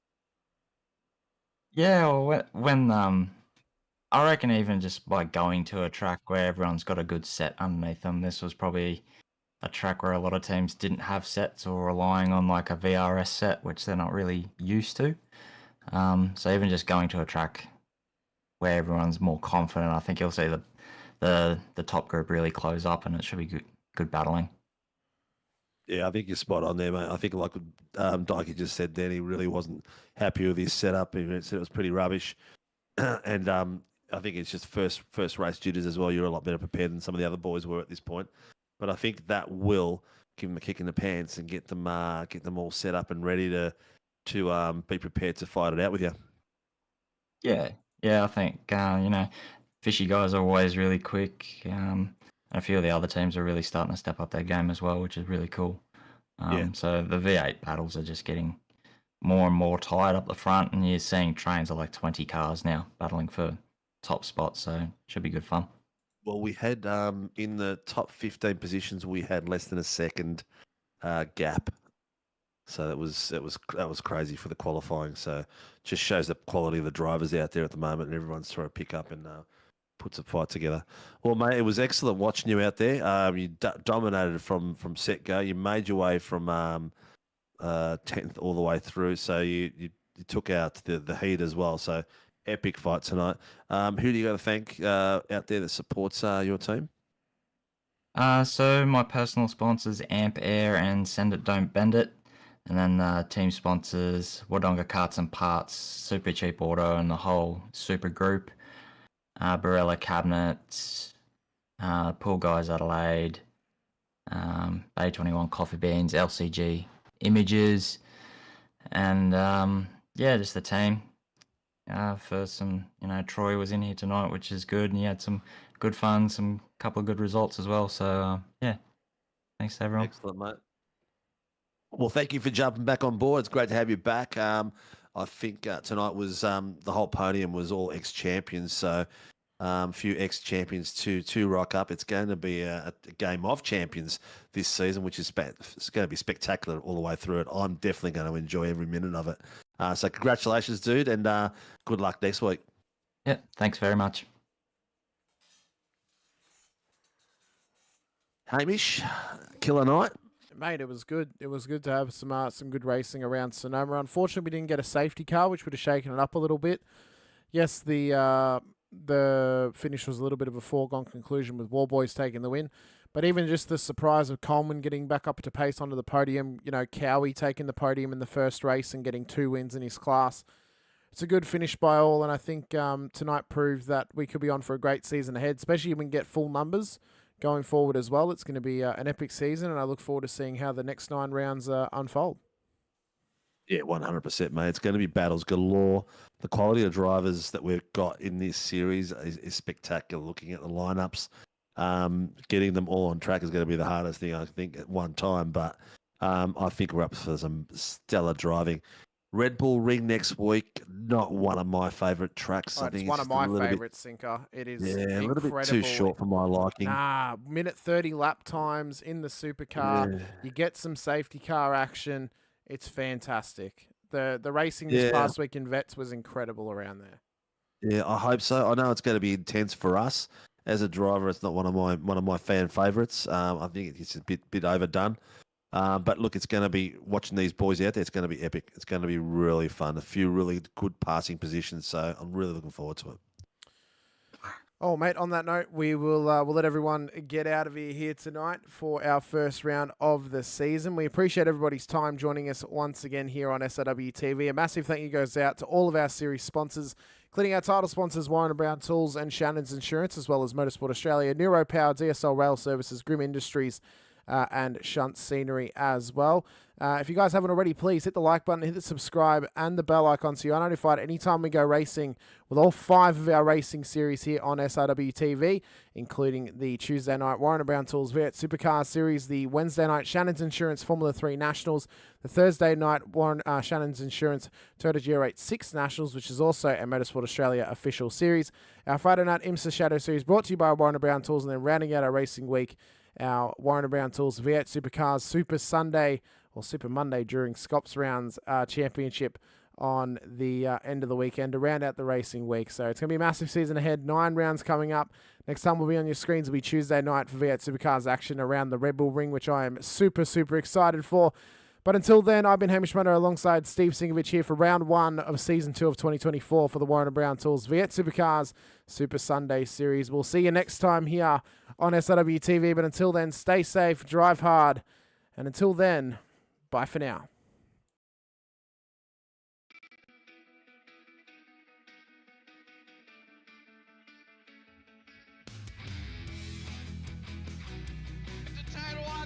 Yeah, or when I reckon even just by going to a track where everyone's got a good set underneath them, this was probably a track where a lot of teams didn't have sets or relying on like a VRS set, which they're not really used to. So even just going to a track where everyone's more confident, I think you'll see the top group really close up, and it should be good battling. Yeah, I think you're spot on there, mate. I think like Dikey just said then, he really wasn't happy with his setup. He said it was pretty rubbish. And I think it's just first race jitters as well. You're a lot better prepared than some of the other boys were at this point. But I think that will give them a kick in the pants and get them all set up and ready to be prepared to fight it out with you. Yeah, I think fishy guys are always really quick. And a few of the other teams are really starting to step up their game as well, which is really cool. So the V8 battles are just getting more and more tight up the front, and you're seeing trains of like 20 cars now battling for top spots, so it should be good fun. Well, we had in the top 15 positions, we had less than a second gap. So that was crazy for the qualifying. So just shows the quality of the drivers out there at the moment, and everyone's trying to pick up and puts a fight together. Well, mate, it was excellent watching you out there. You dominated from set go. You made your way from 10th all the way through. So you took out the heat as well. So epic fight tonight. Who do you got to thank out there that supports your team? So my personal sponsors, Amp Air and Send It Don't Bend It. And then team sponsors, Wodonga Carts and Parts, Super Cheap Auto, and the whole super group. Barella Cabinets, Pool Guys Adelaide, Bay 21 Coffee Beans, LCG Images, and just the team. For some, Troy was in here tonight, which is good, and he had some good fun, some couple of good results as well. So thanks to everyone. Excellent, mate. Well, thank you for jumping back on board. It's great to have you back. I think tonight was the whole podium was all ex-champions, so a few ex-champions to rock up. It's going to be a game of champions this season, which is it's going to be spectacular all the way through it. I'm definitely going to enjoy every minute of it. So congratulations, dude, and good luck next week. Yeah, thanks very much. Hamish, killer night. Mate, it was good. It was good to have some good racing around Sonoma. Unfortunately, we didn't get a safety car, which would have shaken it up a little bit. Yes, the finish was a little bit of a foregone conclusion with Warboys taking the win. But even just the surprise of Coleman getting back up to pace onto the podium, Cowie taking the podium in the first race and getting 2 wins in his class. It's a good finish by all, and I think tonight proved that we could be on for a great season ahead, especially when we get full numbers going forward as well. It's going to be an epic season, and I look forward to seeing how the next 9 rounds unfold. Yeah, 100%, mate. It's going to be battles galore. The quality of drivers that we've got in this series is spectacular. Looking at the lineups, getting them all on track is going to be the hardest thing, I think, at one time. But I think we're up for some stellar driving. Red Bull Ring next week, not one of my favourite tracks. I think it's one of my favourites, Sinker. It is a little bit too short for my liking. Nah, minute 30 lap times in the supercar. Yeah. You get some safety car action. It's fantastic. The racing this past week in Vets was incredible around there. Yeah, I hope so. I know it's going to be intense for us as a driver. It's not one of my fan favourites. I think it's a bit overdone. But look, it's going to be, watching these boys out there, it's going to be epic. It's going to be really fun. A few really good passing positions, so I'm really looking forward to it. Oh, mate, on that note, we'll let everyone get out of here tonight for our first round of the season. We appreciate everybody's time joining us once again here on SRW TV. A massive thank you goes out to all of our series sponsors, including our title sponsors, Warren & Brown Tools and Shannon's Insurance, as well as Motorsport Australia, NeuroPower, DSL Rail Services, Grim Industries, and shunt scenery as well. If you guys haven't already, please hit the like button, hit the subscribe and the bell icon so you're notified anytime we go racing with all 5 of our racing series here on SRW TV, including the Tuesday night Warren & Brown Tools V8 Supercars series, the Wednesday night Shannon's Insurance Formula 3 Nationals, the Thursday night Shannon's Insurance Toyota GR8 6 Nationals, which is also a Motorsport Australia official series, our Friday night IMSA Shadow series brought to you by Warren & Brown Tools, and then rounding out our racing week, our Warren & Brown Tools V8 Supercars Super Sunday or Super Monday during Scops Rounds Championship on the end of the weekend to round out the racing week. So it's going to be a massive season ahead. 9 rounds coming up. Next time we'll be on your screens will be Tuesday night for V8 Supercars action around the Red Bull Ring, which I am super, super excited for. But until then, I've been Hamish Munro alongside Steve Sinkovic here for round 1 of Season 2 of 2024 for the Warren & Brown Tools V8 Supercars Super Sunday Series. We'll see you next time here on SRW TV. But until then, stay safe, drive hard. And until then, bye for now.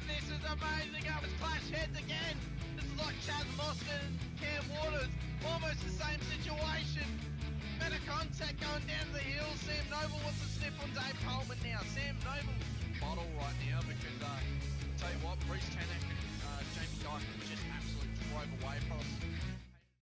This is amazing. I was clash heads again. This is like Chaz Moscow and Cam Waters. Almost the same situation. Better contact going down the hill. Sam Noble wants to snip on Dave Coleman now. Sam Noble bottle right now because tell you what, Bruce Tanak and Jamie Dyke just absolutely drove away from us.